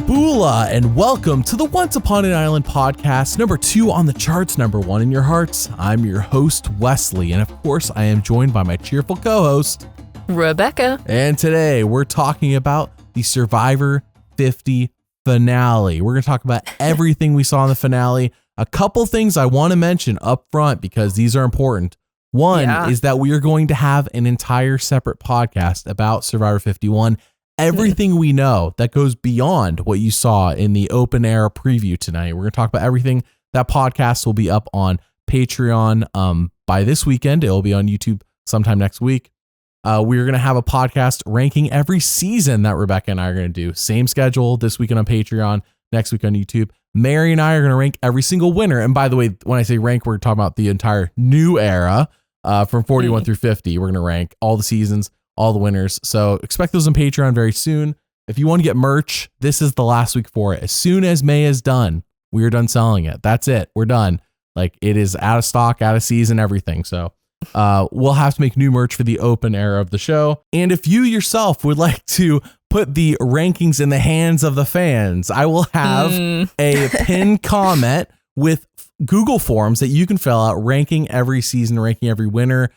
Bula, and welcome to the Once Upon an Island podcast, number 2 on the charts, number 1 in your hearts. I'm your host, Wesley, and of course, I am joined by my cheerful co-host, Rebecca. And today, we're talking about the Survivor 50 finale. We're going to talk about everything we saw in the finale. A couple things I want to mention up front because these are important. One is that we are going to have an entire separate podcast about Survivor 51. Everything we know that goes beyond what you saw in the open air preview tonight. We're going to talk about everything. That podcast will be up on Patreon by this weekend. It will be on YouTube sometime next week. We're going to have a podcast ranking every season that Rebecca and I are going to do. Same schedule this weekend on Patreon, next week on YouTube. Mary and I are going to rank every single winner. And by the way, when I say rank, we're talking about the entire new era from 41 through 50. We're going to rank all the seasons, all the winners. So expect those on Patreon very soon. If you want to get merch, this is the last week for it. As soon as May is done, we are done selling it. That's it. We're done. Like, it is out of stock, out of season, everything. So we'll have to make new merch for the open era of the show. And if you yourself would like to put the rankings in the hands of the fans, I will have a pinned comment with Google Forms that you can fill out, ranking every season, ranking every winner.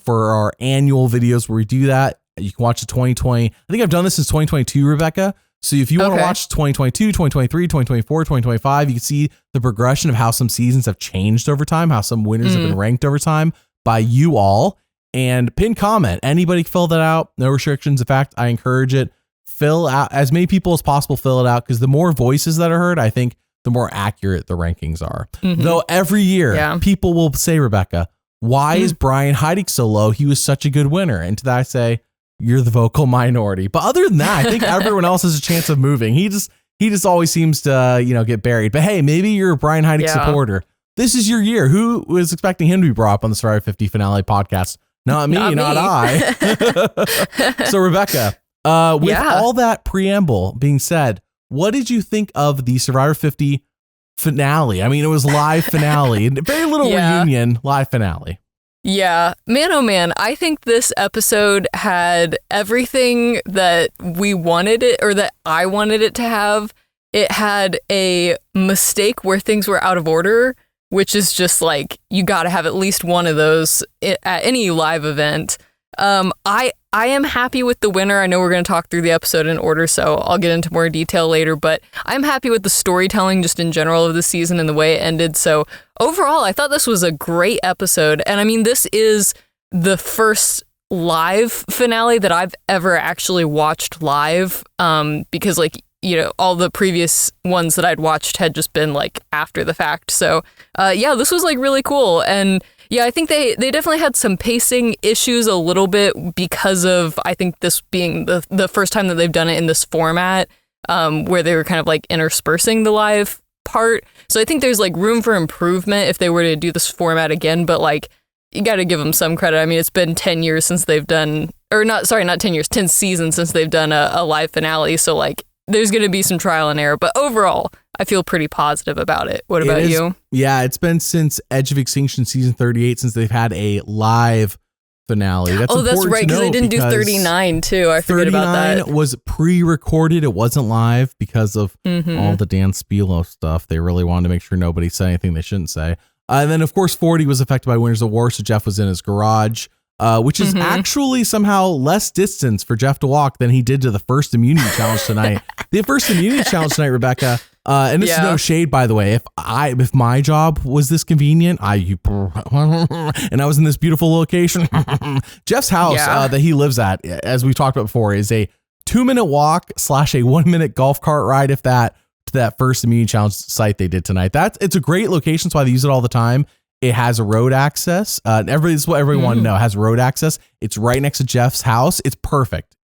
For our annual videos where we do that. You can watch the 2020. I think I've done this since 2022, Rebecca. So if you want to watch 2022, 2023, 2024, 2025, you can see the progression of how some seasons have changed over time, how some winners have been ranked over time by you all. And pin comment. Anybody can fill that out. No restrictions. In fact, I encourage it. Fill out as many people as possible. Fill it out because the more voices that are heard, I think the more accurate the rankings are. Though every year people will say, Rebecca, why is Brian hiding so low? He was such a good winner. And to that I say, you're the vocal minority. But other than that, I think everyone else has a chance of moving. He just always seems to, get buried. But hey, maybe you're a Brian Heidig supporter. This is your year. Who was expecting him to be brought up on the Survivor 50 finale podcast? Not me. Not I. So Rebecca, with all that preamble being said, what did you think of the Survivor 50 finale? I mean, it was live finale, very little reunion, live finale. Yeah, man, oh man, I think this episode had everything that we wanted it, or that I wanted it to have. It had a mistake where things were out of order, which is just like, you got to have at least one of those at any live event. I am happy with the winner. I know we're going to talk through the episode in order, so I'll get into more detail later, but I'm happy with the storytelling just in general of the season and the way it ended. So overall, I thought this was a great episode. And I mean, this is the first live finale that I've ever actually watched live, because all the previous ones that I'd watched had just been like after the fact. So this was like really cool. And yeah, I think they definitely had some pacing issues a little bit because of, I think, this being the first time that they've done it in this format, where they were kind of like interspersing the live part. So I think there's like room for improvement if they were to do this format again, but like, you got to give them some credit. I mean, it's been 10 years since they've done, not 10 years, 10 seasons since they've done a live finale. So like, there's going to be some trial and error, but overall, I feel pretty positive about it. What about you? Yeah, it's been since Edge of Extinction season 38 since they've had a live finale. That's right, because they didn't do 39 too. I forget about that. 39 was pre-recorded. It wasn't live because of all the Dan Spilo stuff. They really wanted to make sure nobody said anything they shouldn't say. And then, of course, 40 was affected by Winners of War, so Jeff was in his garage. Which is actually somehow less distance for Jeff to walk than he did to the first immunity challenge tonight. The first immunity challenge tonight, Rebecca, and this is no shade, by the way. If my job was this convenient, and I was in this beautiful location, Jeff's house that he lives at, as we've talked about before, is a 2-minute walk / a 1-minute golf cart ride, if that, to that first immunity challenge site they did tonight. It's a great location. That's why they use it all the time. It has a road access. This is what everyone know. It has road access. It's right next to Jeff's house. It's perfect.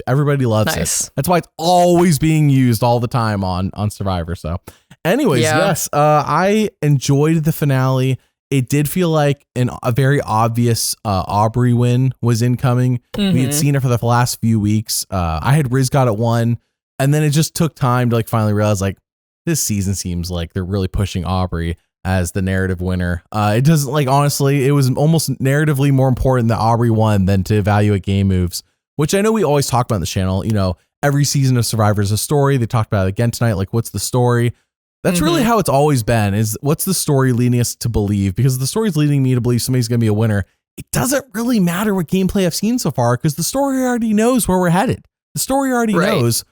Everybody loves it. That's why it's always being used all the time on Survivor. So anyways, yes, I enjoyed the finale. It did feel like a very obvious Aubrey win was incoming. We had seen it for the last few weeks. I had Riz got at 1, and then it just took time to like finally realize like this season seems like they're really pushing Aubrey as the narrative winner. It doesn't, like, honestly, it was almost narratively more important that Aubrey won than to evaluate game moves which I know we always talk about on the channel. You know, every season of Survivor is a story. They talked about it again tonight. Like, what's the story? That's really how it's always been, is what's the story leading us to believe? Because the story's leading me to believe somebody's going to be a winner. It doesn't really matter what gameplay I've seen so far, because the story already knows where we're headed. The story already knows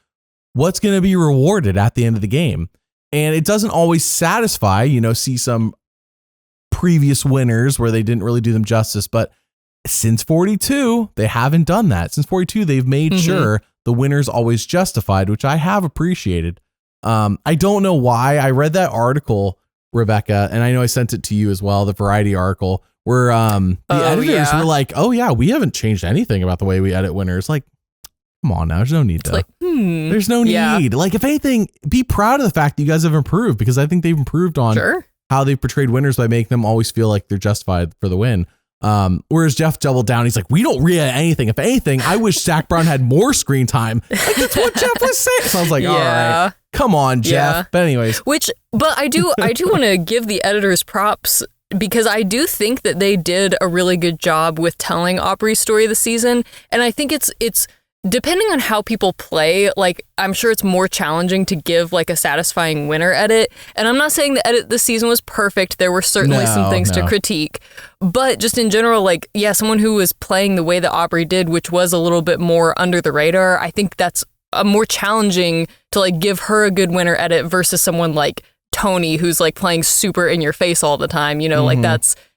what's going to be rewarded at the end of the game. And it doesn't always satisfy, you know, see some previous winners where they didn't really do them justice. But since 42, they haven't done that. Since 42, they've made sure the winner's always justified, which I have appreciated. I don't know why. I read that article, Rebecca, and I know I sent it to you as well, the Variety article, where the editors were like, oh yeah, we haven't changed anything about the way we edit winners. Like, come on now, there's no need to. There's no need. Like, if anything, be proud of the fact that you guys have improved, because I think they've improved on how they've portrayed winners by making them always feel like they're justified for the win. Whereas Jeff doubled down. He's like, we don't re-edit anything. If anything, I wish Zach Brown had more screen time. Like, that's what Jeff was saying. So I was like, all right, come on, Jeff. Yeah. But anyways. But I do want to give the editors props, because I do think that they did a really good job with telling Aubrey's story this season. And I think it's depending on how people play, like, I'm sure it's more challenging to give like a satisfying winner edit. And I'm not saying the edit this season was perfect. There were certainly some things to critique, but just in general, like, yeah, someone who was playing the way that Aubrey did, which was a little bit more under the radar, I think that's a more challenging to like give her a good winner edit versus someone like Tony, who's like playing super in your face all the time, you know, like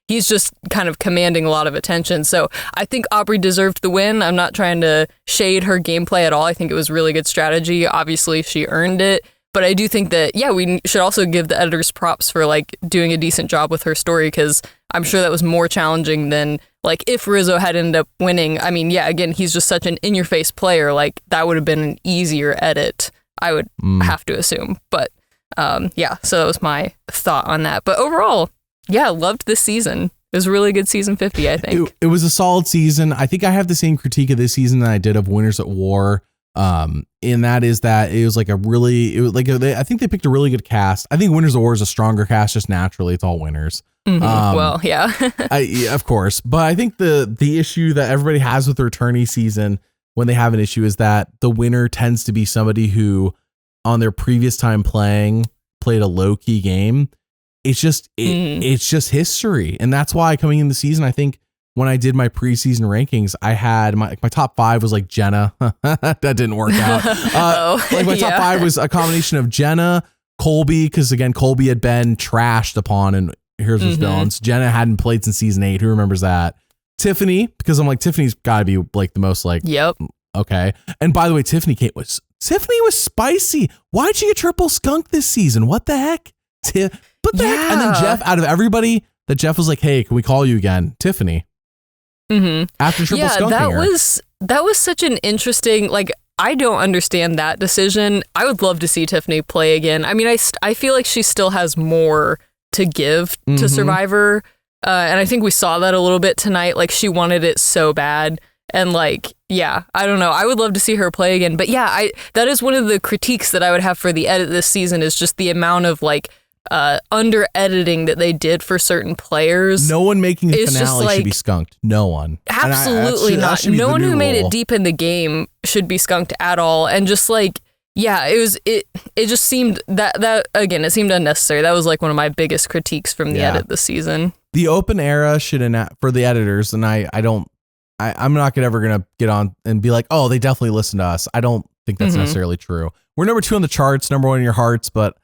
he's just kind of commanding a lot of attention. So I think Aubrey deserved the win. I'm not trying to shade her gameplay at all. I think it was really good strategy. Obviously, she earned it. But I do think that, yeah, we should also give the editors props for like doing a decent job with her story, because I'm sure that was more challenging than like if Rizzo had ended up winning. I mean, yeah, again, he's just such an in-your-face player. Like, that would have been an easier edit, I would have to assume. But yeah, so that was my thought on that. But overall, yeah, loved this season. It was a really good season 50, I think. It was a solid season. I think I have the same critique of this season that I did of Winners at War. And that is that it was like I think they picked a really good cast. I think Winners at War is a stronger cast just naturally. It's all winners. Well, yeah. Yeah, of course. But I think the issue that everybody has with the returnee season when they have an issue is that the winner tends to be somebody who on their previous time played a low key game. It's just history. And that's why coming in the season, I think when I did my preseason rankings, I had my top 5 was like Jenna. That didn't work out. Like my top 5 was a combination of Jenna, Colby, because again, Colby had been trashed upon and Here's His Villains. Jenna hadn't played since season 8. Who remembers that? Tiffany, because I'm like, Tiffany's got to be like the most like, okay. And by the way, Tiffany was spicy. Why'd she get triple skunk this season? What the heck? What the heck? And then Jeff, out of everybody, that Jeff was like, hey, can we call you again? Tiffany. After triple skunking that was such an interesting, like, I don't understand that decision. I would love to see Tiffany play again. I mean, I feel like she still has more to give to Survivor. And I think we saw that a little bit tonight. Like, she wanted it so bad. And like, yeah, I don't know. I would love to see her play again. But yeah, that is one of the critiques that I would have for the edit this season, is just the amount of like under editing that they did for certain players. No one making the finale should be skunked. No one. Absolutely not. No one who made it deep in the game should be skunked at all. And just like, yeah, it just seemed that again, it seemed unnecessary. That was like one of my biggest critiques from the edit this season. The open era should for the editors, and I'm not ever gonna get on and be like, oh, they definitely listen to us. I don't think that's necessarily true. We're number 2 on the charts, number 1 in your hearts, but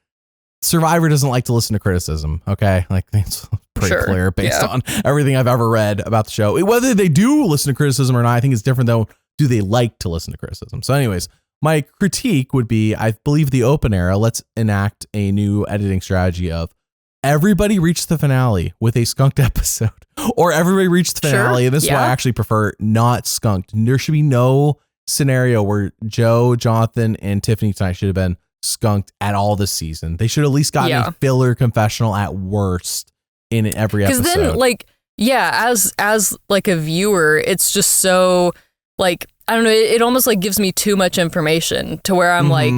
Survivor doesn't like to listen to criticism. Okay, like it's pretty clear based on everything I've ever read about the show. Whether they do listen to criticism or not, I think it's different though. Do they like to listen to criticism? So, anyways, my critique would be, I believe the open era. Let's enact a new editing strategy of everybody reach the finale with a skunked episode, or everybody reach the finale. And this is why I actually prefer not skunked. There should be no scenario where Joe, Jonathan, and Tiffany tonight should have been skunked at all this season. They should at least gotten a filler confessional at worst in every episode. Because then, like, as like a viewer, it's just so like, I don't know, it almost like gives me too much information to where I'm like,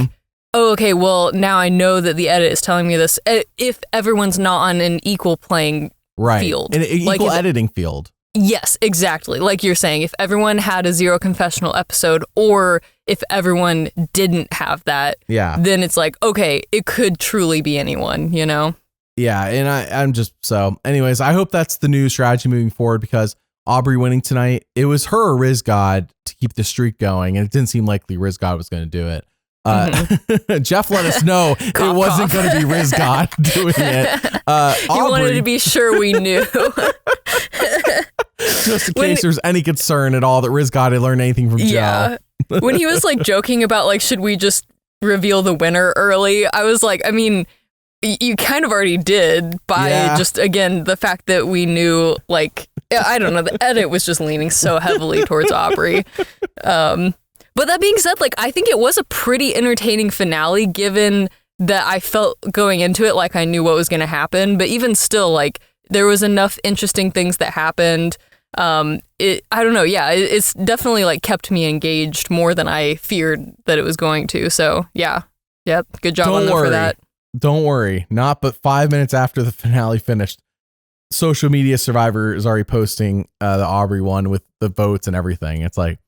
oh, okay, well, now I know that the edit is telling me this. If everyone's not on an equal playing field. An equal editing field. Yes, exactly. Like you're saying, if everyone had a Zero Confessional episode, or if everyone didn't have that, then it's like, okay, it could truly be anyone, you know? Yeah, and I'm just, so anyways, I hope that's the new strategy moving forward, because Aubrey winning tonight, it was her or Riz God to keep the streak going, and it didn't seem likely Riz God was going to do it. Jeff let us know it wasn't going to be Riz God doing it. He wanted to be sure we knew. Just in case there's any concern at all that Riz God had learned anything from Joe. When he was like joking about like, should we just reveal the winner early? I was like, I mean, you kind of already did by just, again, the fact that we knew, like, I don't know, the edit was just leaning so heavily towards Aubrey. But that being said, like, I think it was a pretty entertaining finale, given that I felt going into it like I knew what was going to happen. But even still, like, there was enough interesting things that happened. I don't know. Yeah, it's definitely like kept me engaged more than I feared that it was going to. So yeah, good job on them for that. Don't worry. Not but 5 minutes after the finale finished, social media Survivor is already posting the Aubrey one with the votes and everything. It's like,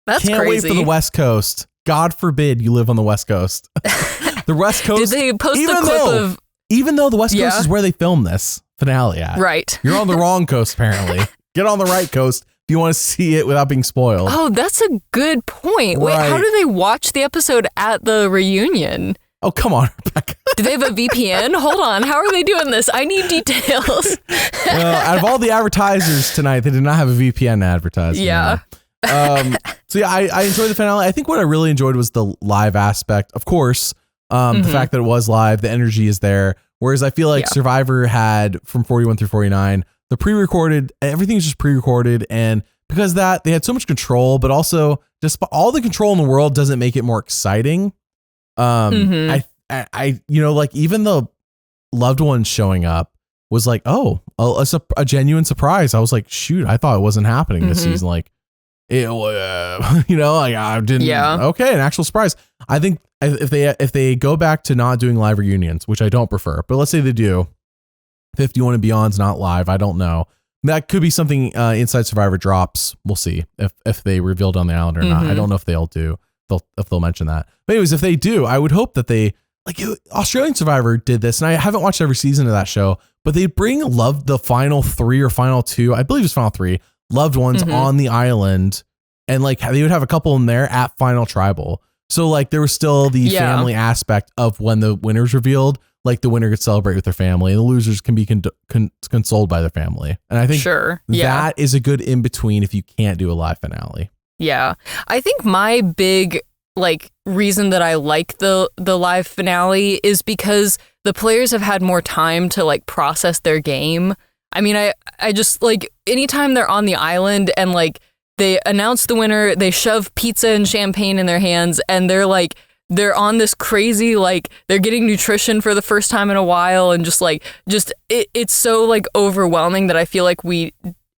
that's can't crazy. wait for the West Coast. God forbid you live on the West Coast. The West Coast. Did they post a clip of? Even though the West Coast is where they filmed this finale at. Right. You're on the wrong coast, apparently. Get on the right coast if you want to see it without being spoiled. Oh, that's a good point. Wait, how do they watch the episode at the reunion? Oh, come on, Rebecca. Do they have a VPN? Hold on. How are they doing this? I need details. Out of all the advertisers tonight, they did not have a VPN advertising. Yeah. So yeah, I enjoyed the finale. I think what I really enjoyed was the live aspect. Of course, the fact that it was live, the energy is there. Whereas I feel like Survivor had from 41 through 49, the pre-recorded, everything's just pre-recorded. And because of that, they had so much control, but also just all the control in the world doesn't make it more exciting. I you know, like even the loved ones showing up was like, oh, a genuine surprise. I was like, shoot, I thought it wasn't happening this season. Like, you know, like I didn't. Okay, an actual surprise. I think if they go back to not doing live reunions, which I don't prefer, but let's say they do, 51 and Beyond's not live. I don't know. That could be something Inside Survivor drops. We'll see if they revealed on the island or not. I don't know if they'll mention that. But anyways, if they do, I would hope that they, like, Australian Survivor did this, and I haven't watched every season of that show, but they bring the final 3 or final 2, I believe it's final 3 loved ones on the island, and like they would have a couple in there at Final Tribal. So like there was still the family aspect of when the winner's revealed, like the winner could celebrate with their family and the losers can be consoled by their family. And I think that is a good in between if you can't do a live finale. Yeah. I think my big like reason that I like the live finale is because the players have had more time to like process their game. I mean, I just like anytime they're on the island and like they announce the winner, they shove pizza and champagne in their hands and they're on this crazy, like they're getting nutrition for the first time in a while. And it's so like overwhelming that I feel like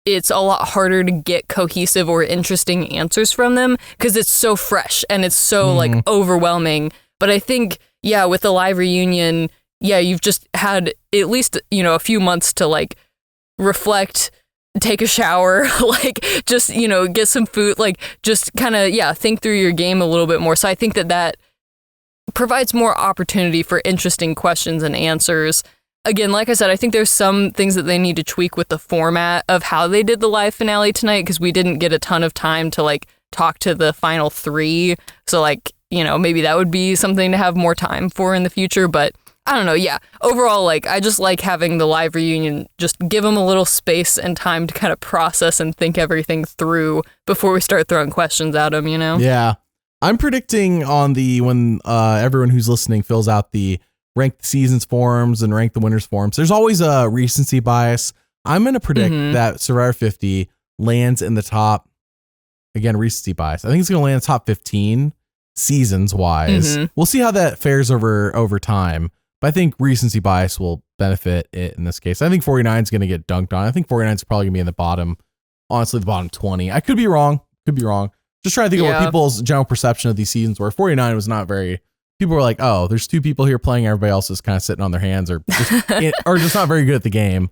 it's a lot harder to get cohesive or interesting answers from them because it's so fresh and it's so like overwhelming. But I think, with the live reunion, you've just had at least, a few months to like reflect, take a shower, like just, get some food, like just kind of, think through your game a little bit more. So I think that provides more opportunity for interesting questions and answers. Again, like I said, I think there's some things that they need to tweak with the format of how they did the live finale tonight because we didn't get a ton of time to like talk to the final 3. So like, maybe that would be something to have more time for in the future. But I don't know. Yeah. Overall, like I just like having the live reunion, just give them a little space and time to kind of process and think everything through before we start throwing questions at them, Yeah. I'm predicting on when everyone who's listening fills out the rank the seasons forms and rank the winners forms, there's always a recency bias. I'm going to predict that Survivor 50 lands in the top, again, recency bias. I think it's going to land in the top 15 seasons wise. We'll see how that fares over time. But I think recency bias will benefit it in this case. I think 49 is going to get dunked on. I think 49 is probably going to be in the bottom, honestly, the bottom 20. I could be wrong. Just trying to think of what people's general perception of these seasons were. 49 was not very, people were like, oh, there's 2 people here playing. Everybody else is kind of sitting on their hands or just not very good at the game.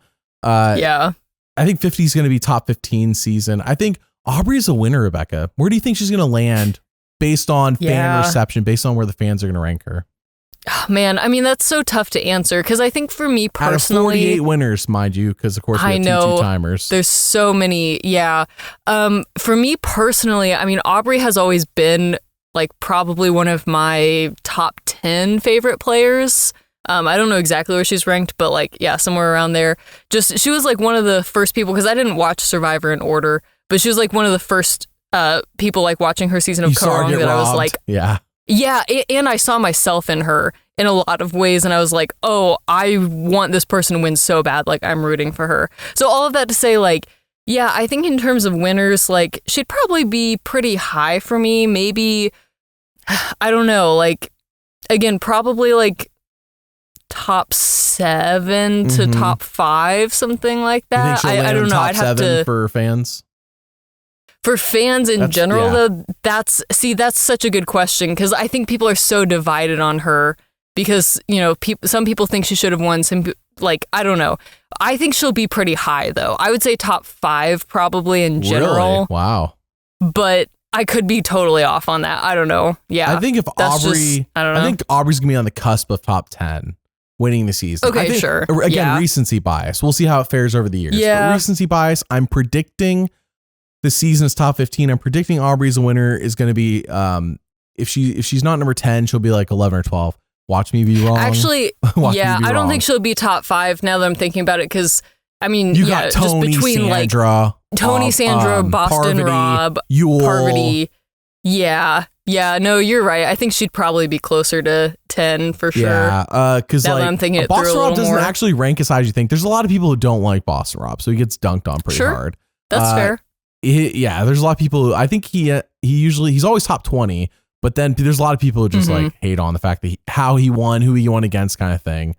I think 50 is going to be top 15 season. I think Aubrey is a winner, Rebecca. Where do you think she's going to land based on fan reception, based on where the fans are going to rank her? Oh, man, I mean, that's so tough to answer because I think for me personally, out of 48 winners, mind you, because of course we have two timers. There's so many. Yeah. For me personally, I mean, Aubrey has always been like probably one of my top 10 favorite players. I don't know exactly where she's ranked, but like, yeah, somewhere around there. Just, she was like one of the first people, because I didn't watch Survivor in order, but she was like one of the first people like watching her season of Karong that I was like, yeah, and I saw myself in her in a lot of ways, and I was like, oh, I want this person to win so bad, like I'm rooting for her. So all of that to say, like, yeah, I think in terms of winners, like she'd probably be pretty high for me. Maybe, I don't know, like, again, probably like top 7 to top 5, something like that. I don't know. I'd have to for fans. For fans in general, though, that's such a good question, because I think people are so divided on her because, you know, some people think she should have won. Some, like, I don't know. I think she'll be pretty high, though. I would say top 5 probably in general. Really? Wow. But I could be totally off on that. I don't know. Yeah. I think if Aubrey, I think Aubrey's going to be on the cusp of top 10 winning the season. Okay, think, sure. Again, recency bias. We'll see how it fares over the years. Yeah. But recency bias, I'm predicting the season's top 15. I'm predicting Aubrey's winner is going to be, if she's not number 10, she'll be like 11 or 12. Watch me be wrong. Actually, I don't think she'll be top 5 now that I'm thinking about it, because, I mean, you got Tony, just between Sandra, like Tony, Sandra, Boston, Parvati, Rob, Yul. Parvati. Yeah, no, you're right. I think she'd probably be closer to 10 for sure. Yeah, because like I'm thinking it Boston Rob doesn't more. actually rank as high as you think. There's a lot of people who don't like Boston Rob, so he gets dunked on pretty hard. That's fair. There's a lot of people who I think he's always top 20, but then there's a lot of people who just like hate on the fact that how he won, who he won against, kind of thing.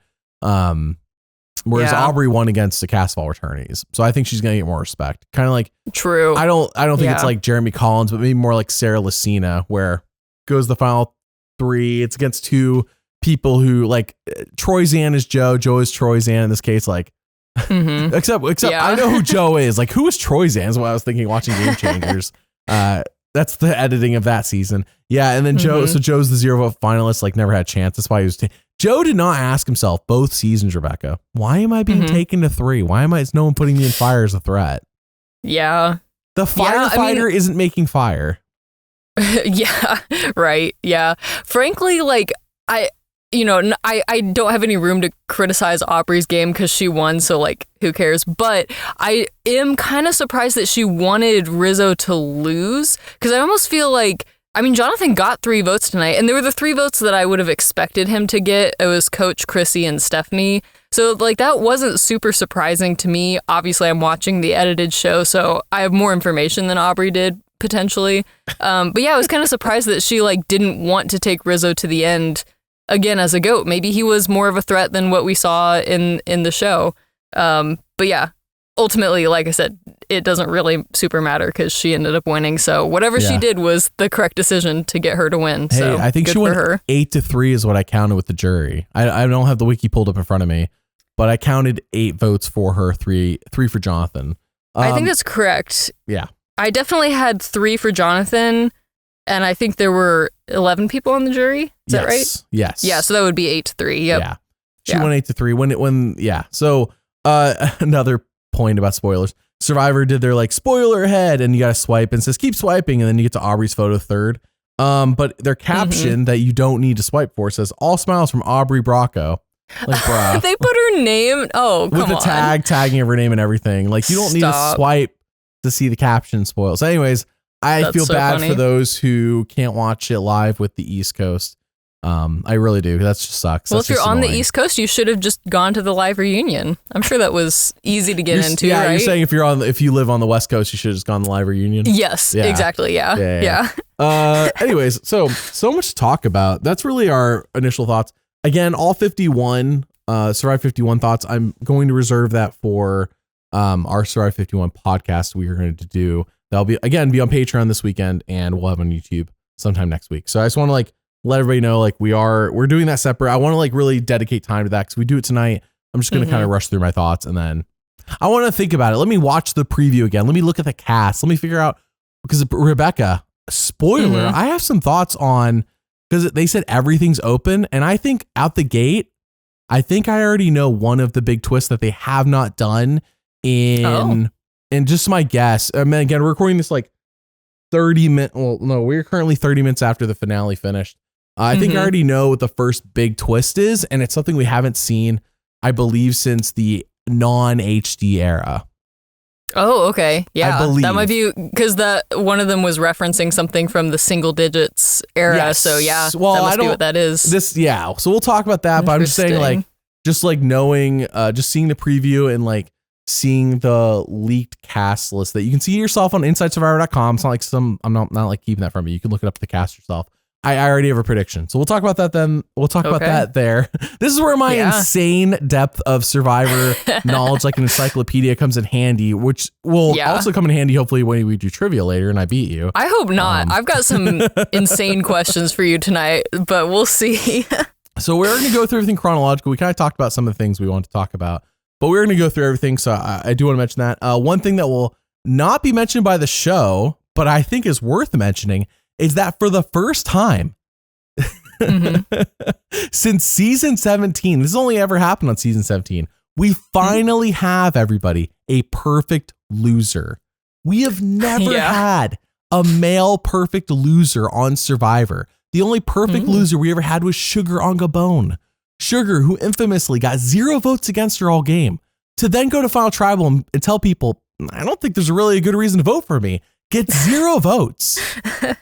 Whereas Aubrey won against the cast of all returnees, so I think she's gonna get more respect. Kind of like true. I don't think it's like Jeremy Collins, but maybe more like Sarah Lucina, where goes the final 3. It's against 2 people who like Troy Zan is Joe is Troy Zan in this case, like. Except I know who Joe is. Like, who is Troy Zan is what I was thinking watching Game Changers. That's the editing of that season. Yeah, and then Joe, so Joe's the 0 vote finalist, like never had a chance. That's why he was Joe did not ask himself both seasons, Rebecca, why am I being taken to 3? Why is no one putting me in fire as a threat? Yeah. The firefighter isn't making fire. Yeah, right. Yeah. Frankly, like I don't have any room to criticize Aubrey's game because she won, so like who cares? But I am kind of surprised that she wanted Rizzo to lose, because I almost feel like, I mean, Jonathan got 3 votes tonight, and they were the 3 votes that I would have expected him to get. It was Coach, Chrissy, and Stephanie. So like that wasn't super surprising to me. Obviously, I'm watching the edited show, so I have more information than Aubrey did potentially. But yeah, I was kind of surprised that she like didn't want to take Rizzo to the end again as a GOAT. Maybe he was more of a threat than what we saw in the show. But yeah, ultimately, like I said, it doesn't really super matter because she ended up winning. So whatever she did was the correct decision to get her to win. Hey, so I think she went 8-3 is what I counted with the jury. I don't have the wiki pulled up in front of me, but I counted 8 votes for her, 3 for Jonathan. I think that's correct. Yeah. I definitely had 3 for Jonathan, and I think there were 11 people on the jury. Is that right? Yes. Yeah, so that would be 8-3. Yep. Yeah. She won 8-3 So another point about spoilers. Survivor did their like spoiler ahead, and you got to swipe and it says keep swiping, and then you get to Aubrey's photo 3rd. But their caption that you don't need to swipe for says all smiles from Aubrey Bracco. Like, bruh. They put her name. Oh, come on. With the tagging of her name and everything. Like, you don't need to swipe to see the caption spoil. So anyways, I feel bad for those who can't watch it live with the East Coast. I really do. That just sucks. Well, if you're on the East Coast, you should have just gone to the live reunion. I'm sure that was easy to get into, right? You're saying if you live on the West Coast, you should have just gone to the live reunion? Yes, exactly. Yeah. Anyways, so much to talk about. That's really our initial thoughts. Again, all 51, Survive 51 thoughts. I'm going to reserve that for our Survive 51 podcast we are going to do. That'll be on Patreon this weekend, and we'll have on YouTube sometime next week. So I just want to let everybody know, we're doing that separate. I want to really dedicate time to that because we do it tonight. I'm just going to kind of rush through my thoughts, and then I want to think about it. Let me watch the preview again. Let me look at the cast. Let me figure out, because Rebecca, spoiler, I have some thoughts on, because they said everything's open. And I think out the gate, I think I already know one of the big twists that they have not done in just my guess. I mean, again, we're recording this like 30 minutes. Well, no, we're currently 30 minutes after the finale finished. I think I already know what the first big twist is, and it's something we haven't seen, I believe, since the non-HD era. Oh, okay. Yeah, I believe. that might be because one of them was referencing something from the single digits era. Yes. So yeah, well, that must be what that is. So we'll talk about that. But I'm just saying, like, knowing, just seeing the preview and like seeing the leaked cast list that you can see yourself on InsideSurvivor.com. It's not like I'm not like keeping that from you. You can look it up at the cast yourself. I already have a prediction. So we'll talk about that then. We'll talk about that there. This is where my insane depth of Survivor knowledge, like an encyclopedia, comes in handy, which will also come in handy, hopefully, when we do trivia later and I beat you. I hope not. I've got some insane questions for you tonight, but we'll see. So we're going to go through everything chronological. We kind of talked about some of the things we want to talk about, but we're going to go through everything. So I do want to mention that. One thing that will not be mentioned by the show, but I think is worth mentioning, is that for the first time since season 17, this has only ever happened on season 17, we finally have, everybody, a perfect loser. We have never had a male perfect loser on Survivor. The only perfect loser we ever had was Sugar on Gabon. Sugar, who infamously got 0 votes against her all game, to then go to Final Tribal and tell people, I don't think there's really a good reason to vote for me. Gets 0 votes,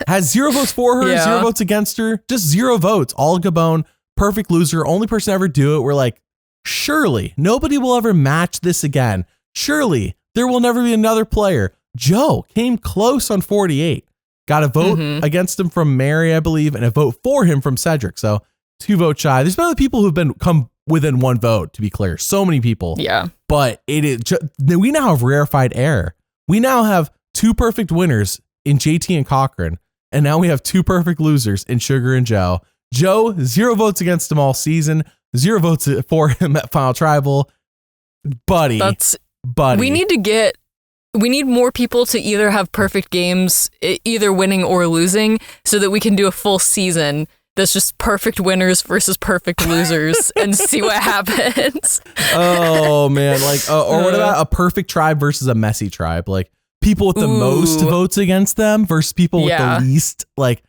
has 0 votes for her, 0 votes against her, just 0 votes. All Gabon, perfect loser, only person to ever do it. We're like, surely nobody will ever match this again. Surely there will never be another player. Joe came close on 48, got a vote against him from Mary, I believe, and a vote for him from Cedric. So 2 votes shy. There's been other people who've come within 1 vote, to be clear. So many people. Yeah. But we now have rarefied air. We now have 2 perfect winners in JT and Cochran, and now we have 2 perfect losers in Sugar and Joe. Joe, 0 votes against him all season, 0 votes for him at Final Tribal. Buddy. We need more people to either have perfect games, either winning or losing, so that we can do a full season that's just perfect winners versus perfect losers and see what happens. Oh, man. Like, or what about a perfect tribe versus a messy tribe? Like, people with the most votes against them versus people with the least, like,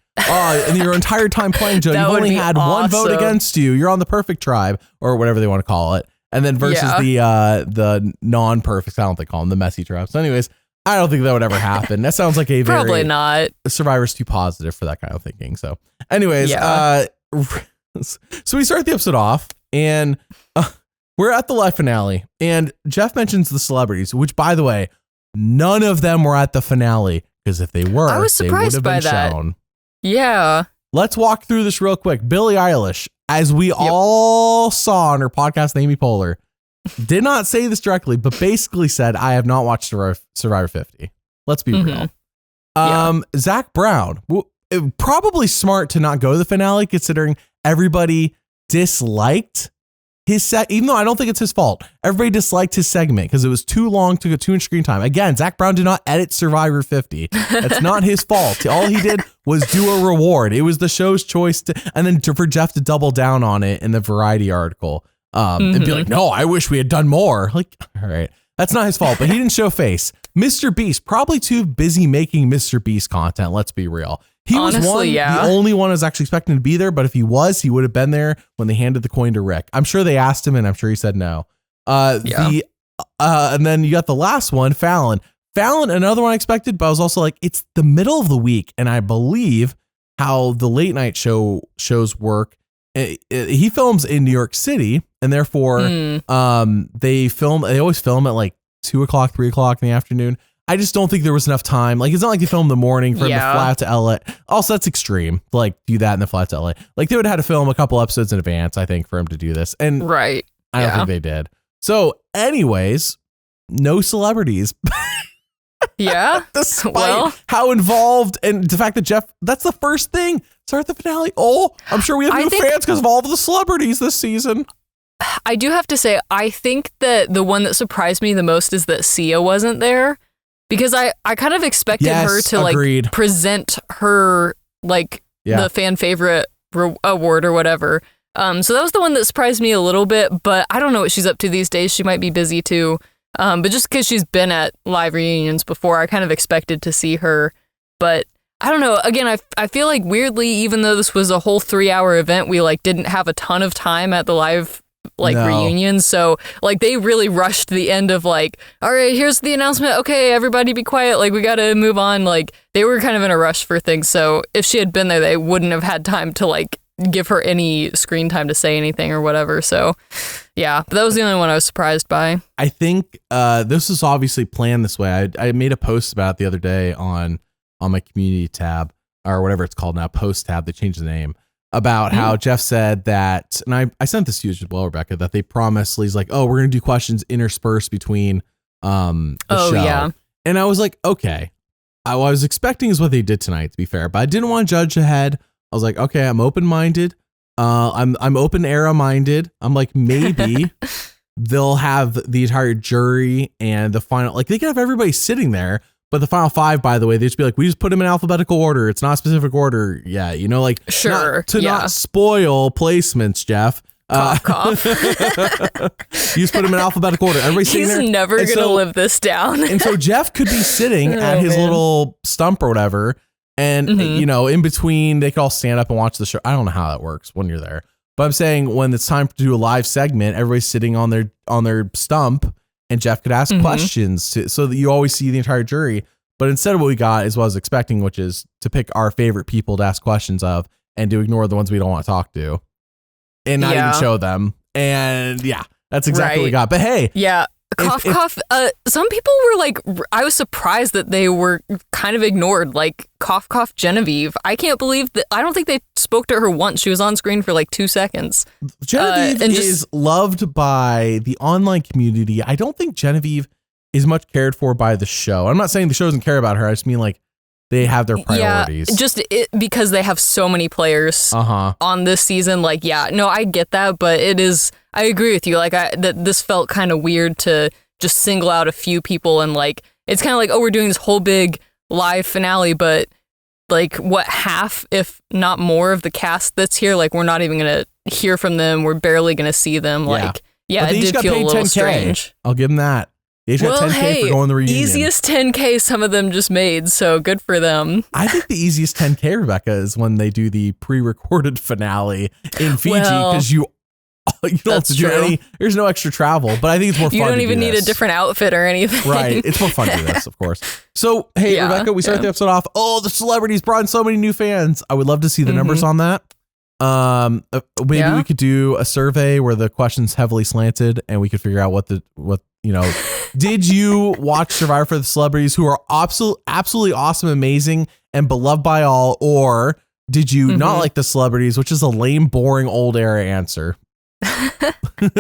in your entire time playing, Joe, you've only had one vote against you. You're on the perfect tribe, or whatever they want to call it. And then versus the non-perfect, I don't think they call them the messy tribe. So anyways, I don't think that would ever happen. That sounds like a very, probably not. Survivor's too positive for that kind of thinking. So anyways, so we start the episode off, and we're at the live finale, and Jeff mentions the celebrities, which, by the way, none of them were at the finale, because if they were, I was surprised they would have been shown. Yeah. Let's walk through this real quick. Billie Eilish, as we all saw on her podcast, Amy Poehler, did not say this directly, but basically said, I have not watched Survivor 50. Let's be real. Zach Brown, probably smart to not go to the finale, considering everybody disliked his even though I don't think it's his fault. Everybody disliked his segment because it was too long to go, too much screen time. Again, Zach Brown did not edit Survivor 50. That's not his fault. All he did was do a reward. It was the show's choice and then for Jeff to double down on it in the Variety article and be like, no, I wish we had done more. Like, all right, that's not his fault, but he didn't show face. Mr. Beast, probably too busy making Mr. Beast content. Let's be real. He was the only one I was actually expecting to be there, but if he was, he would have been there when they handed the coin to Rick. I'm sure they asked him, and I'm sure he said no. And then you got the last one, Fallon. Fallon, another one I expected, but I was also like, it's the middle of the week, and I believe how the late night shows work. He films in New York City, and therefore they always film at like 2 o'clock, 3 o'clock in the afternoon. I just don't think there was enough time. Like, it's not like they filmed in the morning for him to fly out to LA. Also, that's extreme. Like, do that and then fly out to LA. Like, they would have had to film a couple episodes in advance, I think, for him to do this. And I don't think they did. So, anyways, no celebrities. Despite how involved, and the fact that Jeff, that's the first thing. Start the finale. Oh, I'm sure we have new fans because of all of the celebrities this season. I do have to say, I think that the one that surprised me the most is that Sia wasn't there, because I kind of expected her to agreed. like present her like the fan favorite award or whatever. So that was the one that surprised me a little bit, but I don't know what she's up to these days. She might be busy too. But just because she's been at live reunions before, I kind of expected to see her. But I don't know. Again, I feel like weirdly, even though this was a whole 3-hour event, we like didn't have a ton of time at the live reunion. So like they really rushed the end of like, all right, here's the announcement. Okay, everybody be quiet. Like we got to move on. Like they were kind of in a rush for things. So if she had been there, they wouldn't have had time to like give her any screen time to say anything or whatever. So yeah, but that was the only one I was surprised by. I think this is obviously planned this way. I made a post about it the other day on my community tab or whatever it's called now, post tab. They changed the name, about how Jeff said that, and I sent this to you as well, Rebecca, that they promised, he's like, oh, we're going to do questions interspersed between the show. Yeah. And I was like, okay. I was expecting is what they did tonight, to be fair, but I didn't want to judge ahead. I was like, okay, I'm open-minded. I'm open era minded. I'm like, maybe they'll have the entire jury and the final, like they can have everybody sitting there, but the final 5, by the way, they just be like, we just put them in alphabetical order. It's not a specific order. Yeah. You know, like sure. Not spoil placements, Jeff. Cough. You just put them in alphabetical order. Everybody's sitting there. He's never going to live this down. And so Jeff could be sitting at his little stump or whatever. And, you know, in between, they could all stand up and watch the show. I don't know how that works when you're there. But I'm saying when it's time to do a live segment, everybody's sitting on their stump and Jeff could ask questions so that you always see the entire jury. But instead of what we got is what I was expecting, which is to pick our favorite people to ask questions of and to ignore the ones we don't want to talk to and not even show them. And yeah, that's exactly what we got. But hey. Yeah. Cough. Some people were like, I was surprised that they were kind of ignored, like cough, Genevieve. I can't believe that. I don't think they spoke to her once. She was on screen for like 2 seconds. Genevieve is loved by the online community. I don't think Genevieve is much cared for by the show. I'm not saying the show doesn't care about her. I just mean like they have their priorities. Yeah, just because they have so many players on this season. Like, yeah, no, I get that, but it is. I agree with you. Like, that this felt kind of weird to just single out a few people and like it's kind of like, oh, we're doing this whole big live finale, but like what half, if not more, of the cast that's here, like we're not even gonna hear from them. We're barely gonna see them. Like, yeah, it did feel a little strange. I'll give them that. They got 10K for going to the reunion. Easiest 10K some of them just made, so good for them. I think the easiest 10K, Rebecca, is when they do the pre-recorded finale in Fiji because you don't have to do any. There's no extra travel, but I think it's more fun. You don't even need a different outfit or anything. Right. It's more fun to do this, of course. So, hey, Rebecca, we start the episode off. Oh, the celebrities brought in so many new fans. I would love to see the numbers on that. Maybe we could do a survey where the question's heavily slanted and we could figure out what did you watch Survivor for the celebrities who are absolutely awesome, amazing, and beloved by all, or did you not like the celebrities, which is a lame, boring, old era answer? That'd be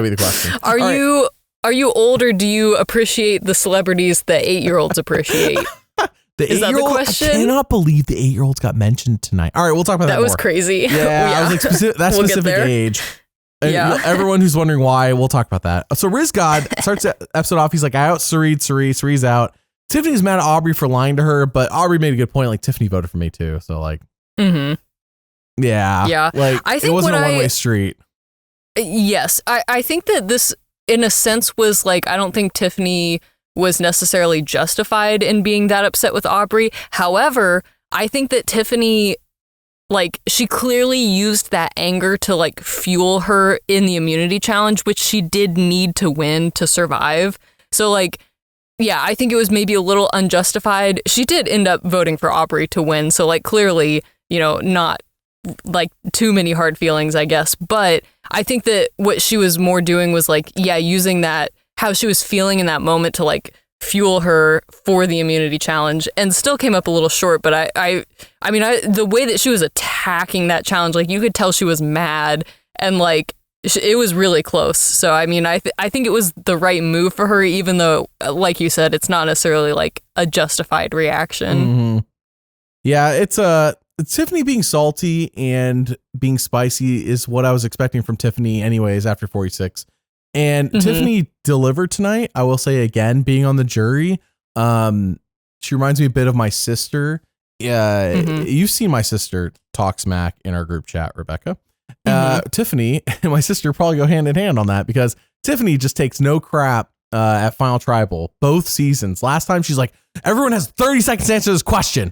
the question. Are you old, or do you appreciate the celebrities that 8-year-olds appreciate? Is that the question? I cannot believe the 8-year-olds got mentioned tonight. All right, we'll talk about that. That was crazy. Yeah, I was like, that specific age. Yeah. Everyone who's wondering why, we'll talk about that. So Riz God starts the episode off. He's like, I out Cere's out. Tiffany's mad at Aubrey for lying to her, but Aubrey made a good point. Like, Tiffany voted for me too. So like, yeah. Like, I think it wasn't a one-way street. Yes. I think that this, in a sense, was like, I don't think Tiffany was necessarily justified in being that upset with Aubrey. However, I think that Tiffany, like, she clearly used that anger to like fuel her in the immunity challenge, which she did need to win to survive. So like, yeah, I think it was maybe a little unjustified. She did end up voting for Aubrey to win. So like, clearly, you know, not like too many hard feelings, I guess. But I think that what she was more doing was like, yeah, using that, how she was feeling in that moment to like fuel her for the immunity challenge, and still came up a little short. But I mean, the way that she was attacking that challenge, like you could tell she was mad, and like it was really close. So I mean, I think it was the right move for her, even though, like you said, it's not necessarily like a justified reaction. Yeah, it's Tiffany being salty and being spicy is what I was expecting from Tiffany anyways after 46. And Tiffany delivered tonight. I will say again, being on the jury, she reminds me a bit of my sister. You've seen my sister talk smack in our group chat, Rebecca. Tiffany and my sister probably go hand in hand on that because Tiffany just takes no crap at Final Tribal both seasons. Last time she's like, everyone has 30 seconds to answer this question.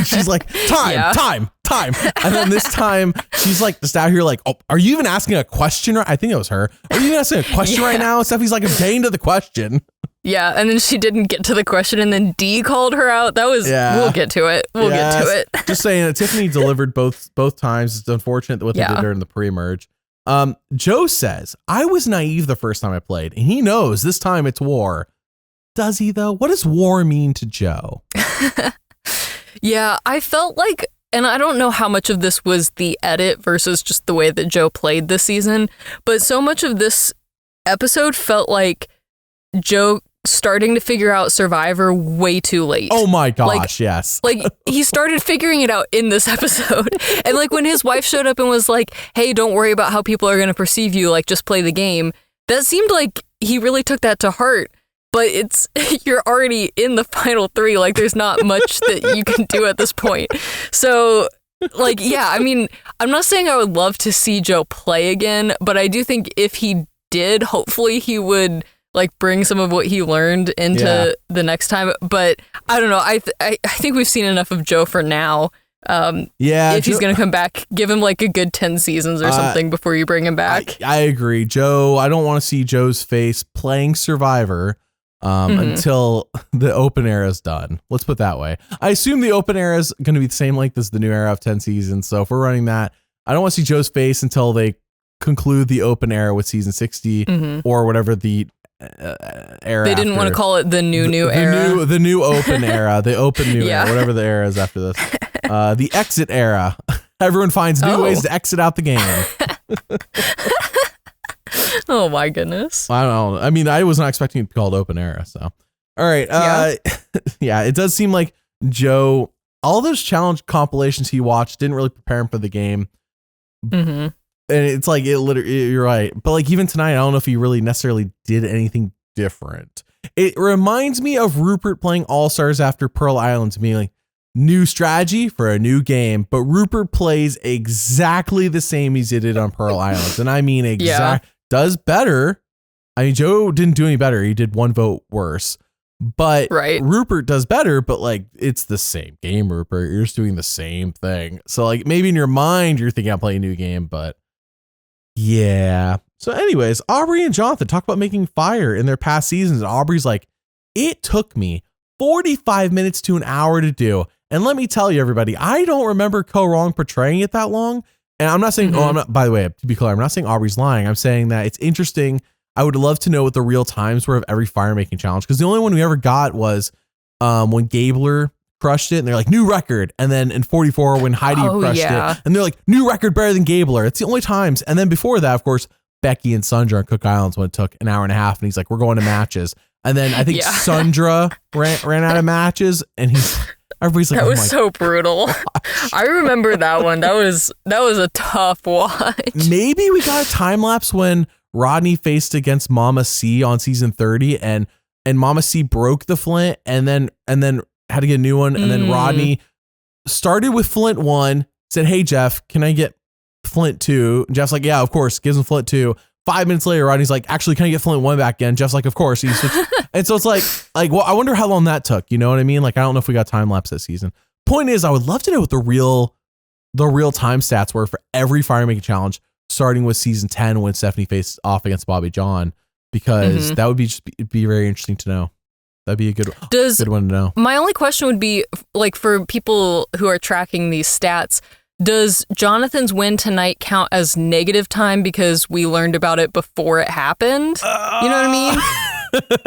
She's like, time. And then this time she's like just out here like, oh, are you even asking a question? I think it was her. Are you even asking a question right now? And Steffi's like, I'm getting to the question. Yeah, and then she didn't get to the question, and then Dee called her out. That was, we'll get to it. We'll get to it. Just saying that Tiffany delivered both times. It's unfortunate what they did during the pre-merge. Joe says, I was naive the first time I played, and he knows this time it's war. Does he, though? What does war mean to Joe? Yeah, I felt like, and I don't know how much of this was the edit versus just the way that Joe played this season, but so much of this episode felt like Joe starting to figure out Survivor way too late. Oh my gosh, yes. Like, he started figuring it out in this episode. And like when his wife showed up and was like, hey, don't worry about how people are going to perceive you, like just play the game. That seemed like he really took that to heart. But it's, you're already in the final three. Like there's not much that you can do at this point. So like, yeah, I mean, I'm not saying I would love to see Joe play again, but I do think if he did, hopefully he would like bring some of what he learned into the next time. But I don't know. I think we've seen enough of Joe for now. If he's going to come back, give him like a good 10 seasons or something before you bring him back. I agree. Joe, I don't want to see Joe's face playing Survivor until the open era is done. Let's put it that way. I assume the open era is going to be the same length as the new era of 10 seasons. So if we're running that, I don't want to see Joe's face until they conclude the open era with season 60 or whatever the era. They didn't want to call it the new era. The new open era, the open new era, whatever the era is after this. The exit era. Everyone finds new ways to exit out the game. Oh my goodness. I don't know. I mean, I was not expecting it to be called open era. So, all right. Yeah, it does seem like Joe, all those challenge compilations he watched didn't really prepare him for the game. And it's like, it literally, you're right. But like even tonight, I don't know if he really necessarily did anything different. It reminds me of Rupert playing All-Stars after Pearl Island to me, like new strategy for a new game. But Rupert plays exactly the same as he did on Pearl Islands. And I mean, does better. I mean, Joe didn't do any better. He did one vote worse. But Rupert does better, but like it's the same game, Rupert. You're just doing the same thing. So like maybe in your mind, you're thinking I'm playing a new game, but yeah. So anyways, Aubrey and Jonathan talk about making fire in their past seasons. And Aubrey's like, it took me 45 minutes to an hour to do. And let me tell you, everybody, I don't remember Ko Wrong portraying it that long. And I'm not saying, by the way, to be clear, I'm not saying Aubrey's lying. I'm saying that it's interesting. I would love to know what the real times were of every fire making challenge. Because the only one we ever got was when Gabler crushed it and they're like, new record. And then in 44, when Heidi crushed it and they're like, new record better than Gabler. It's the only times. And then before that, of course, Becky and Sundra on Cook Islands when it took an hour and a half. And he's like, we're going to matches. And then I think Sundra ran out of matches and everybody's like, that was so brutal. I remember that one. That was a tough watch. Maybe we got a time lapse when Rodney faced against Mama C on season 30 and Mama C broke the Flint and then had to get a new one. And then Rodney started with Flint 1, said, hey, Jeff, can I get Flint 2? And Jeff's like, yeah, of course. Gives him Flint 2. 5 minutes later, Rodney's like, actually, can I get Flint 1 back again? Jeff's like, of course. And so it's like, well, I wonder how long that took. You know what I mean? Like, I don't know if we got time lapse this season. Point is, I would love to know what the real time stats were for every fire making challenge, starting with season 10 when Stephanie faced off against Bobby John, because that would be very interesting to know. That'd be a good one to know. My only question would be, like, for people who are tracking these stats, does Jonathan's win tonight count as negative time because we learned about it before it happened? You know what I mean?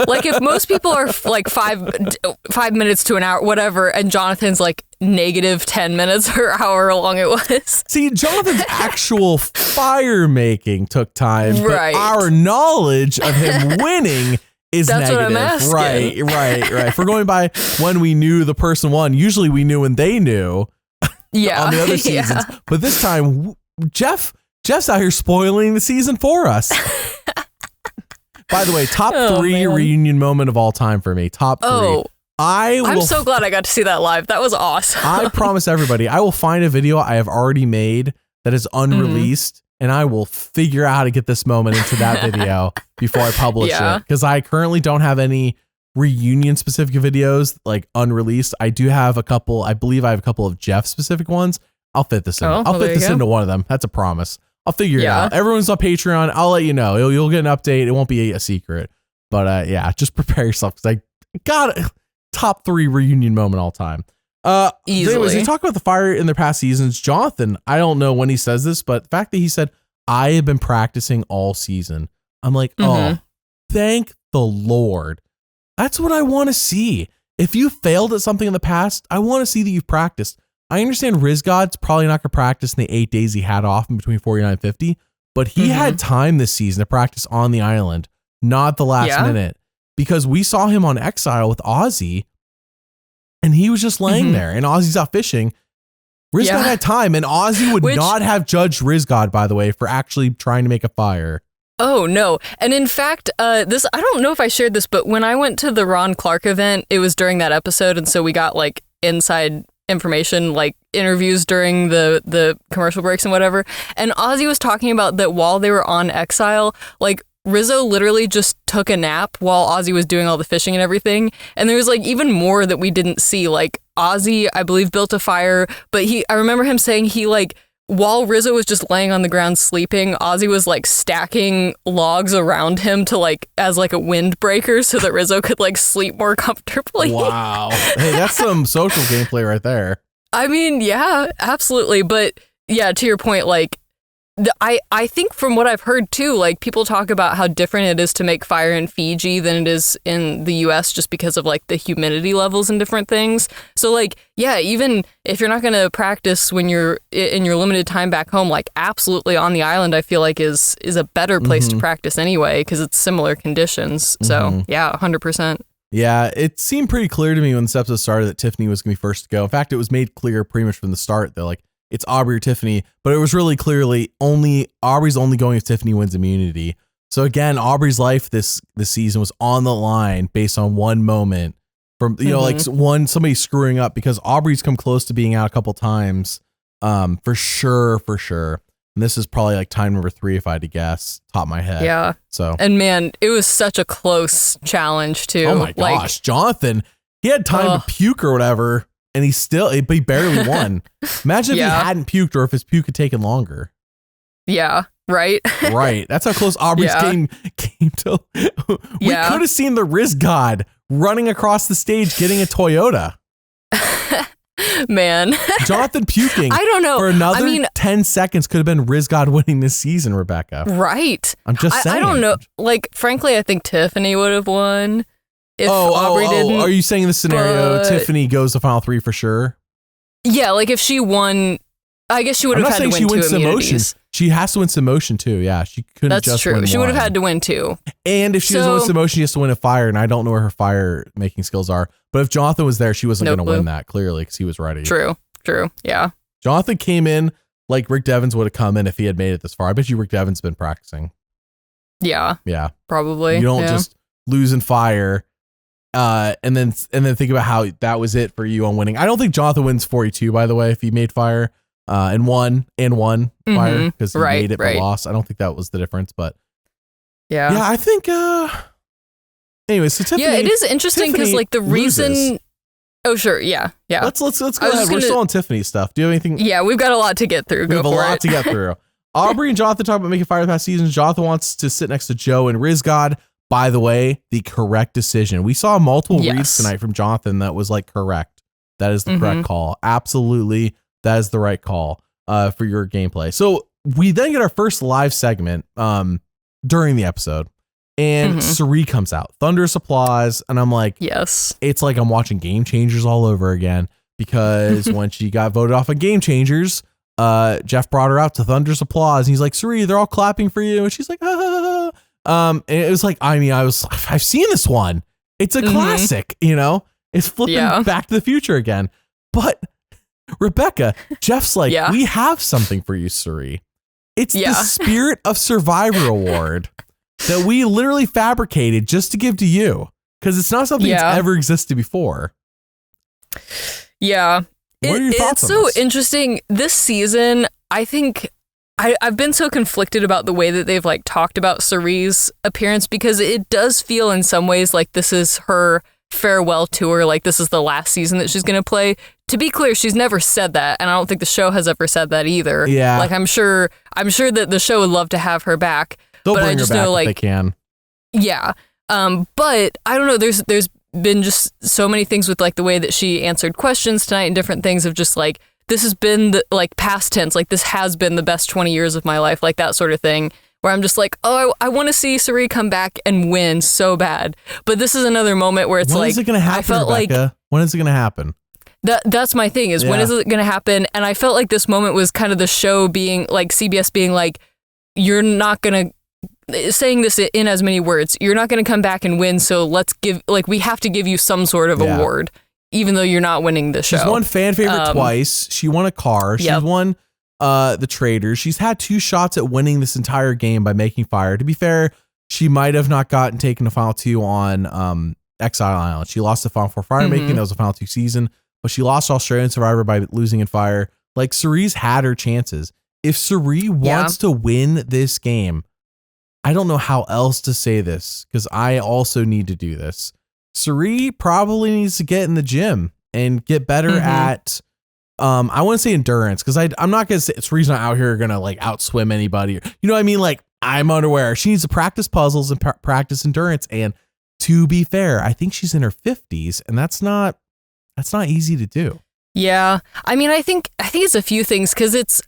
Like if most people are like 5 minutes to an hour, whatever, and Jonathan's like negative 10 minutes or however long it was. See, Jonathan's actual fire making took time, but our knowledge of him winning is That's negative. What I'm asking. Right. If we're going by when we knew the person won, usually we knew when they knew. Yeah. on the other seasons. But this time, Jeff's out here spoiling the season for us. By the way, top 3 reunion moment of all time for me. Top 3. Oh, I'm so glad I got to see that live. That was awesome. I promise everybody, I will find a video I have already made that is unreleased, and I will figure out how to get this moment into that video before I publish it. Because I currently don't have any reunion specific videos like unreleased. I do have a couple. I believe I have a couple of Jeff specific ones. I'll fit this in. I'll fit this into one of them. That's a promise. I'll figure it out. Everyone's on Patreon. I'll let you know. You'll get an update. It won't be a secret. But just prepare yourself because I got it. Top 3 reunion moment all time. Easily. Anyways, we talk about the fire in the past seasons. Jonathan, I don't know when he says this, but the fact that he said, I have been practicing all season. I'm like, oh, thank the Lord. That's what I want to see. If you failed at something in the past, I want to see that you've practiced. I understand Rizgod's probably not going to practice in the 8 days he had off in between 49 and 50, but he had time this season to practice on the island, not the last minute. Because we saw him on Exile with Ozzy, and he was just laying there, and Ozzy's out fishing. Rizgod had time, and Ozzy would not have judged Rizgod, by the way, for actually trying to make a fire. Oh, no. And in fact, I don't know if I shared this, but when I went to the Ron Clark event, it was during that episode, and so we got like inside information, like interviews during the commercial breaks and whatever. And Ozzy was talking about that while they were on Exile, like Rizzo literally just took a nap while Ozzy was doing all the fishing and everything. And there was like even more that we didn't see. Like Ozzy, I believe, built a fire, but I remember him saying he like, while Rizzo was just laying on the ground sleeping, Ozzy was like stacking logs around him to like as like a windbreaker so that Rizzo could like sleep more comfortably. Wow. Hey, that's some social gameplay right there. I mean, yeah, absolutely. But yeah, to your point, like I think from what I've heard too, like people talk about how different it is to make fire in Fiji than it is in the US just because of like the humidity levels and different things. So like, yeah, even if you're not going to practice when you're in your limited time back home, like absolutely on the island, I feel like is a better place to practice anyway, because it's similar conditions. So yeah, 100%. Yeah, it seemed pretty clear to me when this episode started that Tiffany was going to be first to go. In fact, it was made clear pretty much from the start that like, it's Aubrey or Tiffany, but it was really clearly Aubrey's only going if Tiffany wins immunity. So again, Aubrey's life this season was on the line based on one moment from, like somebody screwing up, because Aubrey's come close to being out a couple times. For sure. And this is probably like time number 3, if I had to guess, top of my head. Yeah. So, and man, it was such a close challenge too. Oh my gosh, Jonathan, he had time to puke or whatever. And he barely won. Imagine if he hadn't puked, or if his puke had taken longer. Yeah, right? Right. That's how close Aubrey's game came to. We could have seen the Rizgod running across the stage getting a Toyota. Man. Jonathan puking. I don't know. For another 10 seconds could have been Rizgod winning this season, Rebecca. Right. I'm just saying. I don't know. Like, frankly, I think Tiffany would have won. If Aubrey didn't. Are you saying in this scenario Tiffany goes to final 3 for sure? Yeah, like if she won, I guess she would have had to win 2 immunities. She has to win some motion too. Yeah, she couldn't That's just true. win She would have one. had to win 2. And if she doesn't win some motion, she has to win a fire. And I don't know where her fire making skills are. But if Jonathan was there, she wasn't going to win that clearly because he was ready. True. Yeah. Jonathan came in like Rick Devens would have come in if he had made it this far. I bet you Rick Devens been practicing. Yeah. Probably. You don't just lose in fire. And then think about how that was it for you on winning. I don't think Jonathan wins 42, by the way, if he made fire and won fire because he made it but lost. I don't think that was the difference, but yeah, I think anyway, so Tiffany, it is interesting because like the reason. Oh sure, yeah. Let's go ahead. We're still on Tiffany stuff. Do you have anything? Yeah, we've got a lot to get through. We have a lot to get through. Aubrey and Jonathan talk about making fire the past seasons. Jonathan wants to sit next to Joe and Rizgod. By the way, the correct decision. We saw multiple reads tonight from Jonathan that was like correct. That is the correct call. Absolutely, that is the right call for your gameplay. So we then get our first live segment during the episode, and Cirie comes out. Thunderous applause, and I'm like, yes, it's like I'm watching Game Changers all over again, because when she got voted off of Game Changers, Jeff brought her out to thunderous applause. And he's like, Cirie, they're all clapping for you, and she's like, ah. And it was like, I've seen this one. It's a classic, it's flipping Back to the Future again. But Rebecca, Jeff's like, Yeah. we have something for you, Suri. It's the Yeah. Spirit of Survivor Award that we literally fabricated just to give to you because it's not something that's ever existed before. Yeah. What are your thoughts It's on so this? interesting. This season, I think I've been so conflicted about the way that they've like talked about Cerise's appearance because it does feel in some ways like this is her farewell tour, like this is the last season that she's going to play. To be clear, she's never said that, and I don't think the show has ever said that either. Yeah. Like I'm sure that the show would love to have her back. They'll but bring I her just back know, like, if they can. Yeah. But I don't know, there's been just so many things with like the way that she answered questions tonight and different things of just like, this has been the like past tense, like this has been the best 20 years of my life, like that sort of thing, where I'm just like, oh, I want to see Cirie come back and win so bad. But this is another moment where it's When like, is it going to happen, I felt Rebecca? When is it going to happen? That's my thing is when is it going to happen? And I felt like this moment was kind of the show being like CBS being like, you're not going to, saying this in as many words, you're not going to come back and win. So let's give, like, we have to give you some sort of award, even though you're not winning the show. She's won fan favorite twice. She won a car. She's won the Traders. She's had 2 shots at winning this entire game by making fire. To be fair, she might have not gotten taken to final 2 on Exile Island. She lost the final 4 fire making. That was the final 2 season, but she lost Australian Survivor by losing in fire. Like Cerie's had her chances. If Cirie wants to win this game, I don't know how else to say this because I also need to do this. Cirie probably needs to get in the gym and get better at, I want to say endurance because I'm not going to say Cirie's not out here going to like outswim anybody. You know what I mean? Like I'm unaware. She needs to practice puzzles and practice endurance. And to be fair, I think she's in her 50s and that's not easy to do. Yeah. I mean, I think it's a few things because it's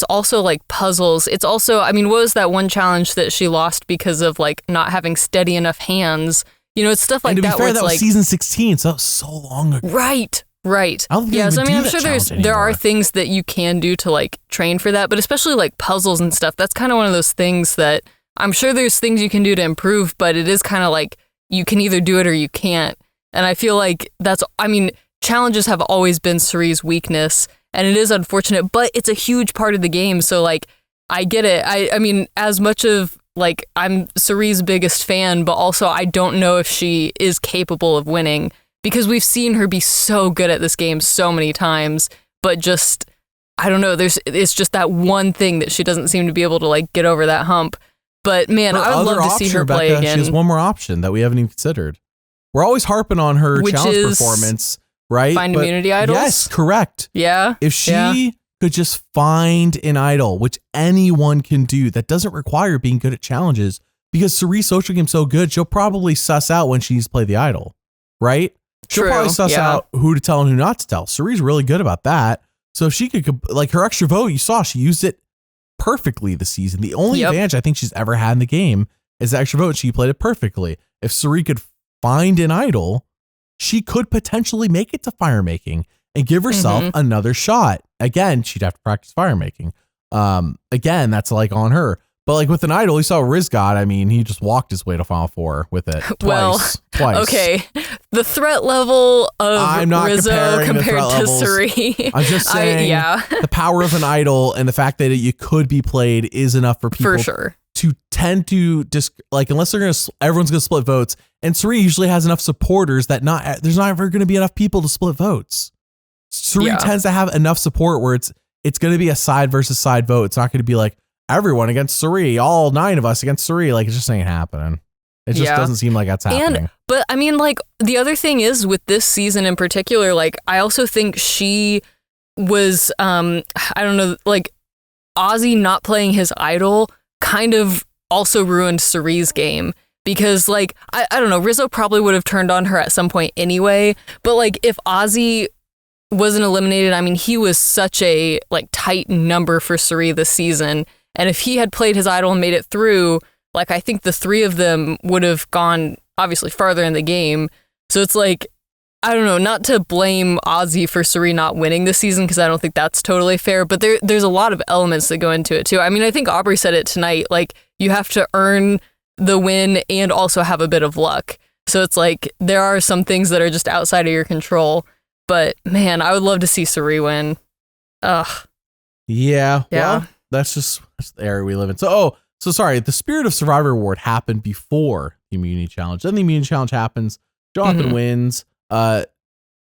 also like puzzles. It's also, what was that one challenge that she lost because of like not having steady enough hands? You know, it's stuff like and to that. Be fair, where that was like, season 16, so that was so long ago. Right. I don't think So I'm sure there anymore. are things that you can do to like train for that, but especially like puzzles and stuff. That's kind of one of those things that I'm sure there's things you can do to improve, but it is kind of like you can either do it or you can't. And I feel like challenges have always been Cirie's weakness, and it is unfortunate, but it's a huge part of the game. So like, I get it. I mean, as much of like, I'm Cirie's biggest fan, but also I don't know if she is capable of winning because we've seen her be so good at this game so many times, but just, I don't know. It's just that one thing that she doesn't seem to be able to like get over that hump. But man, I would love to see her play Rebecca, again. She has one more option that we haven't even considered. We're always harping on her challenge performance. Right? Find immunity idols? Yes, correct. Yeah. If she could just find an idol, which anyone can do, that doesn't require being good at challenges, because Cirie's social game's so good, she'll probably suss out when she needs to play the idol, right? She'll probably suss out who to tell and who not to tell. Cirie's really good about that. So if she could, like her extra vote, you saw she used it perfectly this season. The only advantage I think she's ever had in the game is the extra vote. She played it perfectly. If Cirie could find an idol, she could potentially make it to fire making and give herself another shot. Again, she'd have to practice fire making. Again, that's like on her. But like with an idol, you saw Riz got, I mean, he just walked his way to final 4 with it. Twice. Okay. The threat level of Rizzo compared to Cirie. I'm just saying the power of an idol and the fact that you could be played is enough for people to tend to just like, unless everyone's going to split votes. And Cirie usually has enough supporters that there's not ever going to be enough people to split votes. Cirie tends to have enough support where it's going to be a side versus side vote. It's not going to be like everyone against Cirie, all 9 of us against Cirie. Like it just ain't happening. It just doesn't seem like that's happening. But I mean, like the other thing is with this season in particular, like I also think she was, I don't know, like Ozzy not playing his idol kind of also ruined Cirie's game. Because like, I don't know, Rizzo probably would have turned on her at some point anyway. But like if Ozzy wasn't eliminated, I mean, he was such a like tight number for Cirie this season. And if he had played his idol and made it through, like I think the 3 of them would have gone obviously farther in the game. So it's like, I don't know, not to blame Ozzy for Cirie not winning this season because I don't think that's totally fair. But there's a lot of elements that go into it too. I mean, I think Aubrey said it tonight, like you have to earn the win and also have a bit of luck. So it's like there are some things that are just outside of your control. But man, I would love to see Cirie win. Ugh. Yeah. Yeah. Well, that's the area we live in. So sorry. The Spirit of Survivor Award happened before the Immunity Challenge. Then the Immunity Challenge happens. Jonathan wins. By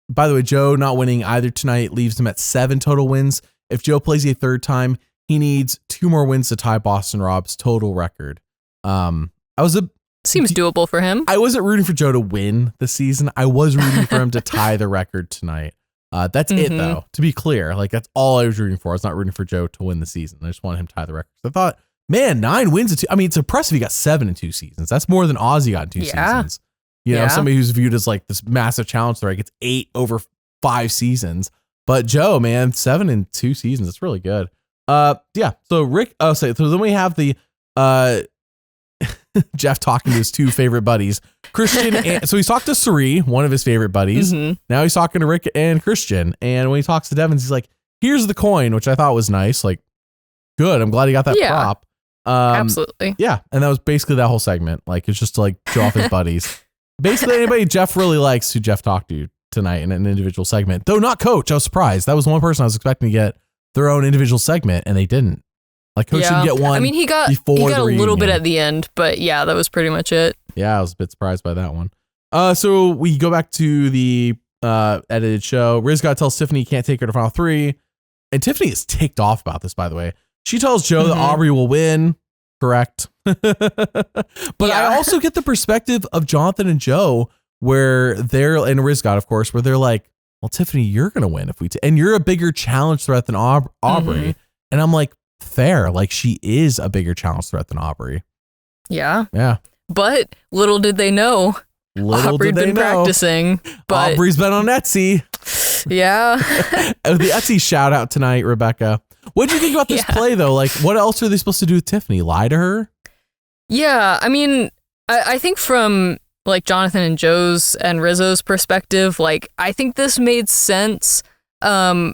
the way, Joe not winning either tonight leaves him at 7 total wins. If Joe plays a third time, he needs 2 more wins to tie Boston Rob's total record. Seems doable for him. I wasn't rooting for Joe to win the season. I was rooting for him to tie the record tonight. That's it though. To be clear, like that's all I was rooting for. I was not rooting for Joe to win the season. I just wanted him to tie the record. So I thought, man, 9 wins in 2. I mean, it's impressive. He got 7 in 2 seasons. That's more than Ozzy got in 2 seasons. You know, somebody who's viewed as like this massive challenge threat gets 8 over 5 seasons. But Joe, man, 7 in 2 seasons. That's really good. Yeah. So Rick, so then we have the Jeff talking to his 2 favorite buddies, Christian. So he's talked to Suri, one of his favorite buddies. Now he's talking to Rick and Christian. And when he talks to Devin, he's like, "Here's the coin," which I thought was nice. Like, good. I'm glad he got that prop. Absolutely. Yeah. And that was basically that whole segment. Like, it's just to like show off his buddies. Basically, anybody Jeff really likes who Jeff talked to tonight in an individual segment, though not Coach. I was surprised. That was one person I was expecting to get their own individual segment, and they didn't. Like Coach didn't get one. I mean, he got a little bit at the end, but yeah, that was pretty much it. Yeah, I was a bit surprised by that one. So we go back to the edited show. Rizgat tells Tiffany he can't take her to final 3, and Tiffany is ticked off about this. By the way, she tells Joe that Aubrey will win. Correct. But I also get the perspective of Jonathan and Joe where they're, and Rizgat, of course, where they're like, well, Tiffany, you're going to win if we, and you're a bigger challenge threat than Aubrey. And I'm like, fair. Like she is a bigger challenge threat than Aubrey. Yeah. Yeah. But little did they know. Aubrey'd been practicing. But Aubrey's been on Etsy. Yeah. The Etsy shout out tonight, Rebecca. What do you think about this play, though? Like, what else are they supposed to do with Tiffany? Lie to her? Yeah, I mean, I think from like Jonathan and Joe's and Rizzo's perspective, like, I think this made sense. Yeah,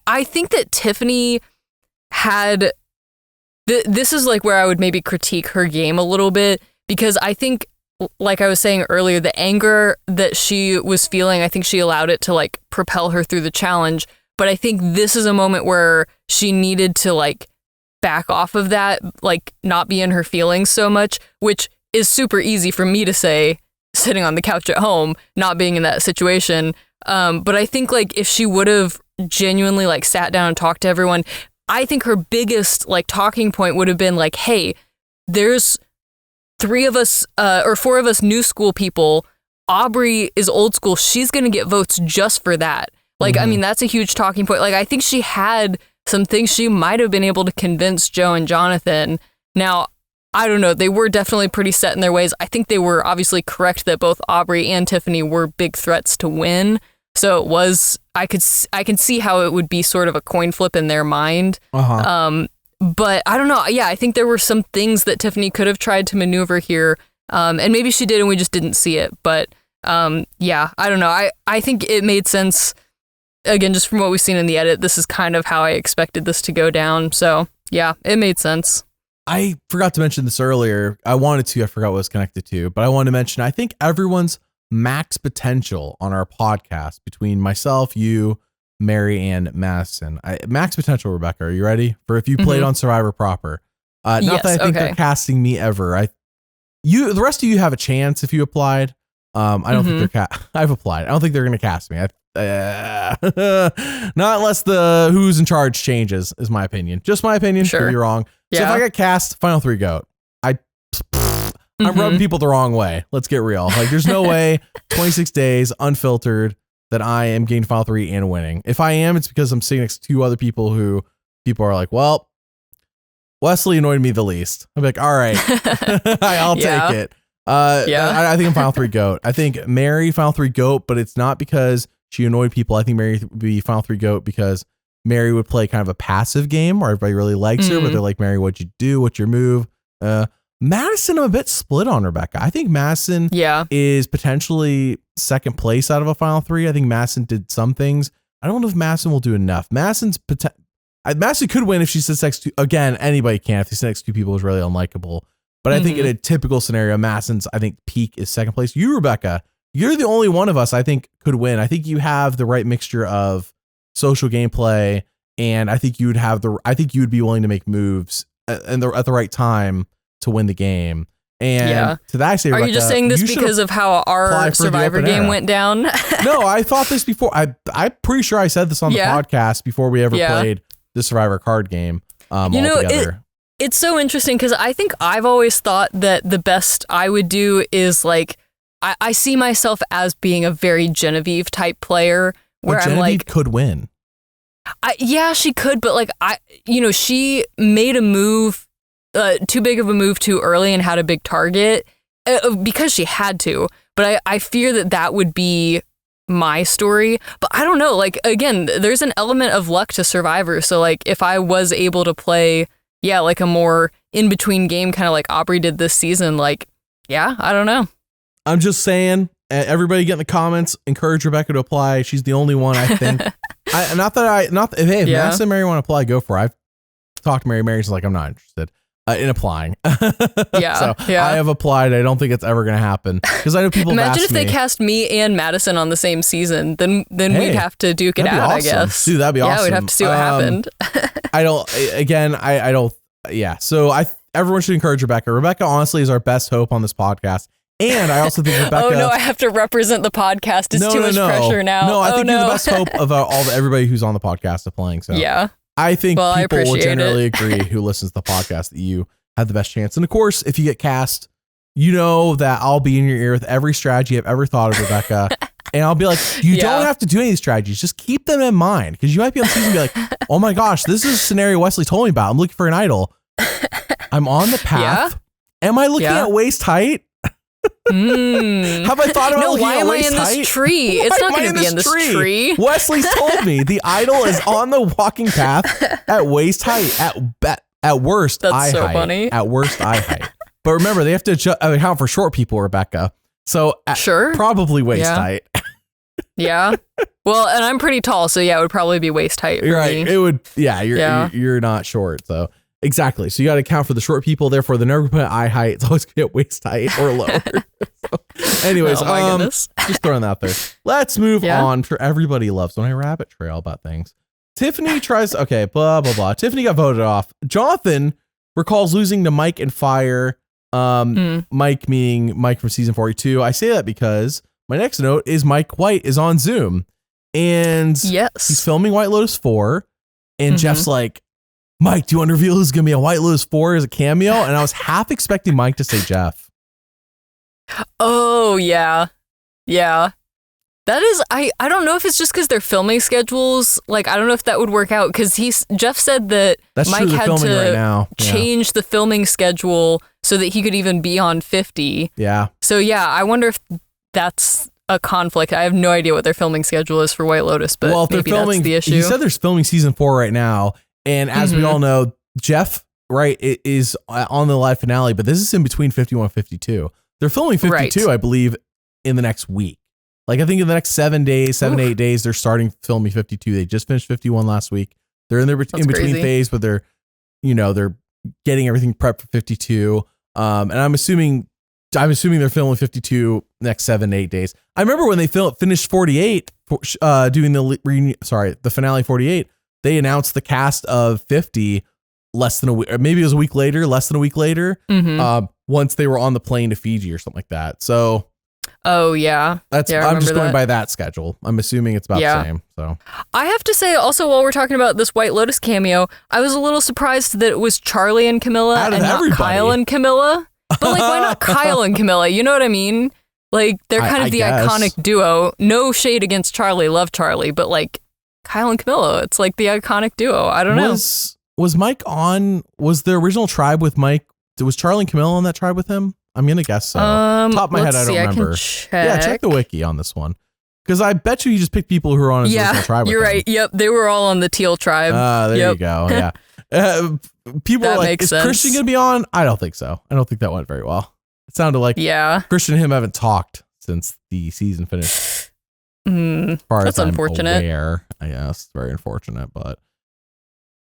I think that Tiffany had... This is like where I would maybe critique her game a little bit, because I think, like I was saying earlier, the anger that she was feeling, I think she allowed it to like propel her through the challenge. But I think this is a moment where she needed to like back off of that, like not be in her feelings so much, which is super easy for me to say sitting on the couch at home, not being in that situation. But I think like if she would have genuinely like sat down and talked to everyone, I think her biggest like talking point would have been like, hey, there's 3 of us or 4 of us new school people. Aubrey is old school. She's going to get votes just for that. Like, I mean, that's a huge talking point. Like, I think she had some things she might have been able to convince Joe and Jonathan. Now, I don't know. They were definitely pretty set in their ways. I think they were obviously correct that both Aubrey and Tiffany were big threats to win. So it was, I can see how it would be sort of a coin flip in their mind. But I don't know. Yeah, I think there were some things that Tiffany could have tried to maneuver here. And maybe she did and we just didn't see it. But yeah, I don't know. I think it made sense. Again, just from what we've seen in the edit, this is kind of how I expected this to go down. So yeah, it made sense. I forgot to mention this earlier. I forgot what it was connected to, but I wanted to mention, I think everyone's max potential on our podcast between myself, you, Mary, and Madison. Max potential, Rebecca. Are you ready? For if you played on Survivor proper. Not that I think they're casting me ever. The rest of you have a chance if you applied. I don't think I've applied. I don't think they're going to cast me. Not unless the who's in charge changes, is my opinion. Just my opinion. Sure. Could be wrong. Yeah. So if I get cast, final 3 goat. I'm rubbing people the wrong way. Let's get real. Like, there's no way 26 days unfiltered that I am getting final 3 and winning. If I am, it's because I'm sitting next to 2 other people who people are like, well, Wesley annoyed me the least. I'm like, all right, I'll take it. I think I'm final 3 goat. I think Mary final 3 goat, but it's not because she annoyed people. I think Mary would be final 3 goat because Mary would play kind of a passive game where everybody really likes her, but they're like, Mary, what'd you do? What's your move? Madison, I'm a bit split on Rebecca. I think Madison is potentially second place out of a final 3. I think Madison did some things. I don't know if Madison will do enough. Madison could win if she sits next to, again, anybody can. If she sits next to 2 people who's really unlikable. But I think in a typical scenario, Madison's, I think, peak is second place. You, Rebecca, you're the only one of us I think could win. I think you have the right mixture of social gameplay, and I think you would be willing to make moves at the right time to win the game. And to that I say, are Rebecca, you just saying this because of how our Survivor game went down? No, I thought this before. I'm pretty sure I said this on the podcast before we ever played the Survivor card game. All together. It's so interesting because I think I've always thought that the best I would do is like, I see myself as being a very Genevieve type player where I'm like, could win. She could, but like she made a move, too big of a move too early and had a big target because she had to. But I fear that would be my story. But I don't know. Like again, there's an element of luck to Survivor. So like if I was able to play, like a more in between game, kind of like Aubrey did this season, like I don't know. I'm just saying, everybody get in the comments, encourage Rebecca to apply. She's the only one, I think. If Madison and Mary want to apply, go for it. I've talked to Mary. Mary's like, I'm not interested in applying. So I have applied. I don't think it's ever going to happen because I know people imagine if they cast me and Madison on the same season, then we'd have to duke it out, awesome. I guess. Dude, that'd be awesome. Yeah, we'd have to see what happened. I don't, so everyone should encourage Rebecca. Rebecca honestly is our best hope on this podcast. And I also think Rebecca. Oh no, I have to represent the podcast. It's too much pressure now. No, I think you're the best hope of everybody who's on the podcast of playing. So I think people will generally agree who listens to the podcast that you have the best chance. And of course, if you get cast, you know that I'll be in your ear with every strategy I've ever thought of, Rebecca. And I'll be like, you don't have to do any of these strategies. Just keep them in mind. Because you might be on season and be like, oh my gosh, this is a scenario Wesley told me about. I'm looking for an idol. I'm on the path. Am I looking at waist height? Have I thought about looking at waist height? Why am I in this tree? It's not going to be in this tree. Wesley's told me the idol is on the walking path at waist height. At worst, eye height. That's so funny. At worst, eye height. But remember, they have to account for short people, Rebecca. So probably waist height. Yeah. Well, and I'm pretty tall, so it would probably be waist height. You're right. It would. Yeah. You're not short, so. Exactly. So you got to account for the short people. Therefore, they're never going to put eye height. It's always going to get waist height or lower. Anyways, oh my goodness. Just throwing that out there. Let's move on. For everybody loves when I rabbit trail about things. Tiffany tries. Okay, blah blah blah. Tiffany got voted off. Jonathan recalls losing to Mike and Fire. Mike meaning Mike from season 42. I say that because my next note is Mike White is on Zoom, and he's filming White Lotus 4, and Jeff's like, Mike, do you want to reveal who's going to be on White Lotus 4 as a cameo? And I was half expecting Mike to say Jeff. Oh, yeah. Yeah. That is, I don't know if it's just because their filming schedules, like, I don't know if that would work out because Jeff said that Mike had to change the filming schedule so that he could even be on 50. Yeah. So, I wonder if that's a conflict. I have no idea what their filming schedule is for White Lotus, but maybe that's the issue. He said they're filming season 4 right now. And as we all know, Jeff, is on the live finale, but this is in between 51 and 52. They're filming 52, I believe, in the next week. Like, I think in the next 7 days, 8 days, they're starting filming 52. They just finished 51 last week. They're in their in-between phase, but they're getting everything prepped for 52. And I'm assuming they're filming 52 next 7 to 8 days. I remember when they finished 48, doing the finale 48, they announced the cast of 50 less than a week, or maybe it was less than a week later, once they were on the plane to Fiji or something like that. So, I'm just going by that schedule. I'm assuming it's about the same. So I have to say also, while we're talking about this White Lotus cameo, I was a little surprised that it was Charlie and Camilla and not Kyle and Camilla. But like, why not Kyle and Camilla? You know what I mean? Like, they're kind of the iconic duo. No shade against Charlie. Love Charlie. But like, Kyle and Camilla, it's like the iconic duo. I don't know. Was Mike on? Was the original tribe with Mike? Was Charlie and Camilla on that tribe with him? I'm gonna guess so. Top of my head, I don't remember. Check the wiki on this one, because I bet you just picked people who are on his original tribe. You're right. Yep, they were all on the Teal tribe. There you go. Yeah. People are like, is Christian gonna be on? I don't think so. I don't think that went very well. It sounded like Christian and him haven't talked since the season finished. That's unfortunate. I guess very unfortunate, but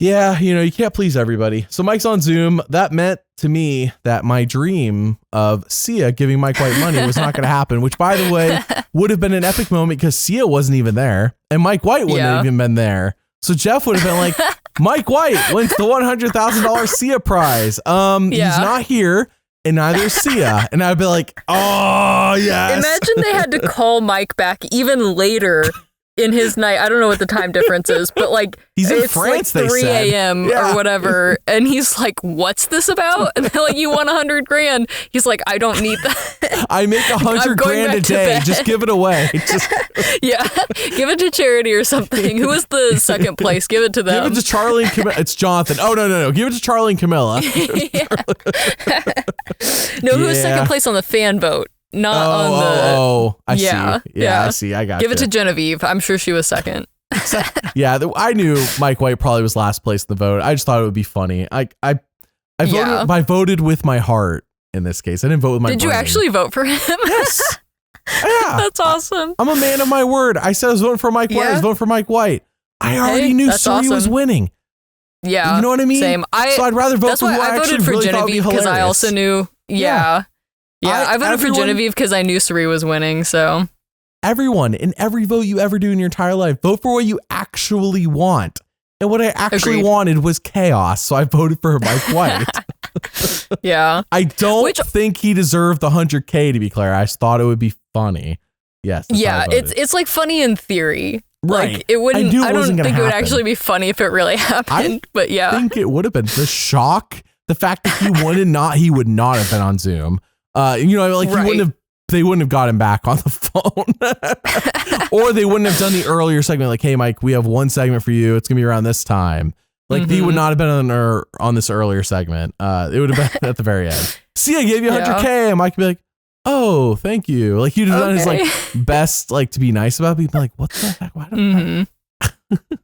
Yeah, you can't please everybody. So Mike's on Zoom. That meant to me that my dream of Sia giving Mike White money was not going to happen, which, by the way, would have been an epic moment because Sia wasn't even there and Mike White wouldn't have even been there. So Jeff would have been like, Mike White wins the $100,000 Sia prize. He's not here. And neither is Sia. And I'd be like, oh, yes. Imagine they had to call Mike back even later in his night. I don't know what the time difference is, but like he's in it's France, like 3 a.m. or whatever. And he's like, what's this about? And they're like, you won $100,000. He's like, I don't need that. I make $100,000 a day. Just give it away. Yeah. Give it to charity or something. Who was the second place? Give it to them. Give it to Charlie and Camilla. It's Jonathan. Oh, no. Give it to Charlie and Camilla. No, who was second place on the fan vote? Not on the. I see. Yeah, I see. I got Give it to Genevieve. I'm sure she was second. Yeah, I knew Mike White probably was last place in the vote. I just thought it would be funny. I voted with my heart in this case. I didn't vote with my brain. Did you actually vote for him? Yes. Yeah. That's awesome. I'm a man of my word. I said I was voting for Mike White. I was voting for Mike White. I already knew Suri was winning. Yeah. You know what I mean? Same. So I'd rather vote for who I voted for really Genevieve because I also knew. Yeah. I voted for Genevieve because I knew Suri was winning, so. Everyone, in every vote you ever do in your entire life, vote for what you actually want. And what I actually wanted was chaos, so I voted for Mike White. Yeah. I don't think he deserved the $100K, to be clear. I just thought it would be funny. Yes. Yeah, it's like funny in theory. Right. Like, it wouldn't, I don't think it would happen. actually be funny if it really happened, but yeah. I think it would have been. The shock, the fact that he would not have been on Zoom. He they wouldn't have got him back on the phone. Or they wouldn't have done the earlier segment like, hey, Mike, we have one segment for you. It's going to be around this time. Like, they would not have been on this earlier segment. It would have been at the very end. See, I gave you $100K. And Mike would be like, oh, thank you. Like, he'd have done his, like, best, like, to be nice about it. He'd be like, what the heck? Why don't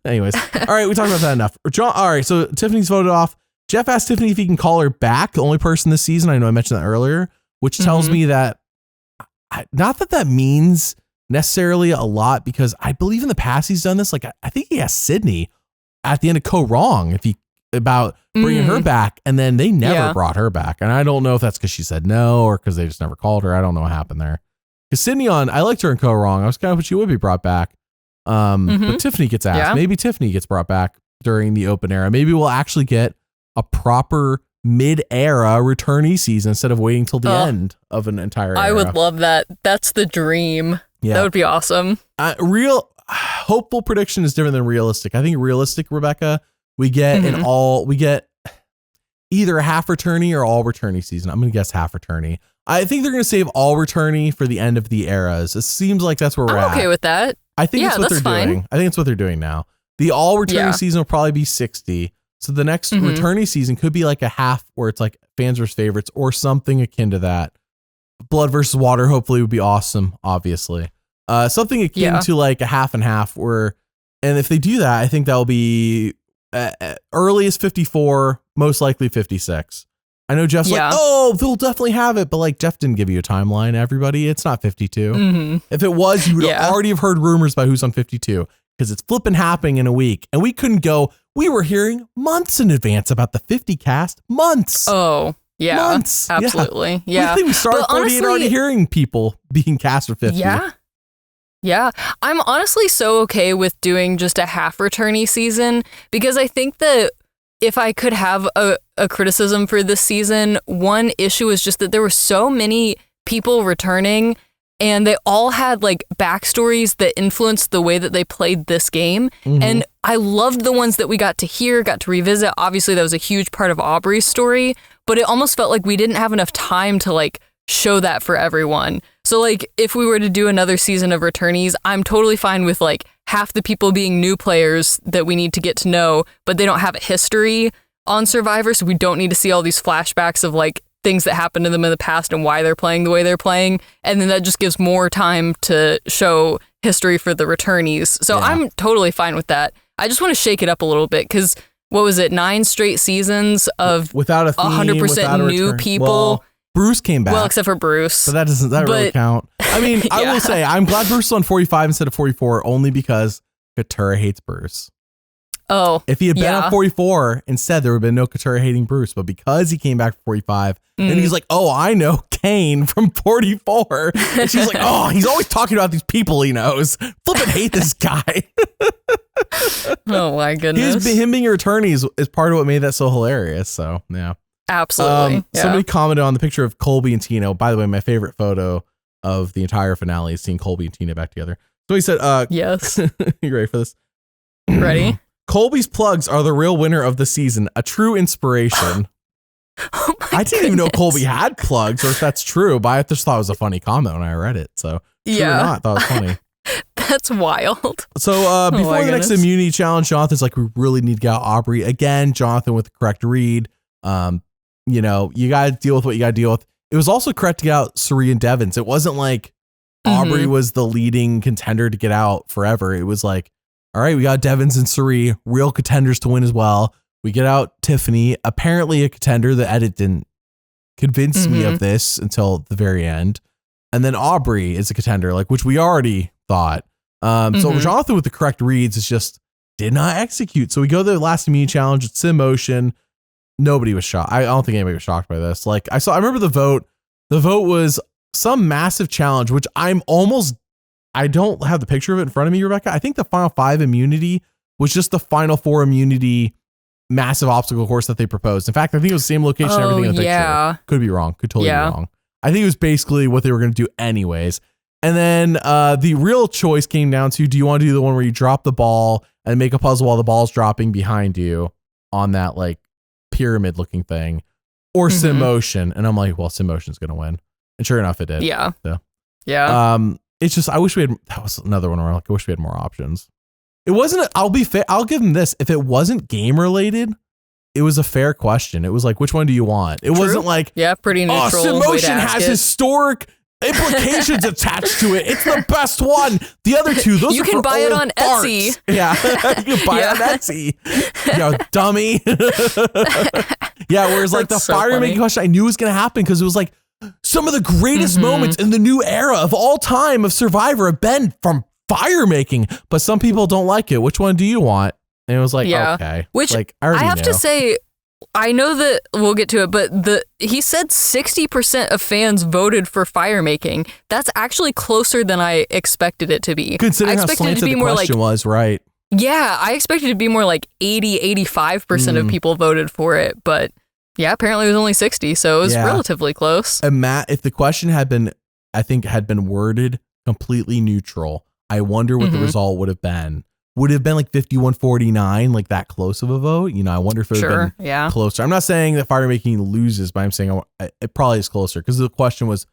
Anyways. All right, we talked about that enough. All right, so Tiffany's voted off. Jeff asked Tiffany if he can call her back, the only person this season. I know I mentioned that earlier, which tells me that, not that that means necessarily a lot, because I believe in the past he's done this. Like, I think he asked Sydney at the end of Co Wrong about bringing her back, and then they never brought her back. And I don't know if that's because she said no or because they just never called her. I don't know what happened there. Because Sydney I liked her in Co Wrong. I was kind of hoping she would be brought back. But Tiffany gets asked. Yeah. Maybe Tiffany gets brought back during the open era. Maybe we'll actually get a proper mid-era returnee season instead of waiting till the end of an entire era. I would love that. That's the dream. Yeah. That would be awesome. Real hopeful prediction is different than realistic. I think realistic, Rebecca, we get either a half returnee or all returnee season. I'm going to guess half returnee. I think they're going to save all returnee for the end of the eras. It seems like that's where we're at. I'm okay with that. I think it's what they're doing. I think it's what they're doing now. The all returnee season will probably be 60. So the next returnee season could be like a half where it's like fans versus favorites or something akin to that. Blood versus water hopefully would be awesome, obviously. Something akin to like a half and half and if they do that, I think that'll be earliest 54, most likely 56. I know Jeff's like, oh, they'll definitely have it. But like Jeff didn't give you a timeline, everybody. It's not 52. If it was, you would already have heard rumors about who's on 52 because it's flipping happening in a week. And we couldn't go. We were hearing months in advance about the 50 cast. Months. Oh, yeah. Months. Absolutely. Yeah. I think we started 48 already hearing people being cast for 50. Yeah. Yeah. I'm honestly so okay with doing just a half returnee season because I think that if I could have a criticism for this season, one issue is just that there were so many people returning and they all had like backstories that influenced the way that they played this game. And I loved the ones that we got to hear, got to revisit. Obviously, that was a huge part of Aubrey's story, but it almost felt like we didn't have enough time to like show that for everyone. So like if we were to do another season of returnees, I'm totally fine with like half the people being new players that we need to get to know, but they don't have a history on Survivor. So we don't need to see all these flashbacks of like things that happened to them in the past and why they're playing the way they're playing. And then that just gives more time to show history for the returnees. So I'm totally fine with that. I just want to shake it up a little bit because what was it? 9 straight seasons of without a theme, 100% without a new people. Well, Bruce came back. Well, except for Bruce. But that doesn't really count. I mean, I will say I'm glad Bruce is on 45 instead of 44 only because Katurah hates Bruce. Oh, If he had been on 44, instead there would have been no Katurah hating Bruce. But because he came back for 45, and he's like, oh, I know Kane from 44. And she's like, oh, he's always talking about these people he knows. Flippin' hate this guy. Oh my goodness. Him being your attorney is part of what made that so hilarious. So, yeah. Absolutely. Somebody commented on the picture of Colby and Tina. By the way, my favorite photo of the entire finale is seeing Colby and Tina back together. So he said, yes. You ready for this? Ready? Colby's plugs are the real winner of the season. A true inspiration. Oh I didn't even know Colby had plugs, or if that's true, but I just thought it was a funny comment when I read it. So, true or not, I thought it was funny. That's wild. So, before the next immunity challenge, Jonathan's like, we really need to get out Aubrey. Again, Jonathan with the correct read. You know, you got to deal with what you got to deal with. It was also correct to get out Cirie and Devins. It wasn't like Aubrey was the leading contender to get out forever. It was like, all right, we got Devins and Cirie, real contenders to win as well. We get out Tiffany, apparently a contender. The edit didn't convince me of this until the very end. And then Aubrey is a contender, like, which we already thought. So Jonathan with the correct reads is just did not execute. So we go to the last immunity challenge. It's in motion. Nobody was shocked. I don't think anybody was shocked by this. Like I remember the vote. The vote was some massive challenge, which I don't have the picture of it in front of me, Rebecca. I think the final 5 immunity was just the final 4 immunity massive obstacle course that they proposed. In fact, I think it was the same location, everything in the picture. Could be wrong. Could totally be wrong. I think it was basically what they were going to do anyways. And then the real choice came down to, do you want to do the one where you drop the ball and make a puzzle while the ball's dropping behind you on that like pyramid looking thing, or sim motion? And I'm like, well, sim motion's going to win. And sure enough, it did. Yeah. So, yeah. It's just, I wish we had, that was another one where like, I wish we had more options. It wasn't, I'll be fair. I'll give them this. If it wasn't game related, it was a fair question. It was like, which one do you want? It wasn't like, pretty neutral. Oh, sim motion has historic implications attached to it. It's the best one. The other two, those you are can for buy it old on farts. Etsy. Yeah, you can buy it on Etsy. You dummy. Yeah, whereas like That's the so fire funny. making question, I knew it was going to happen because it was like some of the greatest moments in the new era of all time of Survivor have been from fire making. But some people don't like it. Which one do you want? And it was like, okay. Which like, I have to say, I know that we'll get to it, but he said 60% of fans voted for fire making. That's actually closer than I expected it to be. Considering I how expected it slanted to be the more question like, was, right? Yeah, I expected it to be more like 85% of people voted for it, but yeah, apparently it was only 60, so it was relatively close. And Matt, if the question had been worded completely neutral, I wonder what the result would have been. Would it have been like 51-49, like that close of a vote? You know, I wonder if it would have been closer. I'm not saying that fire making loses, but I'm saying it probably is closer because the question was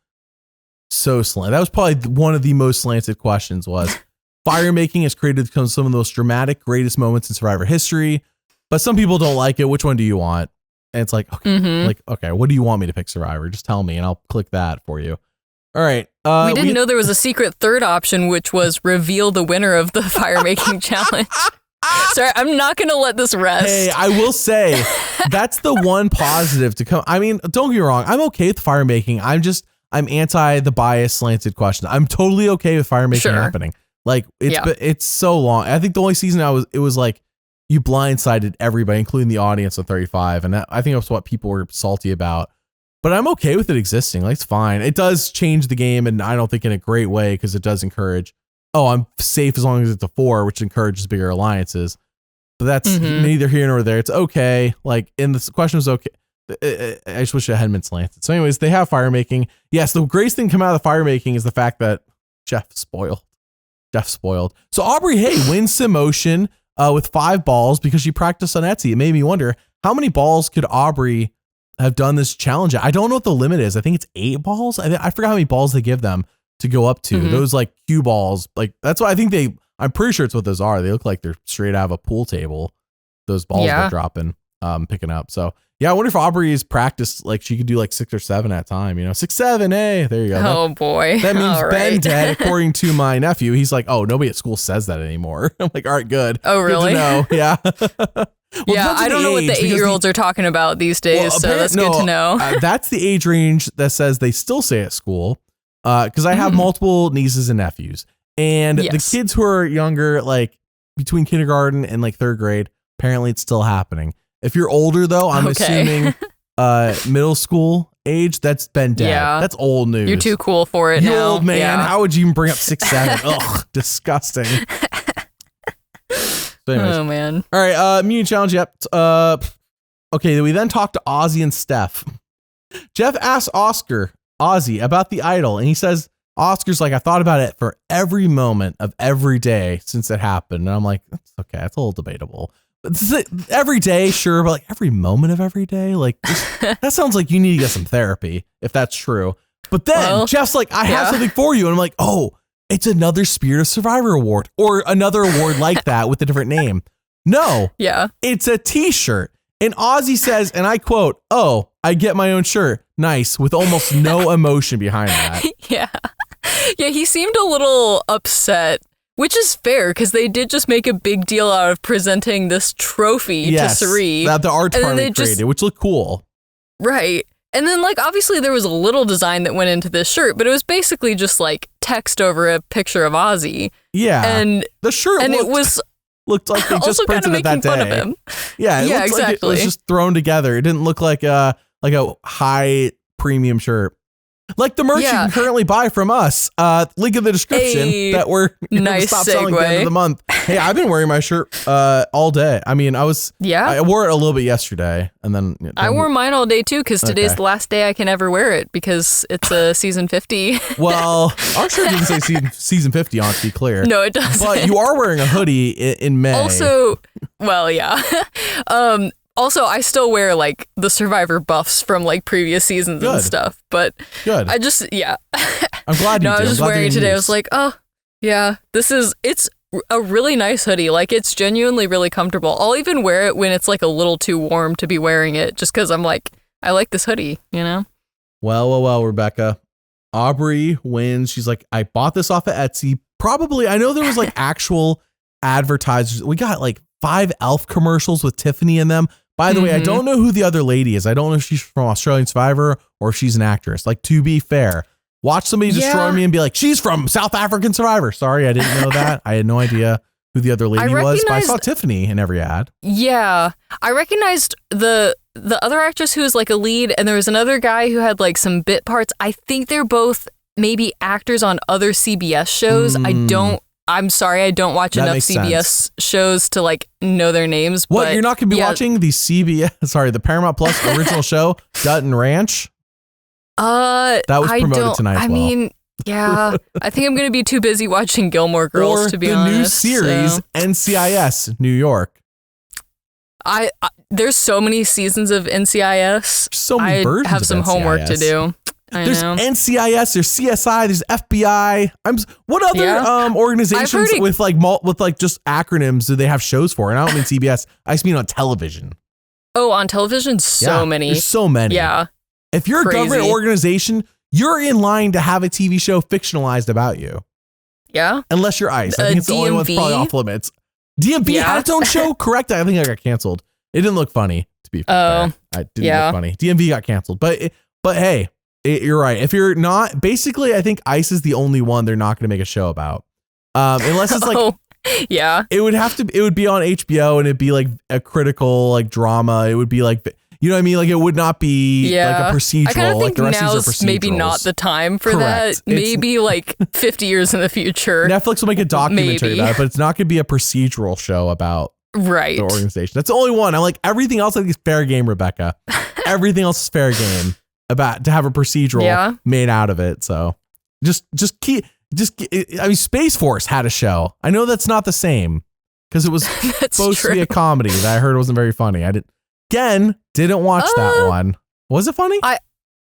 so slanted. That was probably one of the most slanted questions was fire making has created some of the most dramatic, greatest moments in Survivor history, but some people don't like it. Which one do you want? And it's like, okay, what do you want me to pick Survivor? Just tell me and I'll click that for you. All right. We didn't know there was a secret third option, which was reveal the winner of the fire making challenge. Sorry, I'm not going to let this rest. Hey, I will say that's the one positive to come. I mean, don't get me wrong. I'm okay with fire making. I'm anti the bias slanted question. I'm totally okay with fire making happening. Like it's so long. I think the only season it was like you blindsided everybody, including the audience of 35. And I think that's what people were salty about. But I'm okay with it existing. Like, it's fine. It does change the game, and I don't think in a great way because it does encourage, I'm safe as long as it's a 4, which encourages bigger alliances. But that's neither here nor there. It's okay. Like, and the question was okay. I just wish it hadn't been slanted. So anyways, they have fire making. Yes, the greatest thing come out of the fire making is the fact that Jeff spoiled. So Aubrey Hay wins sim motion with 5 balls because she practiced on Etsy. It made me wonder, how many balls could Aubrey have done this challenge? I don't know what the limit is. I think it's 8 balls. I forgot how many balls they give them to go up to. Those like cue balls. Like that's what I think I'm pretty sure it's what those are. They look like they're straight out of a pool table. Those balls they're dropping, picking up. So yeah, I wonder if Aubrey's practiced, like she could do like 6 or 7 at a time, 6, 7. Hey, there you go. Oh boy. That means all Ben right. dead, according to my nephew. He's like, oh, nobody at school says that anymore. I'm like, all right, good. Oh, really? Good to know. Yeah. Well, I don't know what the 8-year-olds are talking about these days, so that's good to know. That's the age range that says they still say at school. Because I have multiple nieces and nephews, and the kids who are younger, like between kindergarten and like 3rd grade, Apparently it's still happening. If you're older though, I'm assuming middle school age, that's been dead. Yeah. That's old news. You're too cool for it you now. old man. Yeah. How would you even bring up 6'7"? Ugh, disgusting. So anyways. Oh man. All right, Immunity Challenge, yep. Okay, we then talked to Ozzy and Steph. Jeff asks Ozzy about the idol, and he says, Oscar's like, I thought about it for every moment of every day since it happened. And I'm like, that's okay, that's a little debatable. But every day, sure, but like every moment of every day, like that sounds like you need to get some therapy if that's true. But then Jeff's like, I have something for you. And I'm like, oh, it's another Spirit of Survivor award or another award like that with a different name. No, it's a t-shirt. And Ozzy says, and I quote, oh, I get my own shirt. Nice. With almost no emotion behind that. Yeah, he seemed a little upset, which is fair because they did just make a big deal out of presenting this trophy to Cirie. That the art department created, which looked cool. Right. And then, like, obviously there was a little design that went into this shirt, but it was basically just, like, text over a picture of Ozzy. Yeah. And the shirt looked like they just printed it that day. Fun of him. Yeah, it looked like it was just thrown together. It didn't look like a high premium shirt. Like the merch you can currently buy from us. Link in the description that we're going to stop selling at the end of the month. Hey, I've been wearing my shirt all day. I mean, I wore it a little bit yesterday, and then I wore mine all day too because today's the last day I can ever wear it because it's a season 50. Well, our shirt didn't say season 50 on, to be clear. No, it doesn't. But you are wearing a hoodie in May. Also, well, yeah. Also, I still wear like the Survivor buffs from like previous seasons and stuff, but I just, I'm glad you did. I was just wearing it today. I was like, oh, yeah, it's a really nice hoodie. Like, it's genuinely really comfortable. I'll even wear it when it's like a little too warm to be wearing it just because I'm like, I like this hoodie, you know? Well, Rebecca. Aubrey wins. She's like, I bought this off of Etsy. Probably, I know there was like actual advertisers. We got like 5 Elf commercials with Tiffany in them. By the way, I don't know who the other lady is. I don't know if she's from Australian Survivor or if she's an actress. Like, to be fair, watch somebody destroy me and be like, she's from South African Survivor. Sorry, I didn't know that. I had no idea who the other lady was, but I saw Tiffany in every ad. Yeah, I recognized the other actress who was like a lead, and there was another guy who had like some bit parts. I think they're both maybe actors on other CBS shows. I'm sorry, I don't watch enough CBS shows to like know their names. What, but you're not going to be watching the Paramount Plus original show, Dutton Ranch? That was promoted tonight as well. I mean, yeah, I think I'm going to be too busy watching Gilmore Girls to be honest. Or the new series, NCIS New York. There's so many seasons of NCIS. So many versions have some of homework to do. There's NCIS, there's CSI, there's FBI. What other organizations with just acronyms do they have shows for? And I don't mean CBS. I just mean on television. Oh, on television, so many. There's so many. Yeah. If you're a government organization, you're in line to have a TV show fictionalized about you. Yeah. Unless you're ICE. I think it's the only one that's probably off limits. DMV had its own show? Correct. I think I got canceled. It didn't look funny, to be fair. It didn't look funny. DMV got canceled. But hey, you're right. If you're not, basically, I think ICE is the only one they're not going to make a show about. Unless it's like, it would be on HBO and it'd be like a critical like drama. It would be like, you know what I mean? Like, it would not be like a procedural. I kind of think like the rest now's of these are maybe not the time for that. Maybe like 50 years in the future. Netflix will make a documentary about it, but it's not going to be a procedural show about the organization. That's the only one. I'm like, everything else I think is fair game, Rebecca. Everything else is fair game. About to have a procedural made out of it. So I mean, Space Force had a show. I know that's not the same because it was supposed to be a comedy that I heard wasn't very funny. Didn't watch that one. Was it funny?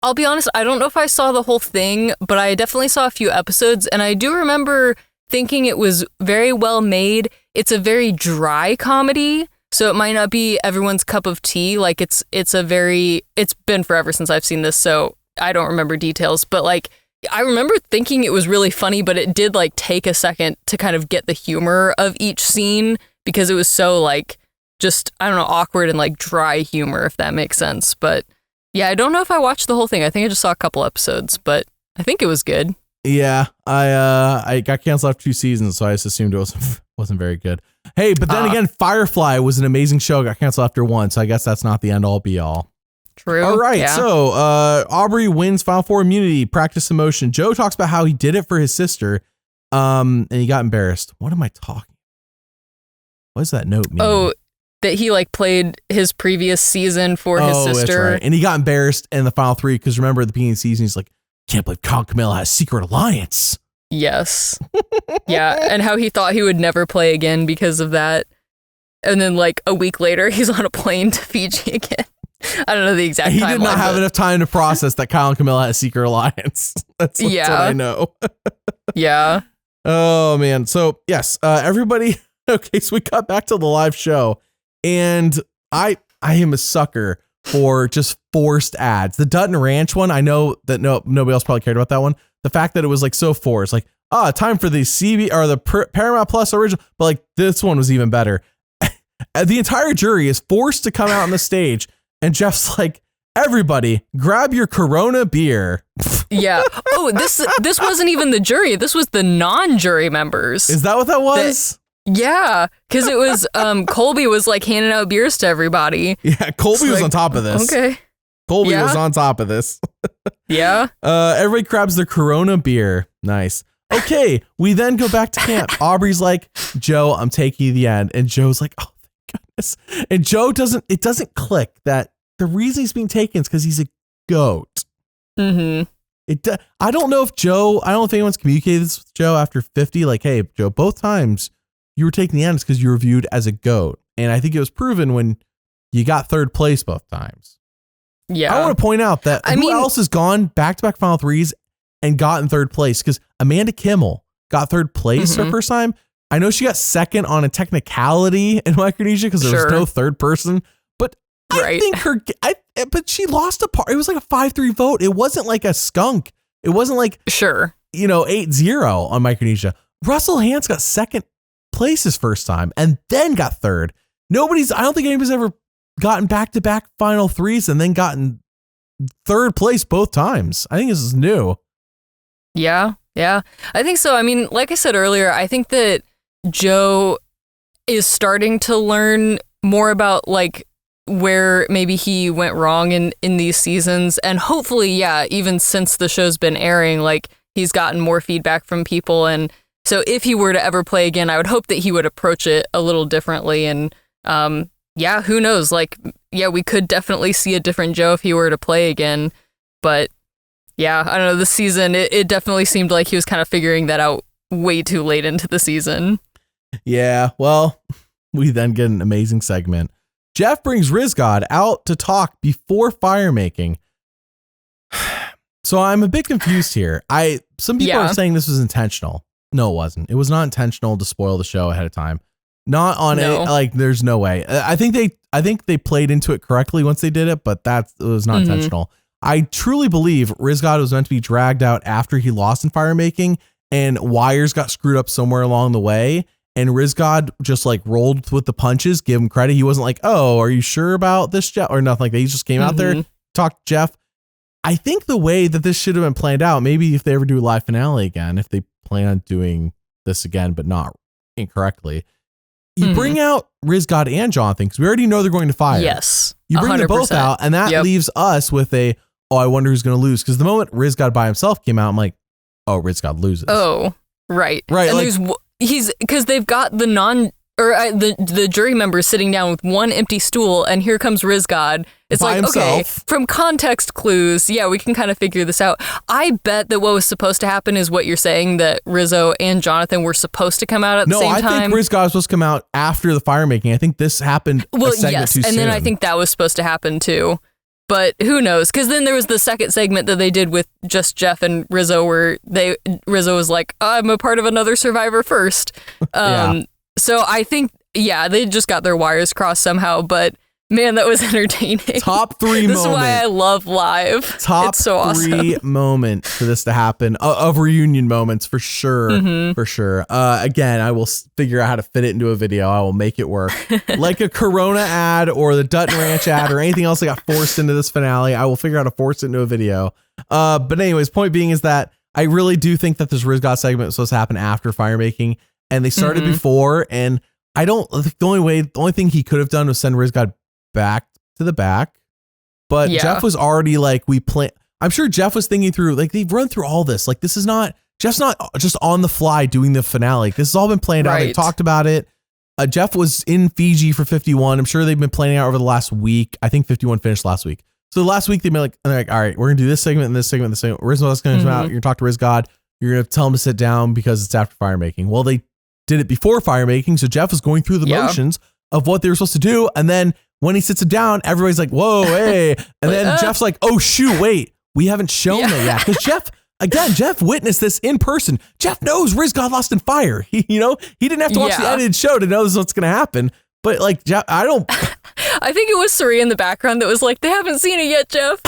I'll be honest, I don't know if I saw the whole thing, but I definitely saw a few episodes and I do remember thinking it was very well made. It's a very dry comedy. So it might not be everyone's cup of tea. Like it's been forever since I've seen this, so I don't remember details. But like I remember thinking it was really funny, but it did like take a second to kind of get the humor of each scene because it was so like just, I don't know, awkward and like dry humor, if that makes sense. But yeah, I don't know if I watched the whole thing. I think I just saw a couple episodes, but I think it was good. Yeah, I got canceled after 2 seasons, so I just assumed it was Wasn't very good. Hey, but then again, Firefly was an amazing show. Got canceled after one, so I guess that's not the end all be all. True. All right, so Aubrey wins Final Four immunity. Practice emotion. Joe talks about how he did it for his sister, and he got embarrassed. What am I talking? What does that note mean? Oh, that he like played his previous season for his sister. That's right. And he got embarrassed in the final three because remember at the beginning of the season, he's like, can't believe Colin Camilla has a secret alliance. Yes. Yeah. And how he thought he would never play again because of that. And then like a week later, he's on a plane to Fiji again. I don't know the exact timeline. He did not have enough time to process that Colin Camilla had a secret alliance. That's what I know. Yeah. Oh, man. So, yes, everybody. Okay, so we got back to the live show. And I am a sucker for just forced ads. The Dutton Ranch one, I know that nobody else probably cared about that one. The fact that it was like so forced, like, time for the CB or the Paramount Plus original, but like this one was even better. The entire jury is forced to come out on the stage, and Jeff's like, everybody, grab your Corona beer. Yeah. Oh, this wasn't even the jury. This was the non-jury members. Is that what that was? Yeah, because it was Colby was like handing out beers to everybody. Yeah, Colby was on top of this. Okay. Colby was on top of this. Yeah. Everybody grabs their Corona beer. Nice. Okay, we then go back to camp. Aubrey's like, Joe, I'm taking you to the end. And Joe's like, oh, thank goodness. And Joe doesn't click that the reason he's being taken is because he's a goat. Mm-hmm. I don't know if I don't think anyone's communicated this with Joe after 50. Like, hey, Joe, both times you were taking the end because you were viewed as a GOAT. And I think it was proven when you got third place both times. Yeah. I want to point out that who else has gone back-to-back Final Threes and gotten third place? Because Amanda Kimmel got third place her first time. I know she got second on a technicality in Micronesia because there was no third person. But I think but she lost a part. It was like a 5-3 vote. It wasn't like a skunk. It wasn't like, 8-0 on Micronesia. Russell Hantz got second place his first time and then got third. I don't think anybody's ever gotten back-to-back Final Threes and then gotten third place both times. I think this is new. Yeah, I think so. I mean, like I said earlier, I think that Joe is starting to learn more about like where maybe he went wrong in these seasons. And hopefully, even since the show's been airing, like he's gotten more feedback from people. And so if he were to ever play again, I would hope that he would approach it a little differently. And who knows? Like, we could definitely see a different Joe if he were to play again. But I don't know, this season, it definitely seemed like he was kind of figuring that out way too late into the season. Yeah, well, we then get an amazing segment. Jeff brings Rizgod out to talk before fire making. So I'm a bit confused here. Some people are saying this was intentional. No, it wasn't. It was not intentional to spoil the show ahead of time. Not on it. There's no way. I think they played into it correctly once they did it, but it was not intentional. I truly believe Rizgod was meant to be dragged out after he lost in fire making and wires got screwed up somewhere along the way. And Rizgod just like rolled with the punches, give him credit. He wasn't like, oh, are you sure about this, Jeff? Or nothing like that. He just came out there, talked to Jeff. I think the way that this should have been planned out, maybe if they ever do a live finale again, if they plan on doing this again, but not incorrectly, you bring out Rizgod and Jonathan because we already know they're going to fire. Yes. You bring 100%. Them both out, and that leaves us with I wonder who's going to lose. Because the moment Rizgod by himself came out, I'm like, oh, Rizgod loses. Oh, right. Right. And like, because they've got the jury members sitting down with one empty stool, and here comes Rizgod. It's like, himself. Okay, from context clues, we can kind of figure this out. I bet that what was supposed to happen is what you're saying, that Rizzo and Jonathan were supposed to come out at the same time. No, I think Rizgod was supposed to come out after the fire making. I think this happened a segment too soon. Then I think that was supposed to happen too. But who knows? Because then there was the second segment that they did with just Jeff and Rizzo where Rizzo was like, I'm a part of another Survivor first. So I think, they just got their wires crossed somehow. But man, that was entertaining. Top 3 moment. This is why I love live. Top it's so awesome. 3 moment for this to happen of reunion moments for sure. For sure. Again, I will figure out how to fit it into a video. I will make it work. Like a Corona ad or the Dutton Ranch ad or anything else that got forced into this finale. I will figure out how to force it into a video. But anyways, point being is that I really do think that this Rizgod segment was supposed to happen after fire making. and they started before. And the only thing he could have done was send Riz God back to the back. But Jeff was already like, I'm sure Jeff was thinking through, like, they've run through all this. Like, Jeff's not just on the fly doing the finale. This has all been planned out. They talked about it. Jeff was in Fiji for 51. I'm sure they've been planning out over the last week. I think 51 finished last week. So the last week they're like, all right, we're going to do this segment and this segment and this segment. Riz God's going to come out. You're going to talk to Riz God. You're going to tell him to sit down because it's after fire making. Well, they did it before fire making. So Jeff was going through the motions of what they were supposed to do. And then when he sits it down, everybody's like, whoa, hey. And then Jeff's like, oh, shoot, wait. We haven't shown that yet. Because Jeff witnessed this in person. Jeff knows Riz God lost in fire. He didn't have to watch the edited show to know this is what's going to happen. But like, Jeff, I think it was Suri in the background that was like, they haven't seen it yet, Jeff.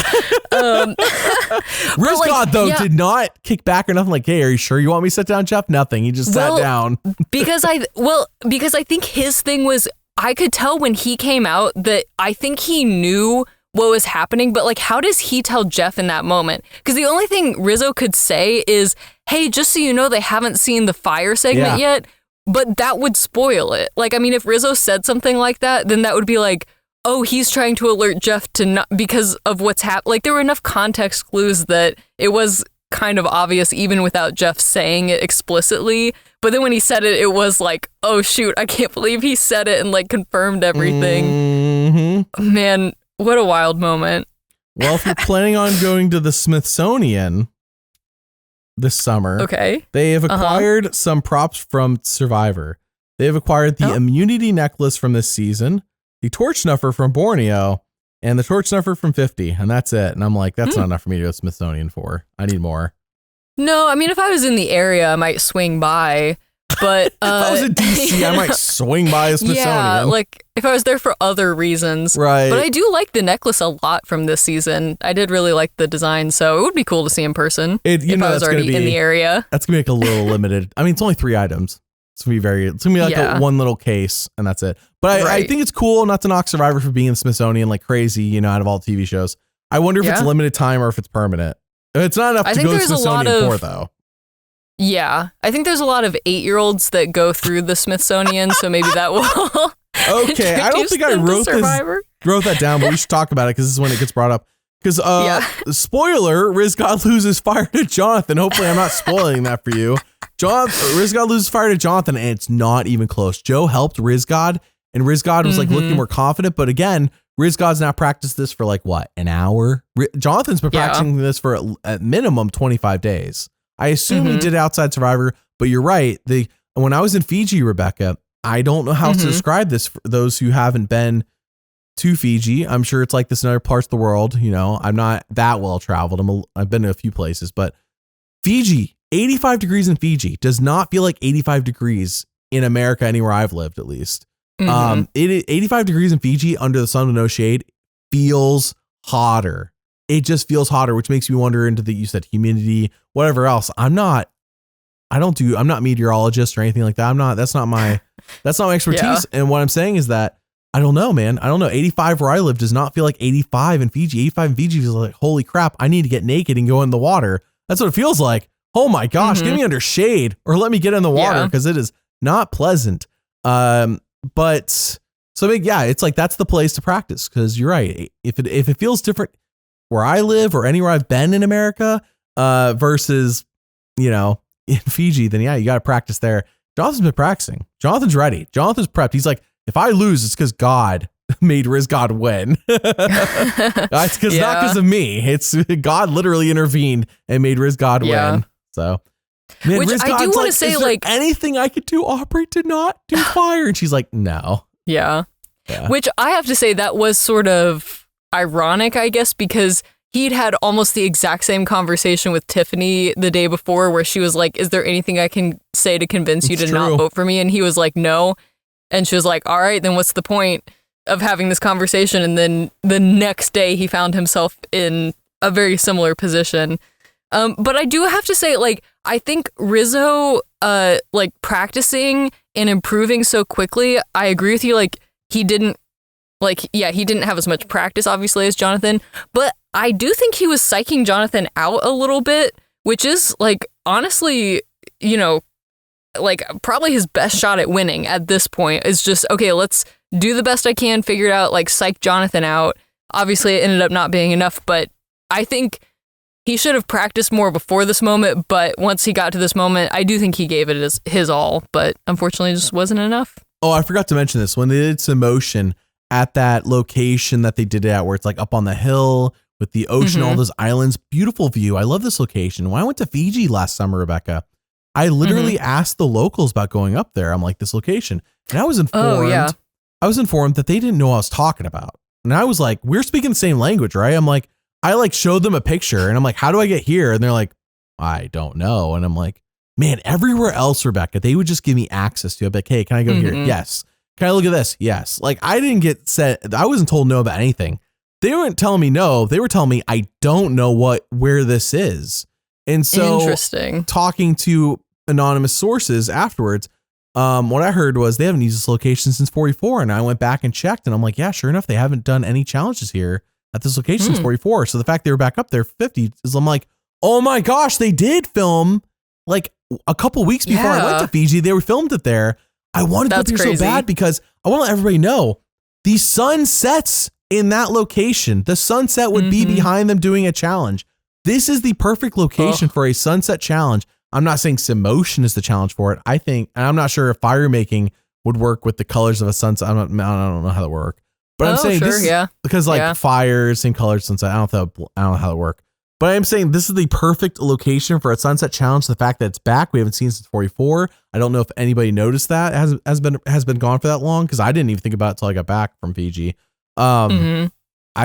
Riz God, though, did not kick back or nothing like, hey, are you sure you want me to sit down, Jeff? Nothing. He just sat down. because I think his thing was, I could tell when he came out that I think he knew what was happening, but like, how does he tell Jeff in that moment? Because the only thing Rizzo could say is, hey, just so you know, they haven't seen the fire segment yet, but that would spoil it. Like, I mean, if Rizzo said something like that, then that would be like, oh, he's trying to alert Jeff to not, because of what's happened. Like, there were enough context clues that it was kind of obvious even without Jeff saying it explicitly. But then when he said it, it was like, oh shoot, I can't believe he said it and like confirmed everything. Man, what a wild moment. Well, if you're planning on going to the Smithsonian this summer, they have acquired some props from Survivor. They have acquired the immunity necklace from this season, the torch snuffer from Borneo, and the torch snuffer from 50. And that's it. And I'm like, that's not enough for me to go to Smithsonian for. I need more. No, I mean, if I was in the area, I might swing by. But if I was in DC, I might swing by a Smithsonian. Yeah, like if I was there for other reasons. Right. But I do like the necklace a lot from this season. I did really like the design, so it would be cool to see in person if I was already in the area. That's gonna be like a little limited. I mean, it's only 3 items. It's gonna be like a one little case, and that's it. But I think it's cool, not to knock Survivor for being in the Smithsonian like crazy, out of all the TV shows. I wonder if it's limited time or if it's permanent. It's not enough to go to Smithsonian for, though. Yeah, I think there's a lot of 8-year-olds that go through the Smithsonian, so maybe that will. Okay, I don't think I wrote that down, but we should talk about it because this is when it gets brought up. Because spoiler, Riz God loses fire to Jonathan. Hopefully, I'm not spoiling that for you. Riz God loses fire to Jonathan, and it's not even close. Joe helped Riz God, and Riz God was like looking more confident. But again, Riz God's now practiced this for like what, an hour? Jonathan's been practicing this for at minimum 25 days. I assume he did it outside Survivor, but you're right. When I was in Fiji, Rebecca, I don't know how to describe this for those who haven't been to Fiji. I'm sure it's like this in other parts of the world. I'm not that well traveled. I've been to a few places, but Fiji, 85 degrees in Fiji does not feel like 85 degrees in America anywhere I've lived, at least. 85 degrees in Fiji under the sun with no shade feels hotter. It just feels hotter, which makes me wonder into you said humidity, whatever else. I'm not meteorologist or anything like that. That's not my expertise. Yeah. And what I'm saying is that I don't know, man. I don't know. 85 where I live does not feel like 85 in Fiji. 85 in Fiji feels like, holy crap, I need to get naked and go in the water. That's what it feels like. Oh my gosh, get me under shade or let me get in the water because it is not pleasant. But so it's like, that's the place to practice because you're right. If it feels different where I live or anywhere I've been in America, versus, in Fiji, then you got to practice there. Jonathan's been practicing. Jonathan's ready. Jonathan's prepped. He's like, if I lose, it's because God made Riz God win. It's because not because of me. It's God literally intervened and made Riz God win. So, man, which I do want to say, is there anything I could do, Aubrey, to not do fire? And she's like, no. Yeah. Which I have to say that was sort of ironic, I guess, because he'd had almost the exact same conversation with Tiffany the day before where she was like, is there anything I can say to convince you to not vote for me? And he was like, no. And she was like, all right, then what's the point of having this conversation? And then the next day he found himself in a very similar position. But I do have to say, I think Rizzo, practicing and improving so quickly, I agree with you. He didn't have as much practice, obviously, as Jonathan, but I do think he was psyching Jonathan out a little bit, which is, honestly, like probably his best shot at winning at this point is just, okay, let's do the best I can, figure it out, like psych Jonathan out. Obviously it ended up not being enough, but I think he should have practiced more before this moment, but once he got to this moment, I do think he gave it his all, but unfortunately it just wasn't enough. Oh, I forgot to mention this. When they did some motion at that location that they did it at, where it's like up on the hill with the ocean, all those islands, beautiful view. I love this location. When I went to Fiji last summer, Rebecca, I literally asked the locals about going up there. I'm like, this location. And I was informed, I was informed that they didn't know what I was talking about. And I was like, we're speaking the same language, right? I'm like, I like showed them a picture and I'm like, how do I get here? And they're like, I don't know. And I'm like, man, everywhere else, Rebecca, they would just give me access to it. Like, hey, can I go here? Yes. Can I look at this? Yes. Like I didn't get set. I wasn't told no about anything. They weren't telling me no. They were telling me, I don't know where this is. And so interesting. Talking to anonymous sources afterwards, what I heard was they haven't used this location since 44. And I went back and checked and I'm like, yeah, sure enough, they haven't done any challenges here at this location since 44. So the fact they were back up there 50 is, I'm like, oh my gosh, they did film like a couple weeks before I went to Fiji. They were filmed it there. I wanted to go there so bad because I want to let everybody know the sun sets in that location. The sunset would be behind them doing a challenge. This is the perfect location for a sunset challenge. I'm not saying Simotion is the challenge for it. I think, and I'm not sure if fire making would work with the colors of a sunset. I don't know how that work. But I'm saying this is because like fires, same colors, sunset. I don't know how that work. But I'm saying this is the perfect location for a sunset challenge. The fact that it's back, we haven't seen it since 44. I don't know if anybody noticed that has been gone for that long, because I didn't even think about it until I got back from Fiji. I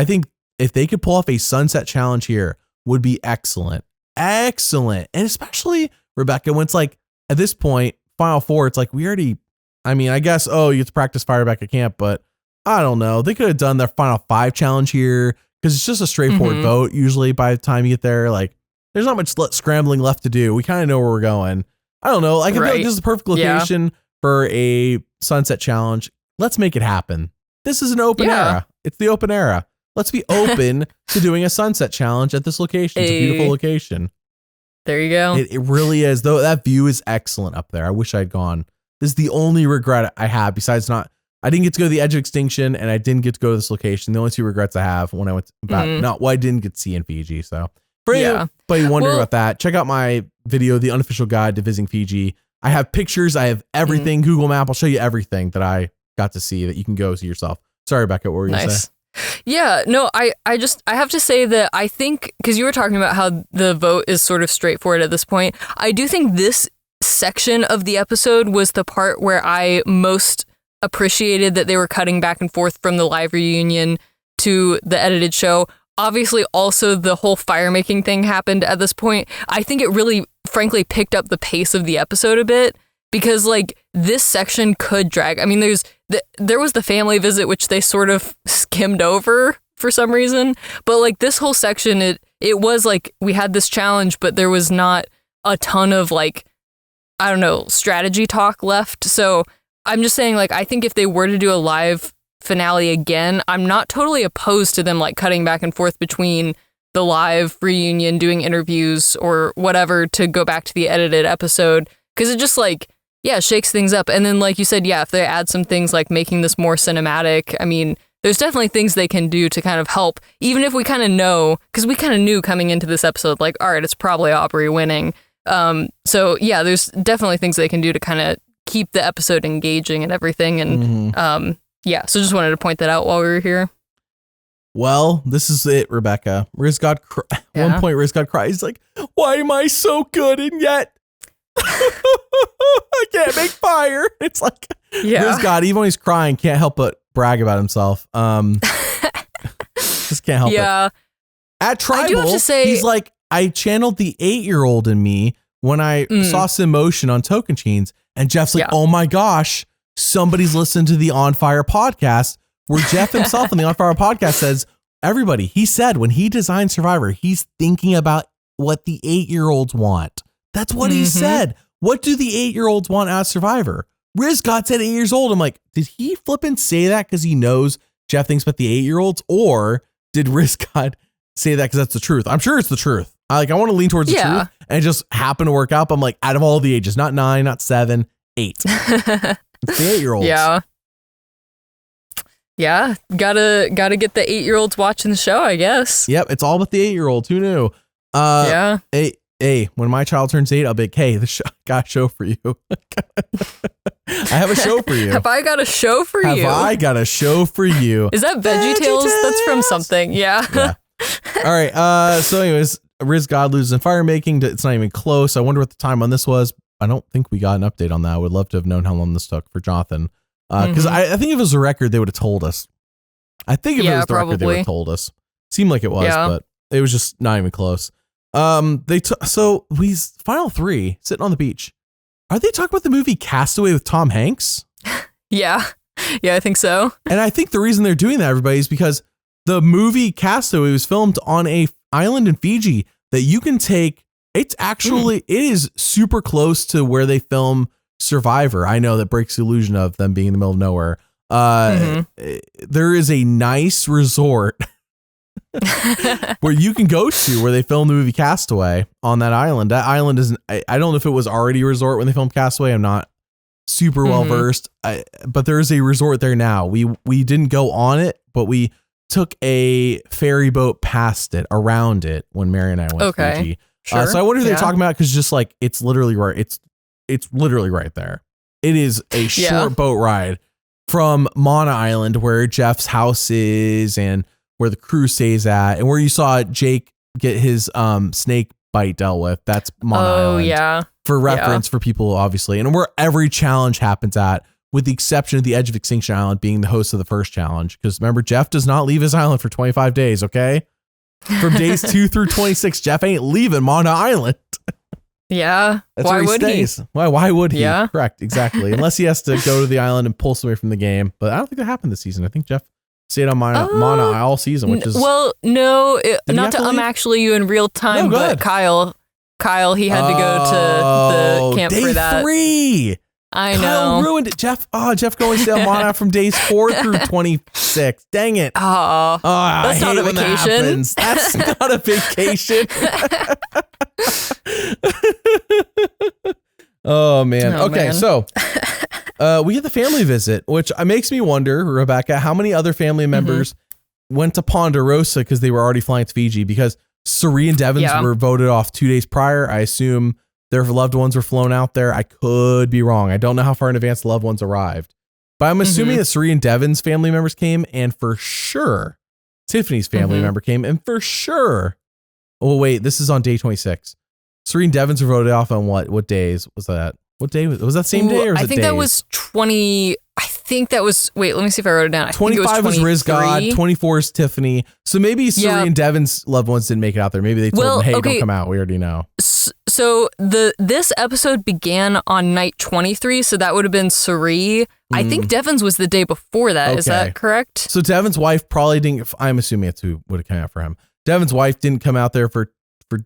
think if they could pull off a sunset challenge here, would be excellent. Excellent. And especially, Rebecca, when it's like at this point, Final Four, it's like we already, I mean, I guess, you get to practice fire back at camp, but I don't know. They could have done their Final Five challenge here, because it's just a straightforward vote. Usually by the time you get there, like there's not much scrambling left to do. We kind of know where we're going. I don't know. I feel like this is the perfect location for a sunset challenge. Let's make it happen. This is an open era. It's the open era. Let's be open to doing a sunset challenge at this location. It's a beautiful location. There you go. It really is. Though that view is excellent up there. I wish I'd gone. This is the only regret I have, besides I didn't get to go to the Edge of Extinction, and I didn't get to go to this location. The only two regrets I have when I went I didn't get to see in Fiji. So for anybody wondering about that, check out my video, The Unofficial Guide to Visiting Fiji. I have pictures. I have everything. Google Map. I'll show you everything that I got to see that you can go see yourself. Sorry, Becca. What were you going to say? Yeah, no, I have to say that I think, because you were talking about how the vote is sort of straightforward at this point, I do think this section of the episode was the part where I most appreciated that they were cutting back and forth from the live reunion to the edited show. Obviously, also the whole fire making thing happened at this point. I think it really, frankly, picked up the pace of the episode a bit, because like this section could drag. I mean, there was the family visit, which they sort of skimmed over for some reason, but like this whole section, it was like we had this challenge, but there was not a ton of like, I don't know, strategy talk left. So I'm just saying, like, I think if they were to do a live finale again, I'm not totally opposed to them like cutting back and forth between the live reunion, doing interviews or whatever, to go back to the edited episode, because it just like, shakes things up. And then like you said, if they add some things like making this more cinematic, I mean, there's definitely things they can do to kind of help, even if we kind of know, because we kind of knew coming into this episode, like, all right, it's probably Aubrey winning. So there's definitely things they can do to kind of keep the episode engaging and everything. And so just wanted to point that out while we were here. Well, this is it, Rebecca. Riz God, one point Riz God cries. He's like, why am I so good and yet I can't make fire? It's like, Riz God, even when he's crying, can't help but brag about himself. Just can't help it. At Tribal, I do have to say, he's like, I channeled the 8-year-old in me when I saw Simotion on Tocantins. And Jeff's like, oh my gosh, somebody's listened to the On Fire podcast, where Jeff himself on the On Fire podcast says, everybody, he said when he designed Survivor, he's thinking about what the 8-year-olds want. That's what he said. What do the 8-year-olds want out of Survivor? Riz God said 8 years old. I'm like, did he flippin' say that because he knows Jeff thinks about the 8-year-olds? Or did Riz God say that because that's the truth? I'm sure it's the truth. I want to lean towards the truth, and it just happened to work out. But I'm like, out of all the ages, not 9, not 7, 8. It's the 8-year-olds. Yeah. Gotta get the 8-year-olds watching the show, I guess. Yep. It's all about the 8-year-olds. Who knew? Hey, when my child turns 8, I'll be like, hey, got a show for you. I have a show for you. Have I got a show for you? Have I got a show for you? Is that VeggieTales? That's from something. Yeah. All right. So anyways, Riz God loses in fire making. It's not even close. I wonder what the time on this was. I don't think we got an update on that. I would love to have known how long this took for Jonathan. Because I think if it was a record, they would have told us. I think if it was the record, they would have told us. Seemed like it was, but it was just not even close. Final 3 sitting on the beach. Are they talking about the movie Castaway with Tom Hanks? Yeah, I think so. And I think the reason they're doing that, everybody, is because the movie Castaway was filmed on a island in Fiji that you can take. It's actually it is super close to where they film Survivor. I know that breaks the illusion of them being in the middle of nowhere. There is a nice resort where you can go to where they filmed the movie Castaway on that island. That island isn't, I don't know if it was already a resort when they filmed Castaway. I'm not super well versed, but there is a resort there now. We didn't go on it, but we took a ferry boat past it, around it, when Mary and I went to Fiji. Sure. So I wonder if they're talking about, because just like it's literally right. It's literally right there. It is a short boat ride from Mana Island, where Jeff's house is, and where the crew stays at, and where you saw Jake get his snake bite dealt with. That's Mana Island. For reference for people, obviously, and where every challenge happens at, with the exception of the Edge of Extinction Island being the host of the first challenge. Because remember, Jeff does not leave his island for 25 days. Okay, from days 2 through 26, Jeff ain't leaving Mana Island. Yeah. That's why where he would stays. he? Why would he? Yeah. Correct. Exactly. Unless he has to go to the island and pull somebody from the game. But I don't think that happened this season. I think Jeff stayed on Mana all season, which is... Well, no, not to actually you in real time, but Kyle, he had to go to the camp for that. Day 3! I know. Kyle ruined it. Jeff going to stay on Mana from days 4 through 26. Dang it. That's not a vacation. That's not a vacation. Oh man. Okay, man. So we get the family visit, which makes me wonder, Rebecca, how many other family members went to Ponderosa because they were already flying to Fiji, because Suri and Devins were voted off 2 days prior. I assume their loved ones were flown out there. I could be wrong. I don't know how far in advance the loved ones arrived, but I'm assuming that Suri and Devins family members came, and for sure Tiffany's family member came, and for sure. Oh wait, this is on day 26. Suri and Devins were voted off on what days was that? What day was that? Same day, or was it I think days? that was 20. I think that was. Wait, let me see if I wrote it down. 25 was Riz God. 24 is Tiffany. So maybe Suri and Devin's loved ones didn't make it out there. Maybe they told them, "Hey, don't come out. We already know." So this episode began on night 23. So that would have been Suri. I think Devin's was the day before that. Okay. Is that correct? So Devin's wife probably didn't. I'm assuming that's who would have come out for him. Devin's wife didn't come out there for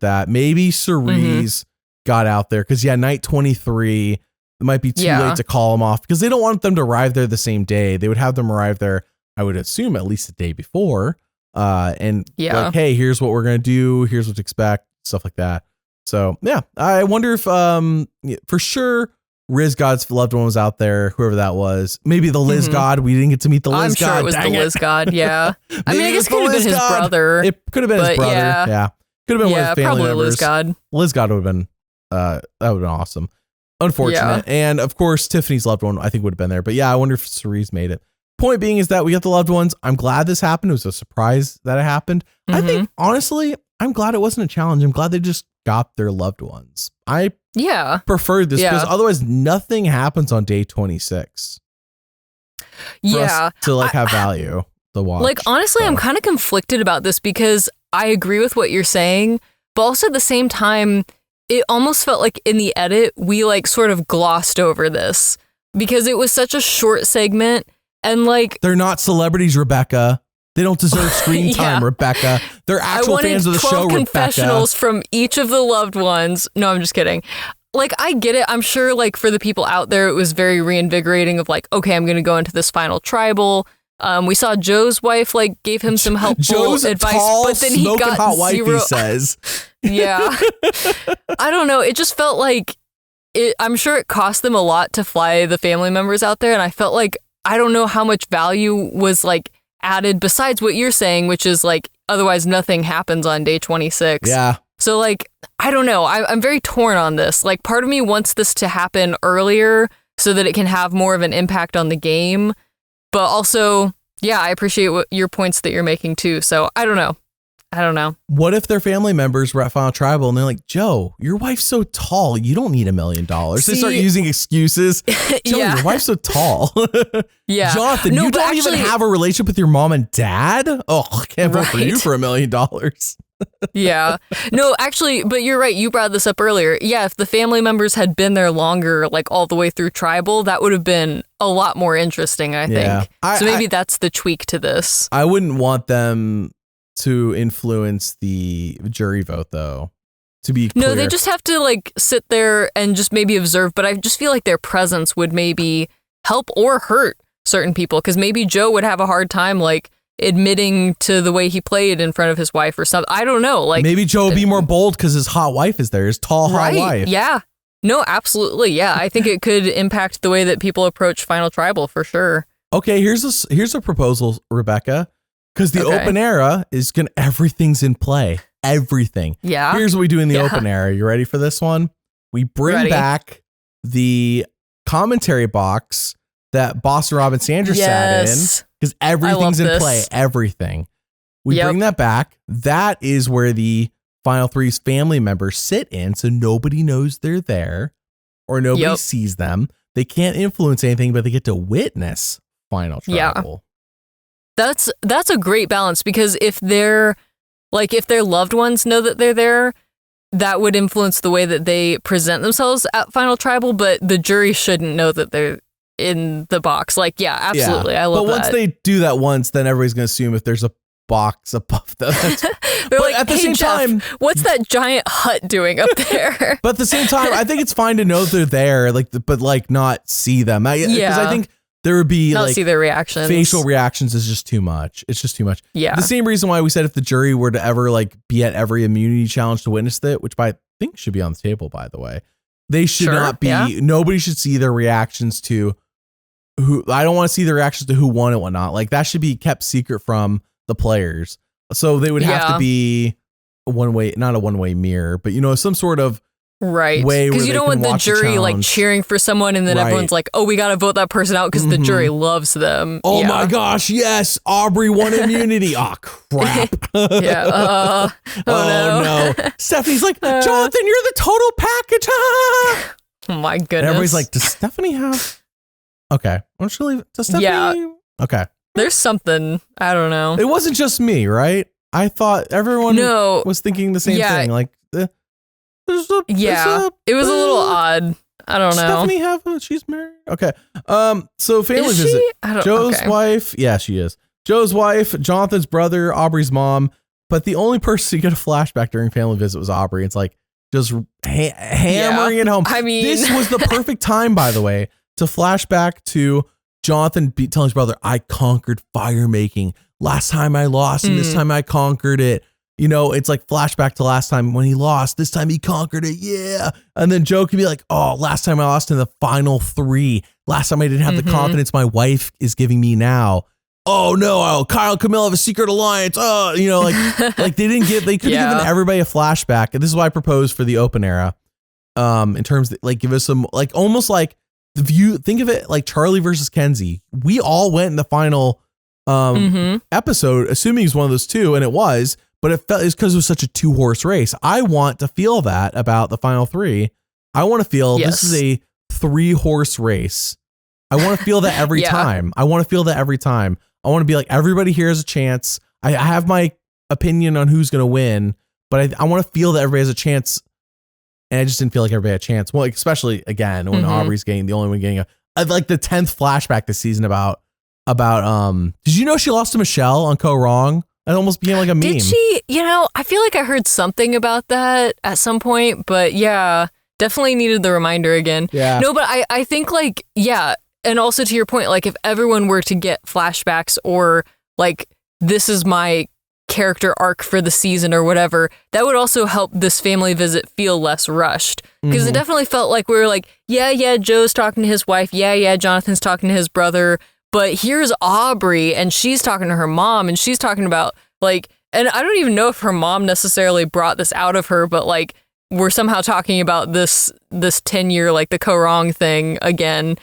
that. Maybe Suri's got out there because night 23. It might be too late to call them off because they don't want them to arrive there the same day. They would have them arrive there, I would assume, at least the day before. And like, hey, here's what we're gonna do. Here's what to expect. Stuff like that. So yeah, I wonder if for sure Riz God's loved one was out there. Whoever that was, maybe the Liz God. We didn't get to meet the Liz God. I'm sure it was the Liz God. Yeah, I mean, I guess it could have been his brother. It could have been his brother. Yeah. Could have been one of his family probably members. Liz God. Liz God would have been, that would have been awesome. Unfortunate. And of course, Tiffany's loved one, I think, would have been there. But yeah, I wonder if Suri's made it. Point being is that we got the loved ones. I'm glad this happened. It was a surprise that it happened. I think, honestly, I'm glad it wasn't a challenge. I'm glad they just got their loved ones. I preferred this because otherwise nothing happens on day 26. For us to have value. The watch. Like, honestly, I'm kind of conflicted about this because I agree with what you're saying, but also at the same time, it almost felt like in the edit, we sort of glossed over this because it was such a short segment and they're not celebrities, Rebecca. They don't deserve screen time, Rebecca. They're actual fans of the show, Rebecca. I wanted 12 confessionals from each of the loved ones. No, I'm just kidding. I get it. I'm sure for the people out there, it was very reinvigorating of okay, I'm going to go into this final tribal. We saw Joe's wife gave him some helpful advice, tall, but then he got hot wife, zero. He says Yeah. I don't know. It just felt like I'm sure it cost them a lot to fly the family members out there. And I felt like I don't know how much value was like added besides what you're saying, which is like otherwise nothing happens on day 26. Yeah. So like, I don't know. I'm very torn on this. Like part of me wants this to happen earlier so that it can have more of an impact on the game. But also, yeah, I appreciate your points that you're making too. So I don't know. What if their family members were at Final Tribal and they're like, Joe, your wife's so tall, you don't need $1 million. They start using excuses. Joe, your wife's so tall. Yeah. Jonathan, you don't even have a relationship with your mom and dad? Oh, I can't vote for you for $1 million. Yeah. No, actually, but you're right. You brought this up earlier. Yeah, if the family members had been there longer, like all the way through Tribal, that would have been a lot more interesting, I think. So maybe that's the tweak to this. I wouldn't want them to influence the jury vote, though, to be clear. No, they just have to like sit there and just maybe observe. But I just feel like their presence would maybe help or hurt certain people, because maybe Joe would have a hard time like admitting to the way he played in front of his wife or something. I don't know. Like maybe Joe would be more bold because his hot wife is there, his tall hot wife. Yeah. No, absolutely. Yeah, I think it could impact the way that people approach Final Tribal for sure. Okay, here's a proposal, Rebecca. Because the open era is everything's in play. Everything. Yeah. Here's what we do in the open era. You ready for this one? We bring back the commentary box that Boston Rob and Sandra sat in. Because everything's in play. Everything. We bring that back. That is where the Final Three's family members sit in, so nobody knows they're there or nobody sees them. They can't influence anything, but they get to witness Final Tribal. That's a great balance, because if their loved ones know that they're there, that would influence the way that they present themselves at Final Tribal, but the jury shouldn't know that they're in the box. Like, yeah, absolutely. Yeah. I love that. But once they do that once, then everybody's going to assume if there's a box above them. They're like, at the same time, what's that giant hut doing up there? But at the same time, I think it's fine to know they're there, but not see them. Because I think there would be not see their reactions. Facial reactions is just too much. It's just too much. Yeah. The same reason why we said if the jury were to ever be at every immunity challenge to witness it, which I think should be on the table, by the way, they should not be. Yeah. Nobody should see their reactions to who. I don't want to see their reactions to who won and whatnot. Like that should be kept secret from the players. So they would have to be not a one-way mirror, but some sort of way, because you don't want the jury like cheering for someone and then everyone's like, oh, we got to vote that person out because the jury loves them. Oh my gosh, yes, Aubrey won immunity. Oh crap. Oh no. Stephanie's like, Jonathan, you're the total package. Oh my goodness. And everybody's like, does Stephanie have? Okay, I'm just gonna leave it. Does Stephanie? Yeah. Okay. There's something, I don't know. It wasn't just me, right? I thought everyone was thinking the same thing. Like, it was a little odd. I don't know. Stephanie she's married? Okay. So family visit. Joe's wife. Yeah, she is. Joe's wife, Jonathan's brother, Aubrey's mom. But the only person to get a flashback during family visit was Aubrey. It's like just hammering it home. I mean, this was the perfect time, by the way, to flashback to Jonathan telling his brother, I conquered fire making. Last time I lost and this time I conquered it. It's like flashback to last time when he lost. This time he conquered it. Yeah. And then Joe can be like, oh, last time I lost in the final 3. Last time I didn't have the confidence my wife is giving me now. Oh no, Kyle and Camille have a secret alliance. Oh, like they could have given everybody a flashback. And this is why I proposed for the open era. In terms of give us some almost like the view, think of it like Charlie versus Kenzie. We all went in the final episode, assuming it was one of those two, and it was, but it's because it was such a 2-horse race. I want to feel that about the final 3. I want to feel this is a 3-horse race. I want to feel that every time. I want to be like, everybody here has a chance. I have my opinion on who's going to win, but I want to feel that everybody has a chance. And I just didn't feel like everybody had a chance. Well, especially again when Aubrey's the only one getting like the 10th flashback this season about did you know she lost to Michelle on Co Wrong? It almost became like a meme. Did she? I feel like I heard something about that at some point, but yeah, definitely needed the reminder again. Yeah. No, but I think and also to your point, like if everyone were to get flashbacks or like this is my character arc for the season or whatever, that would also help this family visit feel less rushed. Because it definitely felt like we were like, yeah, Joe's talking to his wife. Yeah, Jonathan's talking to his brother. But here's Aubrey, and she's talking to her mom, and she's talking about, like, and I don't even know if her mom necessarily brought this out of her, but, like, we're somehow talking about this tenure, like, the Korong thing again.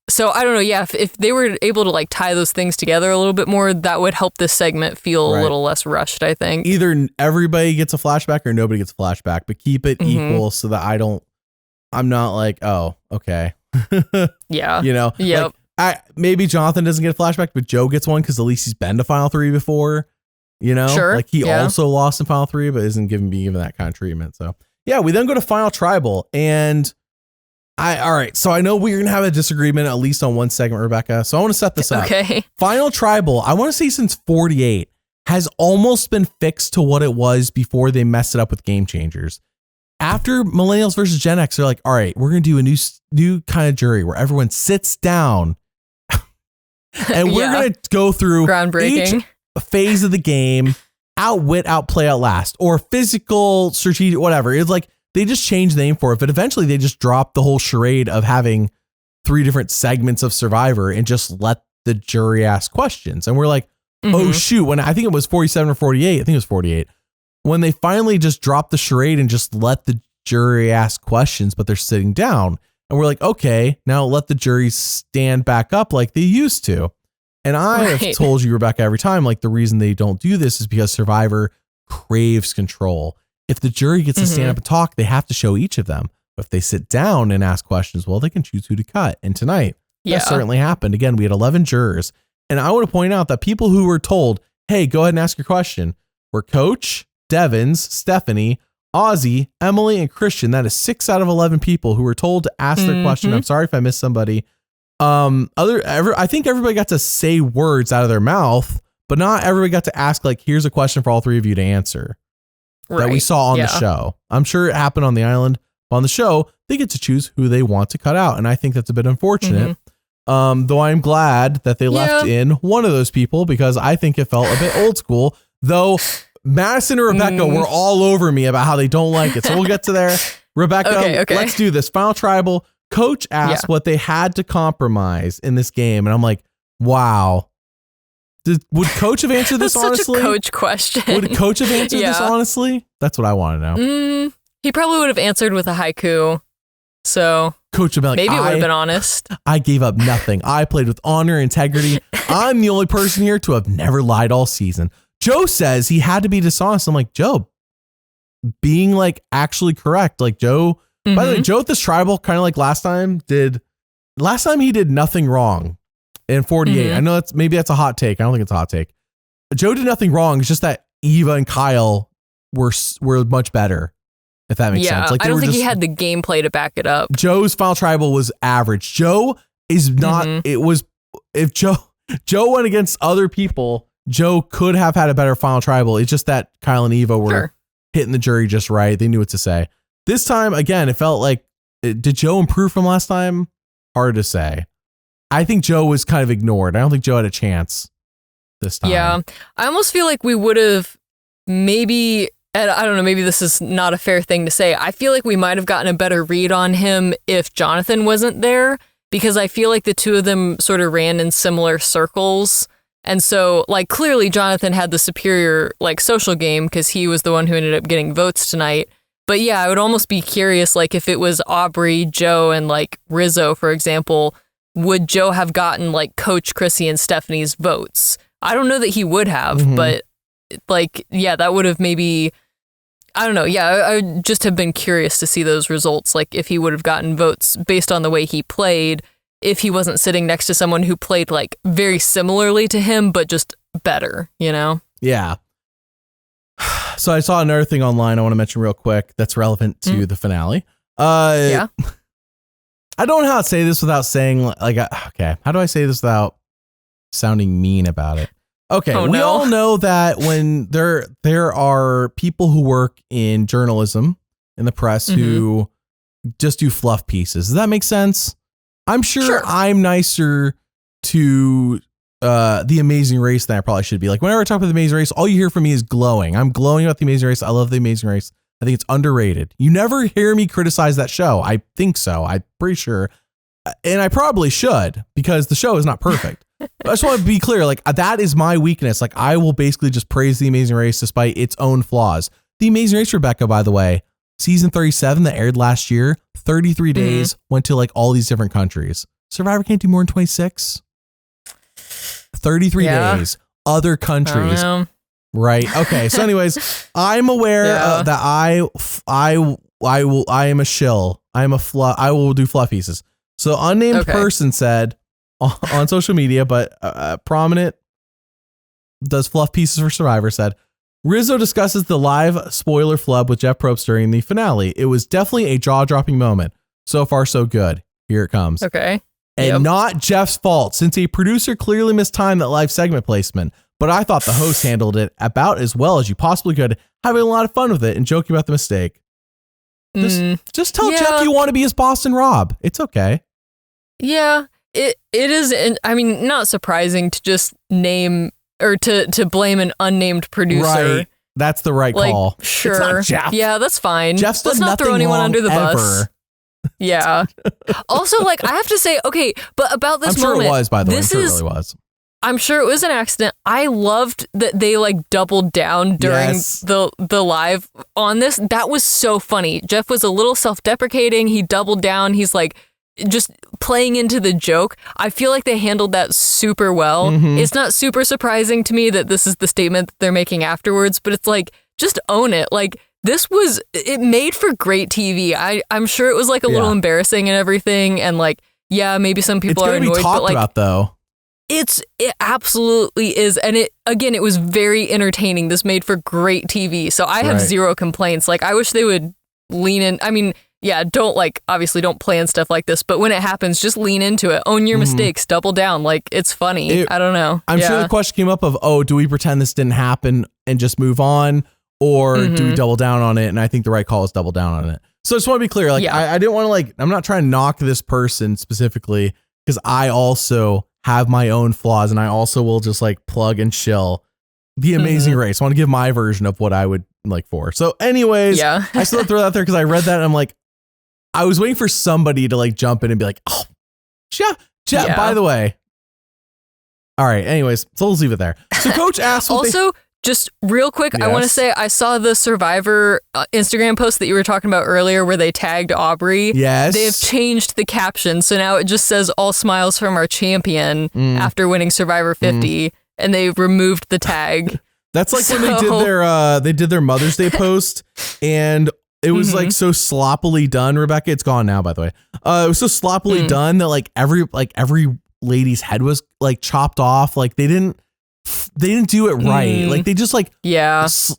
So I don't know. Yeah, if they were able to, like, tie those things together a little bit more, that would help this segment feel a little less rushed, I think. Either everybody gets a flashback or nobody gets a flashback, but keep it equal so that I'm not like, oh, okay. Yeah. You know? Yep. Like, maybe Jonathan doesn't get a flashback, but Joe gets one because at least he's been to Final 3 before. You know? Sure. Like, he also lost in Final 3, but isn't being given that kind of treatment. So, yeah, we then go to Final Tribal, and all right, so I know we're going to have a disagreement, at least on one segment, Rebecca. So I want to set this up. Okay. Final Tribal, I want to say since 48, has almost been fixed to what it was before they messed it up with Game Changers. After Millennials versus Gen X, they're like, all right, we're going to do a new kind of jury where everyone sits down and we're going to go through groundbreaking each phase of the game, outwit, outplay, outlast, or physical, strategic, whatever. It's like, they just changed the name for it, but eventually they just dropped the whole charade of having 3 different segments of Survivor and just let the jury ask questions. And we're like, oh shoot, when I think it was 47 or 48, I think it was 48, when they finally just dropped the charade and just let the jury ask questions, but they're sitting down. And we're like, okay, now let the jury stand back up like they used to. And I have told you, Rebecca, every time, like, the reason they don't do this is because Survivor craves control. If the jury gets to stand up and talk, they have to show each of them. But if they sit down and ask questions, well, they can choose who to cut. And tonight, that certainly happened. Again, we had 11 jurors. And I want to point out that people who were told, hey, go ahead and ask your question, were Coach, Devins, Stephanie, Ozzy, Emily, and Christian. That is 6 out of 11 people who were told to ask their question. I'm sorry if I missed somebody. I think everybody got to say words out of their mouth, but not everybody got to ask, like, here's a question for all 3 of you to answer. That we saw on the show. I'm sure it happened on the island. But on the show, they get to choose who they want to cut out. And I think that's a bit unfortunate. Though I'm glad that they left in one of those people, because I think it felt a bit old school. Though Madison and Rebecca were all over me about how they don't like it. So we'll get to there. Rebecca, let's do this. Final Tribal. Coach asked what they had to compromise in this game. And I'm like, wow. Would Coach have answered this honestly? Such a Coach question. Would Coach have answered this honestly? That's what I want to know. He probably would have answered with a haiku. So Coach would be like, maybe it would have been honest. I gave up nothing. I played with honor, integrity. I'm the only person here to have never lied all season. Joe says he had to be dishonest. I'm like, Joe, being like actually correct. Like Joe, by the way, Joe at this tribal, kind of like last time he did nothing wrong. In 48, I know maybe that's a hot take. I don't think it's a hot take. Joe did nothing wrong. It's just that Eva and Kyle were much better, if that makes sense. Like, I don't think he had the gameplay to back it up. Joe's Final Tribal was average. Joe is not. It was, if Joe went against other people, Joe could have had a better Final Tribal. It's just that Kyle and Eva were hitting the jury just right. They knew what to say. This time, again, it felt like, did Joe improve from last time? Hard to say. I think Joe was kind of ignored. I don't think Joe had a chance this time. Yeah. I almost feel like we would have maybe, and I don't know, maybe this is not a fair thing to say. I feel like we might have gotten a better read on him if Jonathan wasn't there, because I feel like the two of them sort of ran in similar circles. And so, like, clearly Jonathan had the superior, like, social game because he was the one who ended up getting votes tonight. But yeah, I would almost be curious, like, if it was Aubrey, Joe, and, like, Rizzo, for example, would Joe have gotten, like, Coach, Chrissy, and Stephanie's votes? I don't know that he would have, but, like, yeah, that would have maybe, I don't know. Yeah, I would just have been curious to see those results, like, if he would have gotten votes based on the way he played, if he wasn't sitting next to someone who played, like, very similarly to him, but just better, you know? Yeah. So I saw another thing online I want to mention real quick that's relevant to the finale. Yeah. I don't know how to say this without saying, like, okay, how do I say this without sounding mean about it? Okay, we all know that when there are people who work in journalism, in the press, who just do fluff pieces. Does that make sense? I'm sure I'm nicer to The Amazing Race than I probably should be. Like whenever I talk about The Amazing Race, all you hear from me is glowing. I'm glowing about The Amazing Race. I love The Amazing Race. I think it's underrated. You never hear me criticize that show. I think so. I'm pretty sure. And I probably should because the show is not perfect. I just want to be clear. Like that is my weakness. Like I will basically just praise The Amazing Race despite its own flaws. The Amazing Race, Rebecca, by the way, season 37 that aired last year, 33 days, went to like all these different countries. Survivor can't do more than 26. 33 days, other countries. Right. Okay. So anyways, I'm aware that I am a shill. I will do fluff pieces. So unnamed person said on social media, but prominent does fluff pieces for Survivor said, Rizzo discusses the live spoiler flub with Jeff Probst during the finale. It was definitely a jaw-dropping moment. So far, so good. Here it comes. Okay. And not Jeff's fault, since a producer clearly mistimed that live segment placement. But I thought the host handled it about as well as you possibly could, having a lot of fun with it and joking about the mistake. Just tell Jeff you want to be his Boston Rob. It's okay. Yeah, it is. I mean, not surprising to just name or to blame an unnamed producer. Right. That's the right call. Sure. It's not Jeff. Yeah, that's fine. Jeff's Let's not throw anyone under the bus. Yeah. Also, like, I have to say, okay, but about this moment. I'm sure it was, by the way. I'm sure it really was. I'm sure it was an accident. I loved that they like doubled down during the live on this. That was so funny. Jeff was a little self-deprecating. He doubled down. He's like just playing into the joke. I feel like they handled that super well. It's not super surprising to me that this is the statement that they're making afterwards, but it's like, just own it. Like, it made for great TV. I'm sure it was like a little embarrassing and everything. And like, yeah, maybe some people are annoyed, but like, about, though. It absolutely is. And it was very entertaining. This made for great TV. So I have zero complaints. Like, I wish they would lean in. I mean, yeah, obviously don't plan stuff like this, but when it happens, just lean into it. Own your mistakes, double down. Like, it's funny. I don't know. I'm sure the question came up of, do we pretend this didn't happen and just move on? Or do we double down on it? And I think the right call is double down on it. So I just want to be clear. Like, I didn't want to I'm not trying to knock this person specifically because I also have my own flaws and I also will just like plug and chill The Amazing Race. I want to give my version of what I would like for. So anyways, I still throw that out there because I read that and I'm like, I was waiting for somebody to like jump in and be like, oh, Jeff, by the way. All right. Anyways, so let's leave it there. So Coach asked just real quick, I want to say I saw the Survivor Instagram post that you were talking about earlier where they tagged Aubrey. Yes. They have changed the caption. So now it just says all smiles from our champion after winning Survivor 50. And they removed the tag. That's like when they did their Mother's Day post and it was like so sloppily done, Rebecca. It's gone now, by the way. It was so sloppily done that like every lady's head was like chopped off. Like they didn't do it right. Like they just like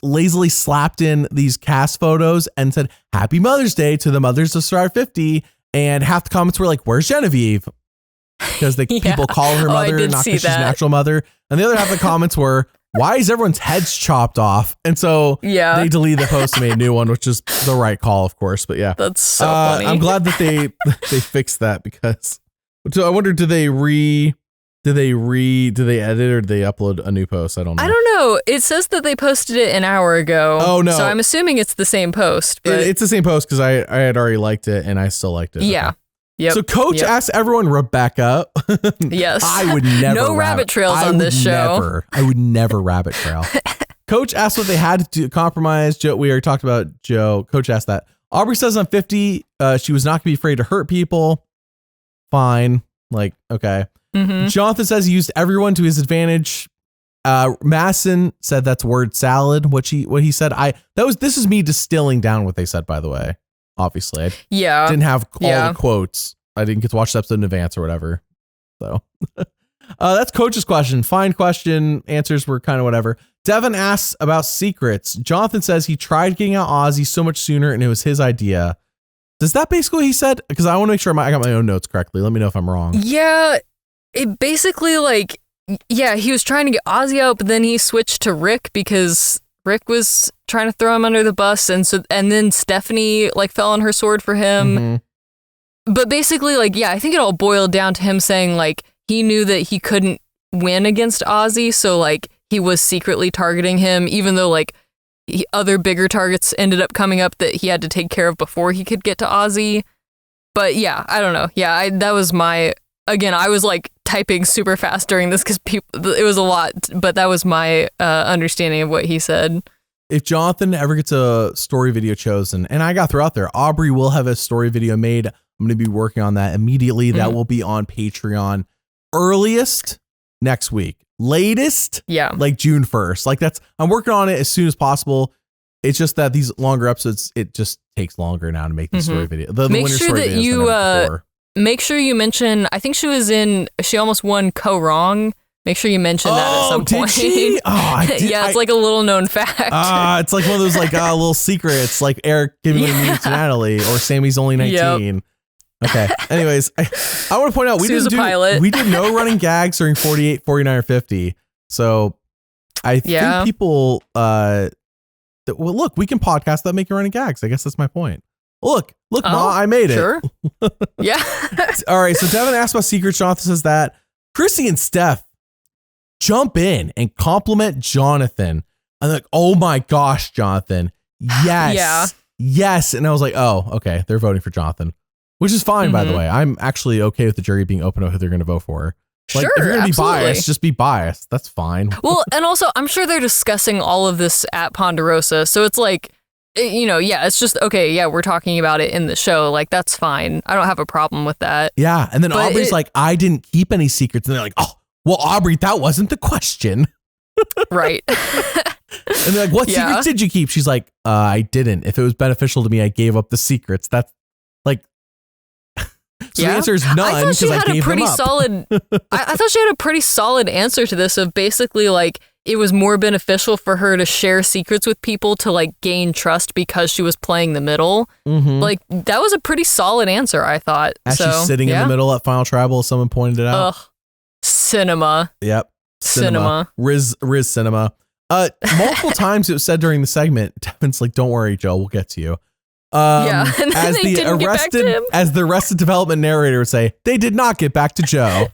lazily slapped in these cast photos and said Happy Mother's Day to the mothers of Survivor 50. And half the comments were like, where's Genevieve? Because people call her mother, not because she's an actual mother. And the other half of the comments were, why is everyone's heads chopped off? And so they deleted the post and made a new one, which is the right call, of course. But yeah, that's so funny. I'm glad that they fixed that because so I wonder, did they edit or did they upload a new post? I don't know. I don't know. It says that they posted it an hour ago. Oh no. So I'm assuming it's the same post. But it's the same post because I had already liked it and I still liked it. Yeah. Okay. Yep. So Coach asked everyone, Rebecca. Yes. I would never. No rabbit trails on this show. I would never rabbit trail. Coach asked what they had to compromise. Joe, we already talked about Joe. Coach asked that. Aubrey says on 50, she was not going to be afraid to hurt people. Fine. Like, okay. Jonathan says he used everyone to his advantage. Masson said that's word salad. What he said. This is me distilling down what they said, by the way. Obviously, I didn't have all the quotes. I didn't get to watch the episode in advance or whatever. So that's Coach's question. Fine question. Answers were kind of whatever. Devin asks about secrets. Jonathan says he tried getting out Ozzy so much sooner and it was his idea. Does that basically he said? Because I want to make sure I got my own notes correctly. Let me know if I'm wrong. Yeah, it basically he was trying to get Ozzy out, but then he switched to Rick because Rick was trying to throw him under the bus, and then Stephanie fell on her sword for him. But basically, I think it all boiled down to him saying he knew that he couldn't win against Ozzy, so like he was secretly targeting him, even though like other bigger targets ended up coming up that he had to take care of before he could get to Ozzy. But yeah, I don't know. Yeah, that was my, again, I was like typing super fast during this because it was a lot, but that was my understanding of what he said. If Jonathan ever gets a story video chosen, and I got through out there, Aubrey will have a story video made. I'm going to be working on that immediately. That will be on Patreon. Earliest next week. Latest, like June 1st. Like I'm working on it as soon as possible. It's just that these longer episodes, it just takes longer now to make the story video. The make winter sure story that you make sure you mention. I think she almost won Co-Wrong. Make sure you mention that at some point. Did she? Oh, I did. Yeah, it's like a little known fact. It's like one of those like little secrets, like Eric giving me to Natalie, or Sammy's only 19. Yep. Okay. Anyways, I want to point out we did no running gags during 48, 49, or 50. So I think people well, look, we can podcast that making running gags. I guess that's my point. Look, Ma, I made it. Sure. Yeah. All right. So Devin asked about secrets. Jonathan says that. Chrissy and Steph jump in and compliment Jonathan. I'm like, oh my gosh, Jonathan. Yes. Yeah. Yes. And I was like, oh, okay. They're voting for Jonathan, which is fine, by the way. I'm actually okay with the jury being open about who they're going to vote for. Like, sure, if you're going to be absolutely. biased, just be biased. That's fine. Well, and also, I'm sure they're discussing all of this at Ponderosa. So it's like, it's just, okay, yeah, we're talking about it in the show. Like, that's fine. I don't have a problem with that. Yeah. And then Aubrey's like, I didn't keep any secrets. And they're like, oh, well, Aubrey, that wasn't the question. Right. And they're like, what secrets did you keep? She's like, I didn't. If it was beneficial to me, I gave up the secrets. That's like, so the answer is none. I thought she had a pretty solid, I thought she had a pretty solid answer to this of basically like, it was more beneficial for her to share secrets with people to like gain trust because she was playing the middle. Mm-hmm. Like that was a pretty solid ansse, I thought. As she's sitting in the middle at Final Tribal, someone pointed it out. Ugh. Cinema. Yep. Cinema. Riz cinema. Multiple times it was said during the segment, Devin's like, don't worry, Joe, we'll get to you. And as the Arrested Development narrator would say, they did not get back to Joe.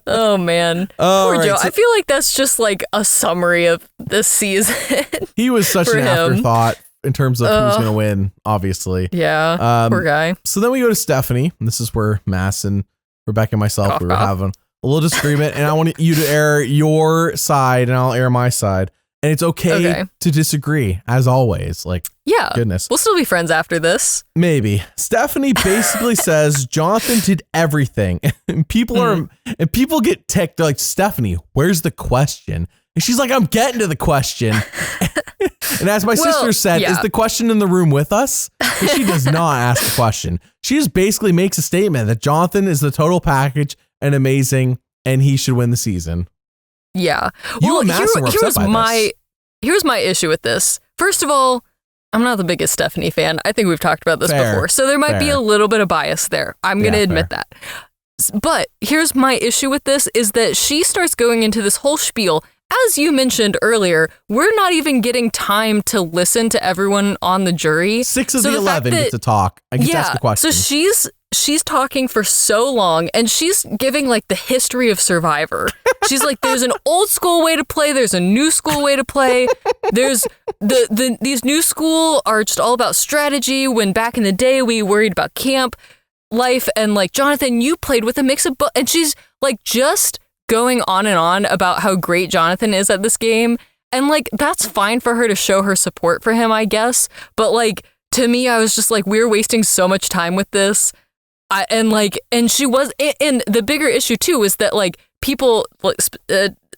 Oh man. Poor Joe. I feel like that's just like a summary of this season. He was such an afterthought in terms of who's going to win, obviously. Yeah. Poor guy. So then we go to Stephanie, and this is where Mass and Rebecca and myself, we were having a little disagreement, and I want you to air your side and I'll air my side. And it's okay to disagree, as always. Like, goodness. We'll still be friends after this. Maybe. Stephanie basically says Jonathan did everything. And people get ticked. They're like, Stephanie, where's the question? And she's like, I'm getting to the question. And as my sister said, is the question in the room with us? But she does not ask the question. She just basically makes a statement that Jonathan is the total package and amazing, and he should win the season. Yeah. Well, here's my issue with this. First of all, I'm not the biggest Stephanie fan. I think we've talked about this before. So there might be a little bit of bias there. I'm going to admit that. But here's my issue with this is that she starts going into this whole spiel. As you mentioned earlier, we're not even getting time to listen to everyone on the jury. 6 of the 11 get to talk. I get to ask a question. So she's talking for so long, and she's giving like the history of Survivor. She's like, there's an old school way to play. There's a new school way to play. There's these new school are just all about strategy. When back in the day, we worried about camp life. And like, Jonathan, you played with a mix of both. And she's like, just going on and on about how great Jonathan is at this game. And like, that's fine for her to show her support for him, I guess. But like, to me, I was just like, we're wasting so much time with this. And she was, and the bigger issue too is that like people,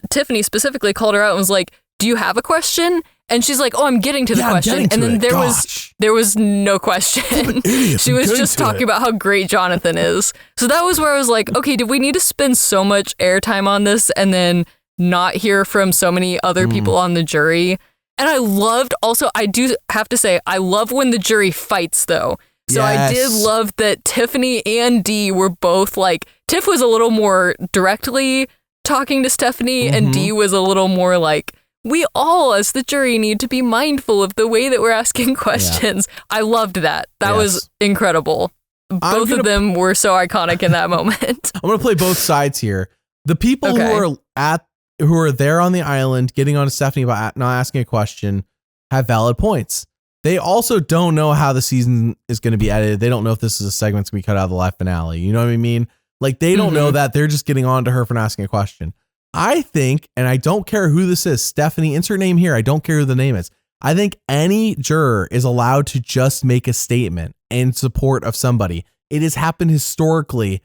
Tiffany specifically called her out and was like, do you have a question? And she's like, oh, I'm getting to the question. And then there was no question. She was just talking about how great Jonathan is. So that was where I was like, okay, did we need to spend so much airtime on this and then not hear from so many other people on the jury? And I do have to say, I love when the jury fights though. So I did love that Tiffany and Dee were both like, Tiff was a little more directly talking to Stephanie and Dee was a little more like, we all as the jury need to be mindful of the way that we're asking questions. I loved that. That was incredible. both of them were so iconic in that moment. I'm going to play both sides here. The people who are there on the island getting on to Stephanie about not asking a question have valid points. They also don't know how the season is going to be edited. They don't know if this is a segment that's going to be cut out of the live finale. You know what I mean? Like, they don't know that. They're just getting on to her for not asking a question. I think, and I don't care who this is, Stephanie, insert name here. I don't care who the name is. I think any juror is allowed to just make a statement in support of somebody. It has happened historically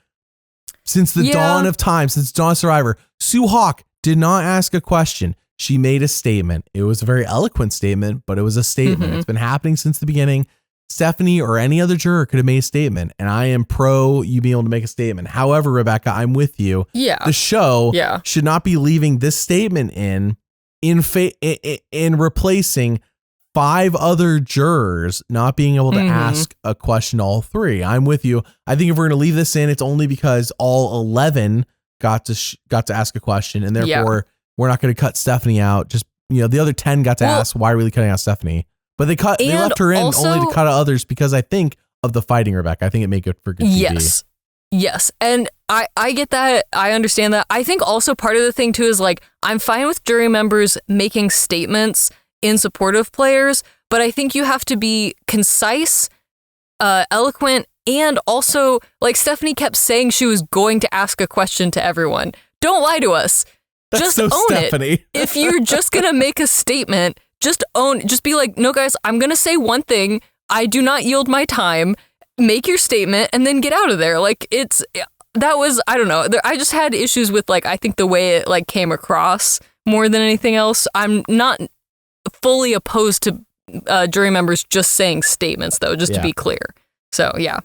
since the dawn of time, since Dawn of Survivor. Sue Hawk did not ask a question. She made a statement. It was a very eloquent statement, but it was a statement. It's been happening since the beginning. Stephanie or any other juror could have made a statement, and I am pro you being able to make a statement. However, Rebecca, I'm with you. Yeah. The show should not be leaving this statement in replacing 5 other jurors not being able to ask a question to all 3. I'm with you. I think if we're going to leave this in, it's only because all 11 got to ask a question, and therefore we're not going to cut Stephanie out. Just, the other 10 got to ask. Why are we cutting out Stephanie? But they left her in only to cut out others because I think of the fighting, Rebecca. I think it made good for good TV. Yes. And I get that. I understand that. I think also part of the thing too is like, I'm fine with jury members making statements in support of players, but I think you have to be concise, eloquent, and also, like, Stephanie kept saying she was going to ask a question to everyone. Don't lie to us. That's just so own Stephanie. it. If you're just going to make a statement, just be like, no, guys, I'm going to say one thing. I do not yield my time. Make your statement and then get out of there. Like, I don't know. I just had issues with, like, I think the way it, like, came across more than anything else. I'm not fully opposed to jury members just saying statements, though, just to be clear. So, yeah.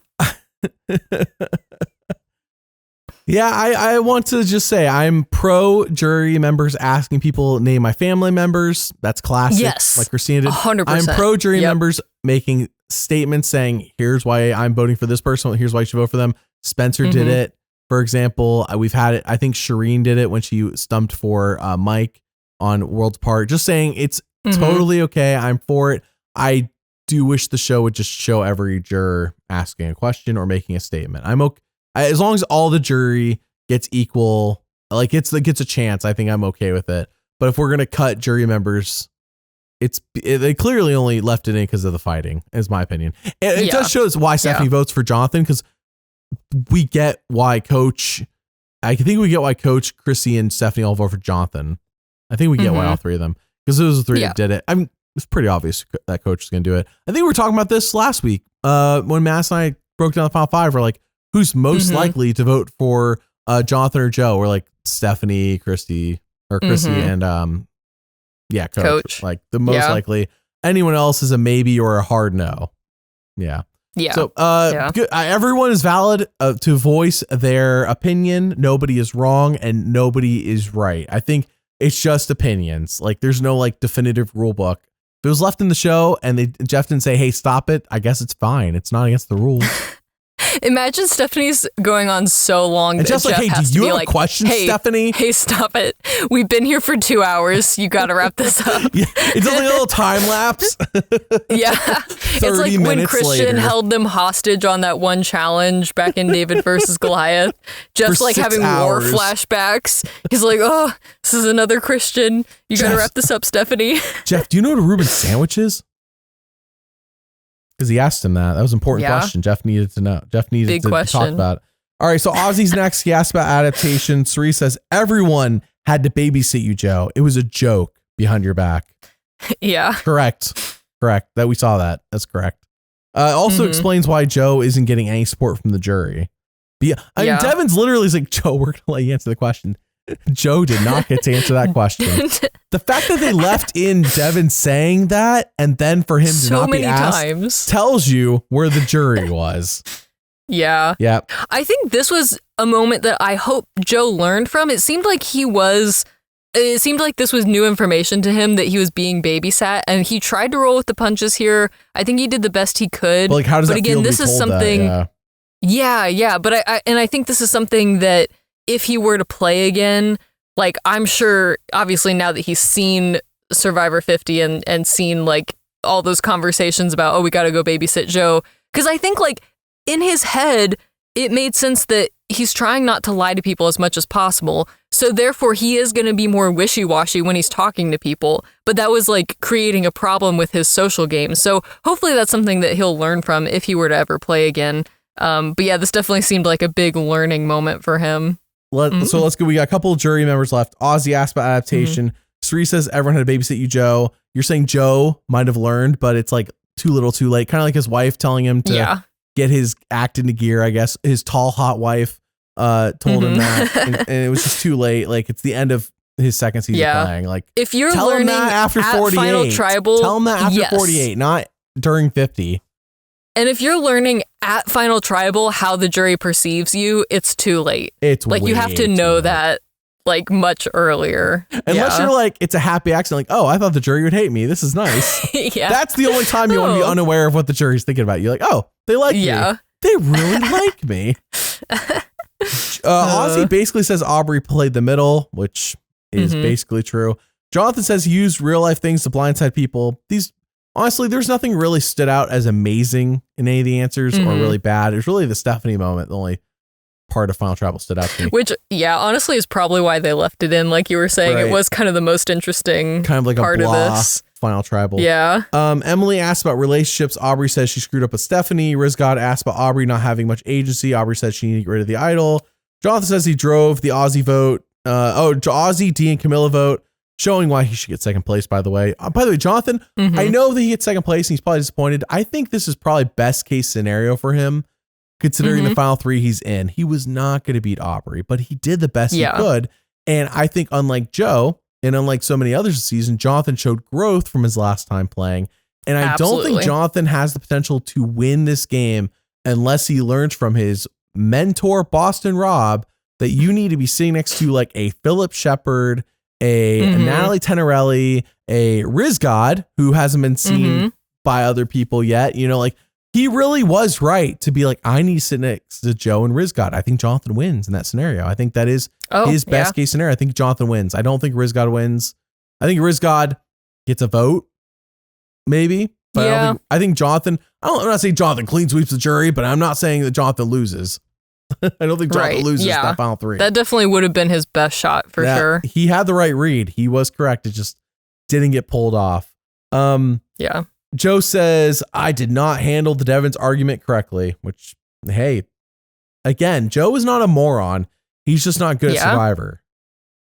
Yeah, I want to just say I'm pro jury members asking people name my family members. That's classic. Yes. Like Christina did. 100%. I'm pro jury members making statements saying, here's why I'm voting for this person. Here's why you should vote for them. Spencer did it. For example, we've had it. I think Shireen did it when she stumped for Mike on Worlds Apart. Just saying it's totally okay. I'm for it. I do wish the show would just show every juror asking a question or making a statement. I'm okay. As long as all the jury gets equal, like gets a chance, I think I'm okay with it. But if we're going to cut jury members, they clearly only left it in because of the fighting, is my opinion. It does show us why Stephanie votes for Jonathan, because we get why Coach, Chrissy, and Stephanie all vote for Jonathan. I think we get why all 3 of them, because those are the 3 that did it. I mean, it's pretty obvious that Coach is going to do it. I think we were talking about this last week when Mass and I broke down the Final 5. We're like, who's most likely to vote for Jonathan or Joe? We're like Stephanie, Chrissy, and Coach. Like the most likely. Anyone else is a maybe or a hard no. Yeah. Yeah. So good. Everyone is valid to voice their opinion. Nobody is wrong and nobody is right. I think it's just opinions. Like there's no like definitive rule book. If it was left in the show and Jeff didn't say, hey, stop it, I guess it's fine. It's not against the rules. Imagine Stephanie's going on so long that just Jeff like, hey, has do you to be have like, a question, Stephanie? Hey, stop it. We've been here for 2 hours. You got to wrap this up. It's like a little time lapse. It's like when Christian held them hostage on that one challenge back in David versus Goliath. Jeff's like having war flashbacks. He's like, oh, this is another Christian. You got to wrap this up, Stephanie. Jeff, do you know what a Reuben sandwich is? Because he asked him that. That was an important question. Jeff needed to know. Jeff needed to talk about it. All right, so Ozzy's next. He asked about adaptation. Cerise says, everyone had to babysit you, Joe. It was a joke behind your back. Yeah. Correct. That we saw that. That's correct. Also explains why Joe isn't getting any support from the jury. I mean, Devin's literally like, Joe, we're going to let you answer the question. Joe did not get to answer that question. The fact that they left in Devin saying that and then for him to not be asked tells you where the jury was. Yeah. I think this was a moment that I hope Joe learned from. It seemed like this was new information to him, that he was being babysat, and he tried to roll with the punches here. I think he did the best he could. But like, how does that feel to be told that? Yeah. But I think this is something that if he were to play again, like, I'm sure, obviously, now that he's seen Survivor 50 and seen, like, all those conversations about, oh, we got to go babysit Joe. Because I think, like, in his head, it made sense that he's trying not to lie to people as much as possible. So therefore, he is going to be more wishy-washy when he's talking to people. But that was like creating a problem with his social game. So hopefully that's something that he'll learn from if he were to ever play again. But yeah, this definitely seemed like a big learning moment for him. So let's go. We got a couple of jury members left. Ozzy asked about adaptation. Sri says everyone had to babysit you, Joe. You're saying Joe might have learned, but it's like too little too late. Kind of like his wife telling him to get his act into gear, I guess. His tall, hot wife told him that. And it was just too late. Like, it's the end of his second season playing. Like, if you're tell learning him that after at 48. Final Tribal, tell him that after 48, not during 50. And if you're learning at Final Tribal how the jury perceives you, it's too late. It's like, you have to know that like much earlier. Unless you're like, it's a happy accident. Like, oh, I thought the jury would hate me. This is nice. That's the only time you want to be unaware of what the jury's thinking about. You're like, oh, they like me. They really like me. Ozzy basically says Aubrey played the middle, which is basically true. Jonathan says he used real life things to blindside people. Honestly, there's nothing really stood out as amazing in any of the answers or really bad. It's really the Stephanie moment, the only part of Final Tribal stood out to me. Which, honestly is probably why they left it in. Like you were saying, it was kind of the most interesting kind of like part a blah of this Final Tribal. Emily asked about relationships. Aubrey says she screwed up with Stephanie. Rizgod asked about Aubrey not having much agency. Aubrey said she needed to get rid of the idol. Jonathan says he drove the Ozzy vote. Ozzy, D, and Camilla vote, showing why he should get second place, by the way. Jonathan, I know that he gets second place and he's probably disappointed. I think this is probably best case scenario for him, considering the final three he's in. He was not going to beat Aubrey, but he did the best he could. And I think unlike Joe, and unlike so many others this season, Jonathan showed growth from his last time playing. And I don't think Jonathan has the potential to win this game unless he learns from his mentor, Boston Rob, that you need to be sitting next to like a Philip Shepard, a Natalie Tenorelli, a Rizgod, who hasn't been seen by other people yet. You know, like, he really was right to be like, I need to sit next to Joe and Rizgod. I think Jonathan wins in that scenario. I think that is his best case scenario. I think Jonathan wins. I don't think Rizgod wins. I think Rizgod gets a vote, maybe. But I think Jonathan, I'm not saying Jonathan clean sweeps the jury, but I'm not saying that Jonathan loses. I don't think Jonathan loses that final three. That definitely would have been his best shot for sure. He had the right read. He was correct. It just didn't get pulled off. Joe says, I did not handle the Devon's argument correctly, which, hey, again, Joe is not a moron. He's just not good at Survivor.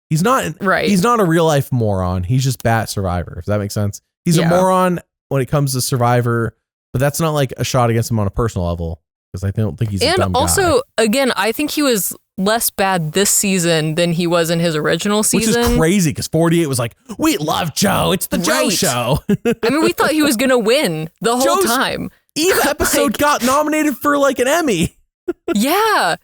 He's not He's not a real life moron. He's just bad at Survivor, if that makes sense. He's a moron when it comes to Survivor, but that's not like a shot against him on a personal level, because I don't think he's a dumb guy. And also, again, I think he was less bad this season than he was in his original season. Which is crazy, because 48 was like, we love Joe. It's the Joe show. I mean, we thought he was going to win the whole time. Eve episode got nominated for like an Emmy. Yeah.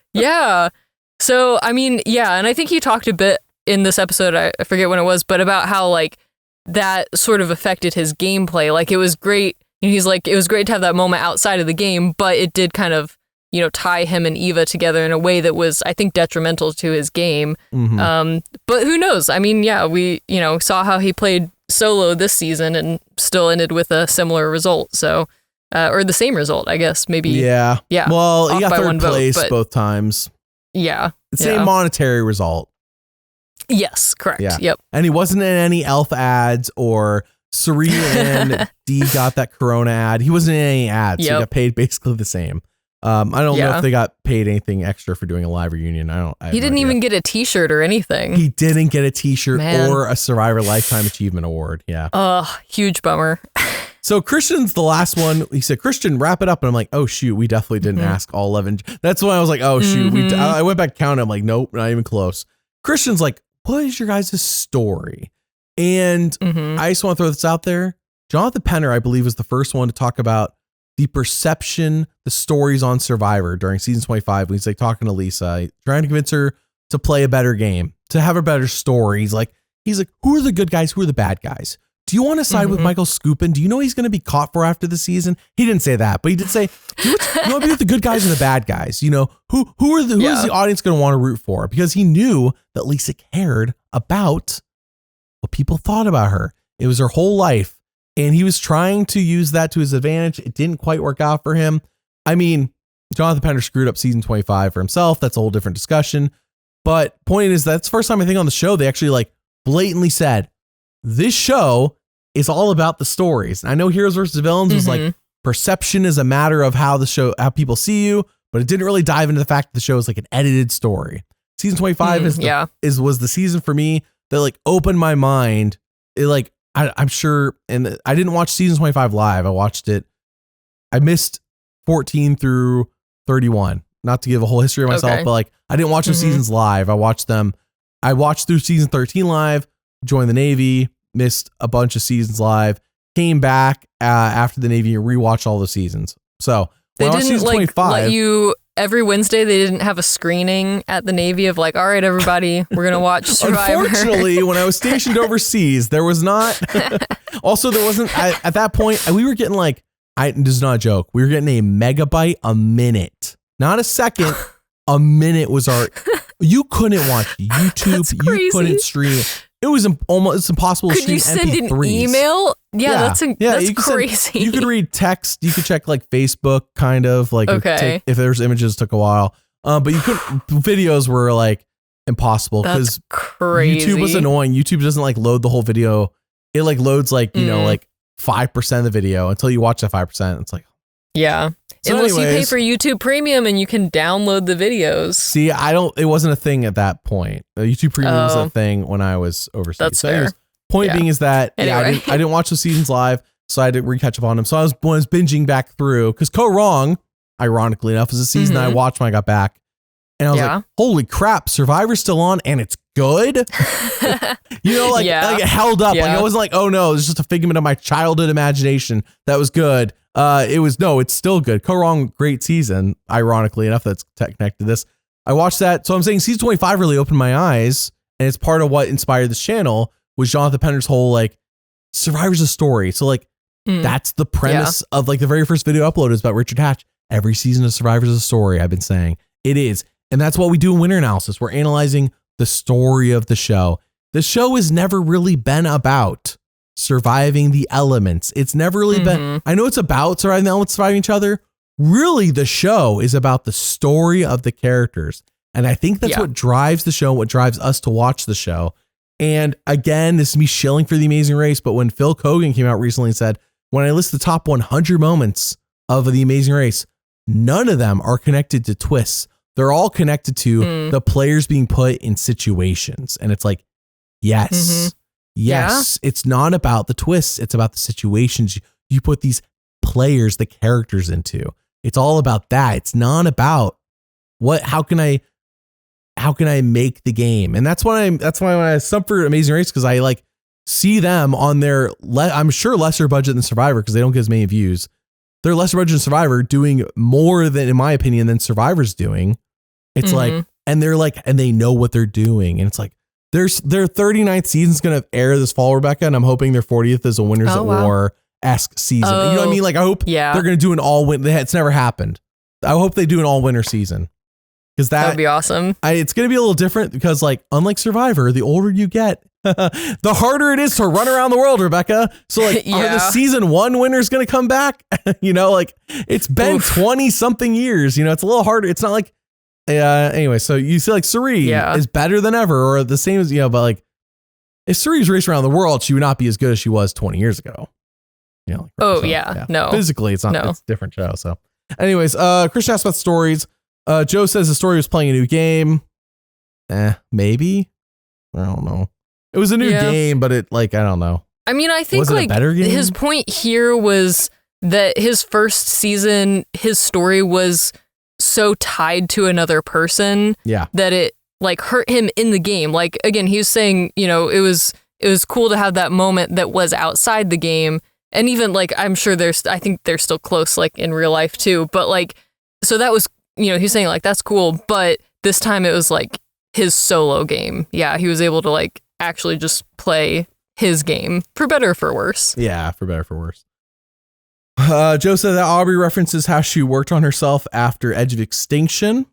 So, I mean, and I think he talked a bit in this episode, I forget when it was, but about how like that sort of affected his gameplay. Like, it was great. He's like, it was great to have that moment outside of the game, but it did kind of, tie him and Eva together in a way that was, I think, detrimental to his game. But who knows? I mean, we, saw how he played solo this season and still ended with a similar result. So, or the same result, I guess, maybe. Yeah. Well, he got third place both times. Same monetary result. Yes, correct. Yep. And he wasn't in any Elf ads, or Serena and D got that Corona ad. He wasn't in any ads. So he got paid basically the same. I don't know if they got paid anything extra for doing a live reunion. He didn't even get a t-shirt or anything. He didn't get a t-shirt or a Survivor Lifetime Achievement Award. Yeah. Huge bummer. So Christian's the last one. He said, Christian, wrap it up. And I'm like, oh, shoot, we definitely didn't ask all 11. That's when I was like, oh, shoot. I went back counting. I'm like, nope, not even close. Christian's like, what is your guys' story? And I just want to throw this out there. Jonathan Penner, I believe, was the first one to talk about the perception, the stories on Survivor during season 25. When he's like talking to Lisa, trying to convince her to play a better game, to have a better story. He's like, who are the good guys? Who are the bad guys? Do you want to side with Michael Skupin? Do you know he's going to be caught for after the season? He didn't say that, but he did say, you want to be with the good guys and the bad guys? Who is the audience going to want to root for? Because he knew that Lisa cared about what people thought about her. It was her whole life. And he was trying to use that to his advantage. It didn't quite work out for him. I mean, Jonathan Penner screwed up season 25 for himself. That's a whole different discussion. But point is, that's the first time I think on the show they actually like blatantly said, this show is all about the stories. And I know Heroes versus Villains was like perception is a matter of how people see you, but it didn't really dive into the fact that the show is like an edited story. Season 25 was the season for me that like opened my mind. It like, I'm sure, and I didn't watch season 25 live. I watched it. I missed 14 through 31. Not to give a whole history of myself, but like I didn't watch those seasons live. I watched through season 13 live, joined the Navy, missed a bunch of seasons live, came back after the Navy and rewatched all the seasons. So they didn't like let you every Wednesday. They didn't have a screening at the Navy of like, all right, everybody, we're going to watch Survivor. Unfortunately, when I was stationed overseas, there was not. Also, there wasn't at that point. We were getting like, this is not a joke. We were getting a megabyte a minute. Not a second, a minute was our. You couldn't watch YouTube. You couldn't stream. It was almost impossible to stream MP3s. Could you send an email? Yeah, that's crazy. You could read text. You could check like Facebook, kind of like if there's images, took a while. But you couldn't. Videos were like impossible because YouTube was annoying. YouTube doesn't like load the whole video. It like loads like like 5% of the video until you watch that 5%. It's like So unless you pay for YouTube Premium and you can download the videos. See, it wasn't a thing at that point. YouTube Premium was a thing when I was overseas. That's fair. Point being is that I didn't watch the seasons live, so I didn't catch up on them. So I was binging back through because Ko Wrong, ironically enough, is a season that I watched when I got back. And I was like, holy crap, Survivor's still on and it's good. Like it held up. Like I wasn't like, oh no, it's just a figment of my childhood imagination. That was good. It's still good. Ko Wrong, great season. Ironically enough, that's connected to this. I watched that. So I'm saying season 25 really opened my eyes, and it's part of what inspired this channel was Jonathan Penner's whole like Survivor's a story. So like that's the premise of like the very first video upload is about Richard Hatch. Every season of Survivor's a story. I've been saying it is. And that's what we do in Winter Analysis. We're analyzing the story of the show. The show has never really been about surviving the elements. It's never really been, I know it's about surviving the elements, surviving each other. Really, the show is about the story of the characters. And I think that's what drives the show, what drives us to watch the show. And again, this is me shilling for The Amazing Race, but when Phil Kogan came out recently and said, when I list the top 100 moments of The Amazing Race, none of them are connected to twists. They're all connected to the players being put in situations. And it's like, yes, it's not about the twists. It's about the situations you put these players, the characters into. It's all about that. It's not about how can I make the game? And that's why when I sub for Amazing Race, because I like see them on their, I'm sure lesser budget than Survivor because they don't get as many views. They're lesser budget than Survivor doing more than, in my opinion, than Survivor's doing. It's like, and they're like, and they know what they're doing. And it's like, their 39th season's going to air this fall, Rebecca. And I'm hoping their 40th is a Winners at War-esque season. You know what I mean? Like, I hope they're going to do an all-win. It's never happened. I hope they do an all-winner season. Because that would be awesome. It's going to be a little different because, like, unlike Survivor, the older you get, the harder it is to run around the world, Rebecca. So, like, are the season 1 winners going to come back? Like, it's been 20 something years. It's a little harder. It's not like, anyway, so you see, like, Suri is better than ever or the same as, but like, if Suri's raced around the world, she would not be as good as she was 20 years ago. No. Physically, it's not, it's a different show. So, anyways, Christian asked about stories. Joe says the story was playing a new game. Maybe. I don't know. It was a new game, but it I don't know. I mean, I think like his point here was that his first season, his story was so tied to another person that it like hurt him in the game. Like, again, he was saying, it was cool to have that moment that was outside the game. And even like, I'm sure I think they're still close, like in real life too. But like, so that was, he's saying like, that's cool. But this time it was like his solo game. Yeah. He was able to like actually just play his game for better or for worse. Yeah. For better or for worse. Joe said that Aubrey references how she worked on herself after Edge of Extinction.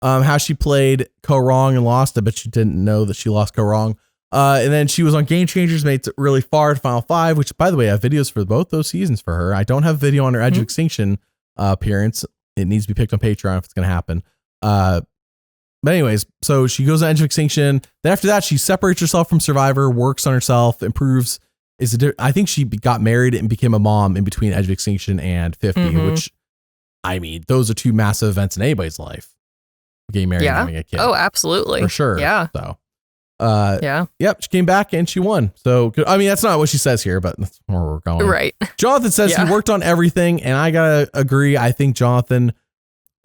How she played Ko Wrong and lost. I bet she didn't know that she lost Ko Wrong. And then she was on Game Changers, made it really far to Final 5, which, by the way, I have videos for both those seasons for her. I don't have video on her Edge of Extinction appearance. it needs to be picked on Patreon if it's going to happen. But anyways, so she goes on Edge of Extinction. Then after that, she separates herself from Survivor, works on herself, improves. I think she got married and became a mom in between Edge of Extinction and 50, which, I mean, those are two massive events in anybody's life. Getting married and having a kid. Oh, absolutely. For sure. Yeah. So, yep, she came back and she won. So, I mean, that's not what she says here, but that's where we're going. Right. Jonathan says he worked on everything, and I gotta agree. I think Jonathan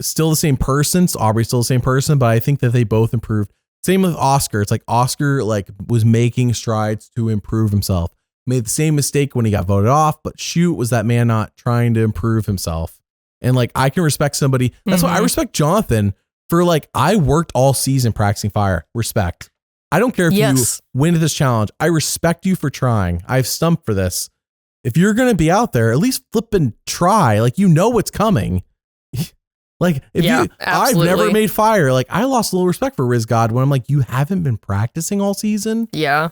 is still the same person. So Aubrey's still the same person, but I think that they both improved. Same with Oscar. It's like Oscar was making strides to improve himself. Made the same mistake when he got voted off, but shoot, was that man not trying to improve himself? And I can respect somebody. That's why I respect Jonathan for I worked all season practicing fire. Respect. I don't care if you win this challenge. I respect you for trying. I've stumped for this. If you're going to be out there, at least flip and try. You know what's coming. I've never made fire. I lost a little respect for Riz God when I'm you haven't been practicing all season. Yeah.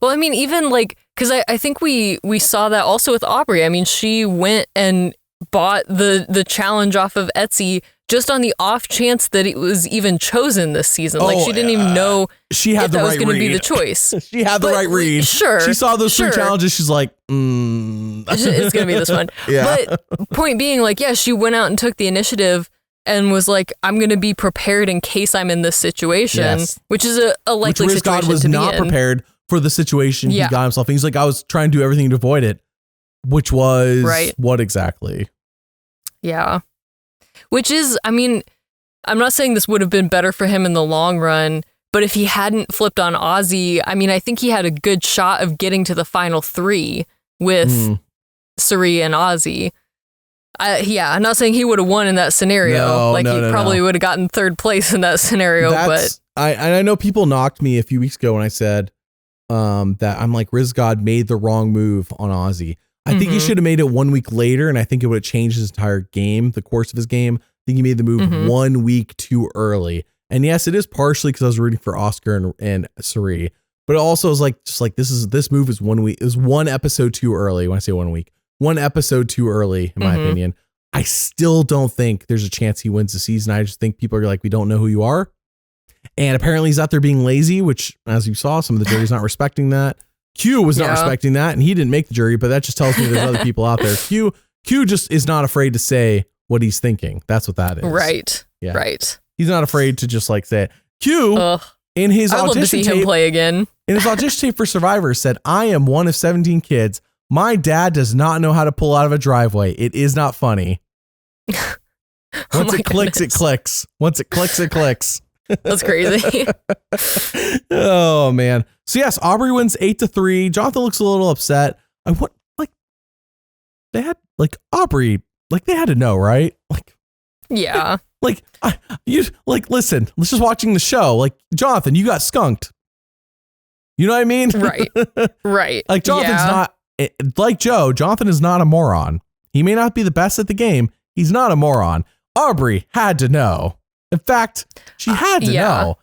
Well, I mean, even because I think we saw that also with Aubrey. I mean, she went and bought the challenge off of Etsy just on the off chance that it was even chosen this season. She didn't even know she had that was going to be the choice. She had the right read. Sure. She saw those three challenges. She's like, it's going to be this one. Yeah. But point being, she went out and took the initiative and was like, I'm going to be prepared in case I'm in this situation, which is a likely situation God was to be not in. prepared for the situation he got himself in. He's like, I was trying to do everything to avoid it, which was what exactly? Yeah. Which is, I mean, I'm not saying this would have been better for him in the long run, but if he hadn't flipped on Ozzy, I mean, I think he had a good shot of getting to the final three with Cirie and Ozzy. I'm not saying he would have won in that scenario. He probably would have gotten third place in that scenario. But I know people knocked me a few weeks ago when I said that I'm Riz God made the wrong move on Ozzy. I think he should have made it 1 week later, and I think it would have changed his entire game, the course of his game. I think he made the move 1 week too early. And yes, it is partially because I was rooting for Oscar and Cirie, but it also is this move is 1 week. It was one episode too early. When I say 1 week, one episode too early, in my opinion. I still don't think there's a chance he wins the season. I just think people are we don't know who you are. And apparently he's out there being lazy, which, as you saw, some of the jury's not respecting that. Q was not respecting that, and he didn't make the jury, but that just tells me there's other people out there. Q just is not afraid to say what he's thinking. That's what that is. Right. Yeah. Right. He's not afraid to just say it. Q, in his I'd love to see him play again. In his audition tape for Survivor, said, I am one of 17 kids. My dad does not know how to pull out of a driveway. It is not funny. Once it clicks, it clicks. Once it clicks, it clicks. That's crazy. Oh man. So yes, Aubrey wins 8-3. Jonathan looks a little upset. They had Aubrey, they had to know, right? Yeah. Listen, let's just watching the show. Jonathan, you got skunked. You know what I mean? Right. Right. Jonathan's not like Joe. Jonathan is not a moron. He may not be the best at the game. He's not a moron. Aubrey had to know. In fact, she had to know.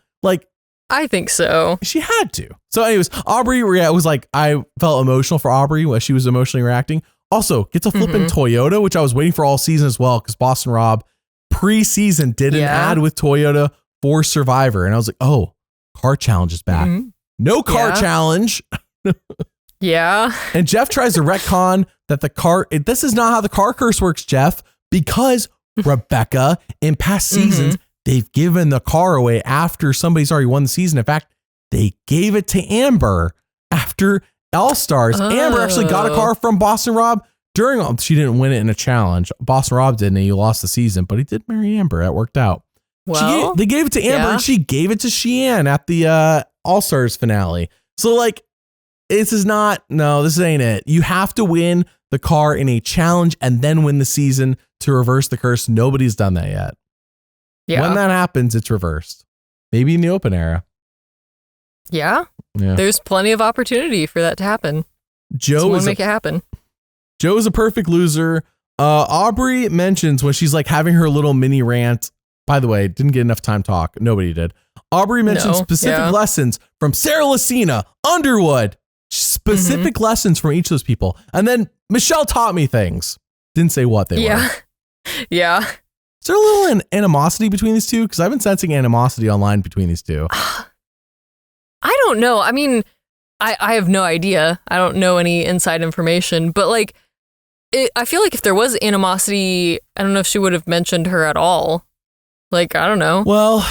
I think so. She had to. So anyways, Aubrey was I felt emotional for Aubrey when she was emotionally reacting. Also, gets a flipping Toyota, which I was waiting for all season as well, because Boston Rob preseason did an ad with Toyota for Survivor. And I was like, oh, car challenge is back. No car challenge. Yeah. And Jeff tries to retcon that this is not how the car curse works, Jeff, because Rebecca, in past seasons, they've given the car away after somebody's already won the season. In fact, they gave it to Amber after All-Stars. Amber actually got a car from Boston Rob she didn't win it in a challenge. Boston Rob didn't, and he lost the season, but he did marry Amber. That worked out. Well, they gave it to Amber and she gave it to Sheehan at the All-Stars finale. So this ain't it. You have to win the car in a challenge and then win the season to reverse the curse. Nobody's done that yet. Yeah. When that happens, it's reversed. Maybe in the open era. Yeah. There's plenty of opportunity for that to happen. Joe make it happen. Joe is a perfect loser. Aubrey mentions when she's having her little mini rant. By the way, didn't get enough time to talk. Nobody did. Aubrey mentioned specific lessons from Sarah Lacina, Underwood. Specific lessons from each of those people. And then Michelle taught me things. Didn't say what they were. Yeah. Is there a little animosity between these two? Because I've been sensing animosity online between these two. I don't know. I mean, I have no idea. I don't know any inside information, but like, I feel like if there was animosity, I don't know if she would have mentioned her at all. Like, I don't know. Well,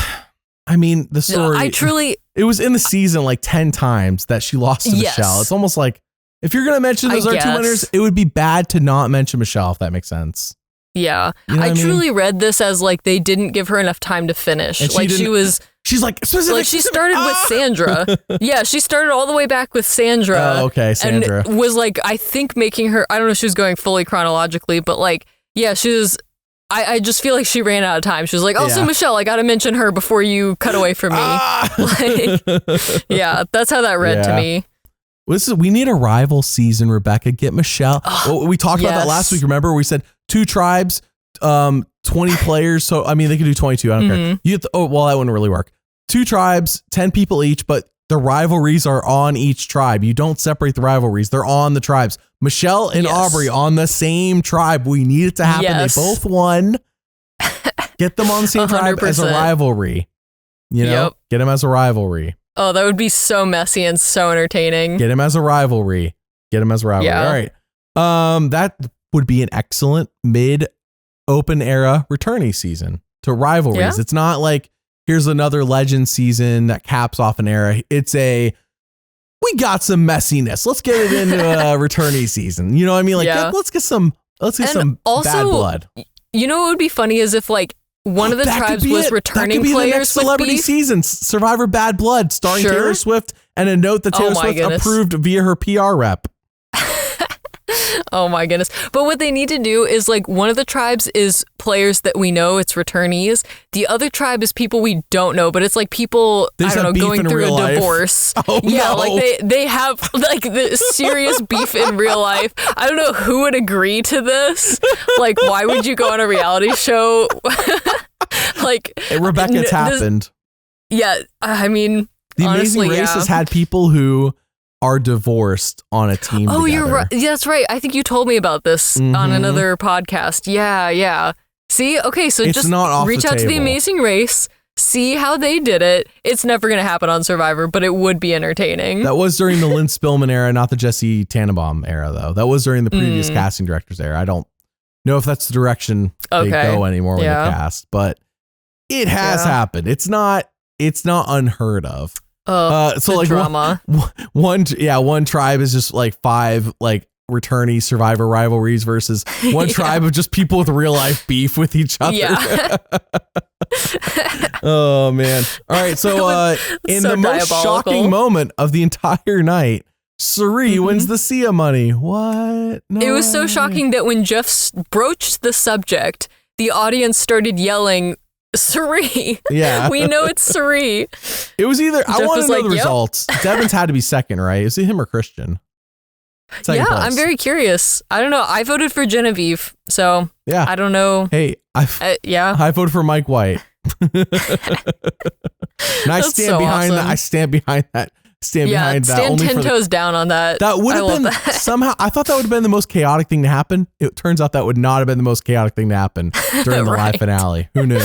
I mean, the story. It was in the season like 10 times that she lost to Michelle. It's almost like if you're going to mention those other two winners, it would be bad to not mention Michelle, if that makes sense. Yeah. You know I truly read this as like they didn't give her enough time to finish. Like she's like specific. She started with Sandra. Yeah, she started all the way back with Sandra. Oh, okay, Sandra. And was like, I think making her, I don't know if she was going fully chronologically, but like, yeah, she was, I just feel like she ran out of time. She was like, so Michelle, I got to mention her before you cut away from me. Like, yeah, that's how that read to me. We need a rival season, Rebecca. Get Michelle. We talked about that last week. Remember, we said 2 tribes, 20 players. So, I mean, they could do 22. I don't care. You have to, that wouldn't really work. 2 tribes, 10 people each, but the rivalries are on each tribe. You don't separate the rivalries. They're on the tribes. Michelle and Aubrey on the same tribe. We need it to happen. They both won. Get them on the same tribe as a rivalry. You know, get them as a rivalry. Oh, that would be so messy and so entertaining. Get him as a rivalry. Yeah. All right. That would be an excellent mid-open era returnee season to rivalries. Yeah. It's not like here's another legend season that caps off an era. It's we got some messiness. Let's get it into a returnee season. You know what I mean? Like let's get some also, bad blood. You know what would be funny is if like one of the tribes was returning players. That could be the next celebrity season, Survivor Bad Blood, starring Taylor Swift, and a note that Taylor Swift approved via her PR rep. Oh my goodness. But what they need to do is like one of the tribes is players that we know, it's returnees. The other tribe is people we don't know, but it's like people, I don't know, going through a divorce. Like they have like the serious beef in real life. I don't know who would agree to this. Like, why would you go on a reality show? Like, hey, Rebecca, it's happened. I mean, The honestly, Amazing Race has had people who are divorced on a team together. You're right. Yeah, that's right. I think you told me about this on another podcast. Yeah. See? Okay, so just reach out to The Amazing Race, see how they did it. It's never going to happen on Survivor, but it would be entertaining. That was during the Lynn Spillman era, not the Jesse Tannenbaum era, though. That was during the previous casting directors era. I don't know if that's the direction they go anymore with the cast, but it has happened. It's not unheard of. So like drama. One tribe is just like 5 like returnee Survivor rivalries versus one tribe of just people with real life beef with each other. Yeah. Oh man. All right. So in the most shocking moment of the entire night, Cirie wins the Sia money. What? No it was so shocking that when Jeff broached the subject, the audience started yelling, Cirie. Yeah. We know it's Cirie. It was either, I want to know the results. Devin's had to be second, right? Is it him or Christian? Second place. I'm very curious. I don't know. I voted for Genevieve, so I don't know. Hey, I voted for Mike White. And I stand behind that. I stand behind that. Stand 10 toes down on that. That would have been somehow, I thought that would have been the most chaotic thing to happen. It turns out that would not have been the most chaotic thing to happen during the live finale. Who knew?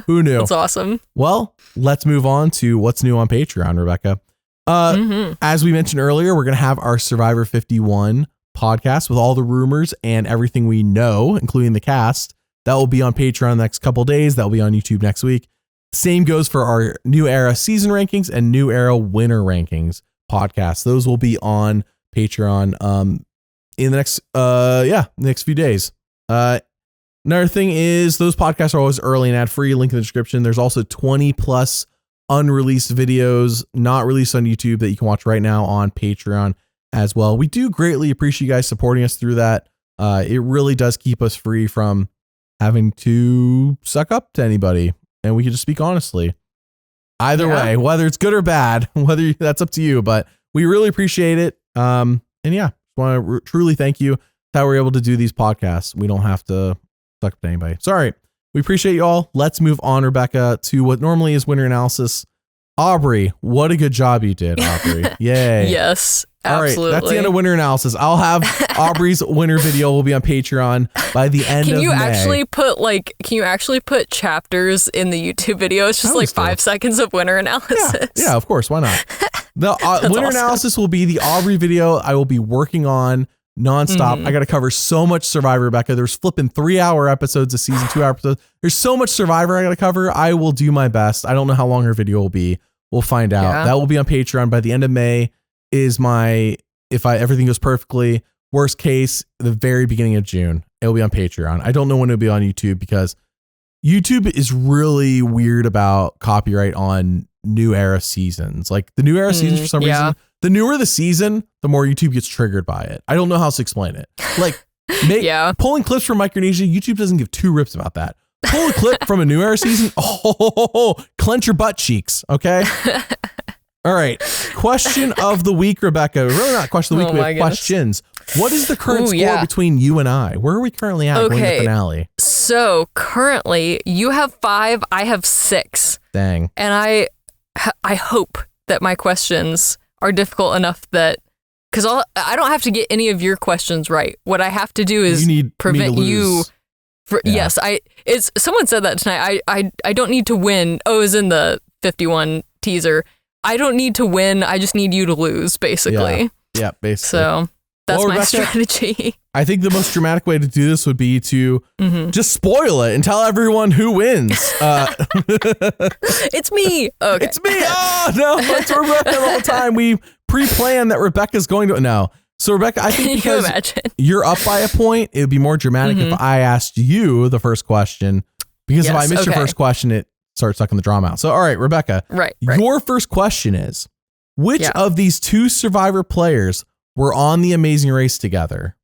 Who knew? That's awesome. Well, let's move on to what's new on Patreon, Rebecca. As we mentioned earlier, we're going to have our Survivor 51 podcast with all the rumors and everything we know, including the cast. That will be on Patreon the next couple days. That will be on YouTube next week. Same goes for our New Era season rankings and New Era winner rankings podcasts. Those will be on Patreon in the next few days. Another thing is those podcasts are always early and ad free. Link in the description. There's also 20 plus unreleased videos not released on YouTube that you can watch right now on Patreon as well. We do greatly appreciate you guys supporting us through that. It really does keep us free from having to suck up to anybody. And we can just speak honestly. Either way, whether it's good or bad, that's up to you. But we really appreciate it. And just want to truly thank you that we're able to do these podcasts. We don't have to suck up to anybody. Sorry. We appreciate you all. Let's move on, Rebecca, to what normally is winner analysis. Aubrey, what a good job you did, Aubrey. Yay. Yes. Absolutely. All right, that's the end of winner analysis. I'll have Aubrey's winner video will be on Patreon by the end of May. Can you actually put chapters in the YouTube video? It's just like 5 seconds of winner analysis. Yeah, of course. Why not? The winner analysis will be the Aubrey video I will be working on nonstop. I got to cover so much Survivor, Rebecca. There's flipping 3-hour episodes of season 2 episodes. There's so much Survivor I got to cover. I will do my best. I don't know how long her video will be. We'll find out. Yeah. That will be on Patreon by the end of May. Is my, if everything goes perfectly, worst case, the very beginning of June, it'll be on Patreon. I don't know when it'll be on YouTube because YouTube is really weird about copyright on new era seasons. Like the new era seasons, for some reason, the newer the season, the more YouTube gets triggered by it. I don't know how else to explain it. Like pulling clips from Micronesia, YouTube doesn't give 2 rips about that. Pull a clip from a new era season. Clench your butt cheeks. Okay. All right. Question of the week, Rebecca. Really not question of the week. We have questions. What is the current score between you and I? Where are we currently at going to the finale? So currently you have 5, I have 6. Dang. And I hope that my questions are difficult enough that, because I don't have to get any of your questions right. What I have to do is prevent you. Yes, someone said that tonight. I don't need to win. Oh, it was in the 51 teaser. I don't need to win. I just need you to lose, basically. Yeah, basically. So that's my strategy. I think the most dramatic way to do this would be to just spoil it and tell everyone who wins. It's me. Okay. It's me. Oh, no. It's Rebecca the whole time. We pre-planned that Rebecca's going to... No. So, Rebecca, I think because you're up by a point, it would be more dramatic if I asked you the first question. Because if I miss your first question, it starts sucking the drama out. So, all right, Rebecca. Right. Your first question is, which of these 2 Survivor players were on The Amazing Race together?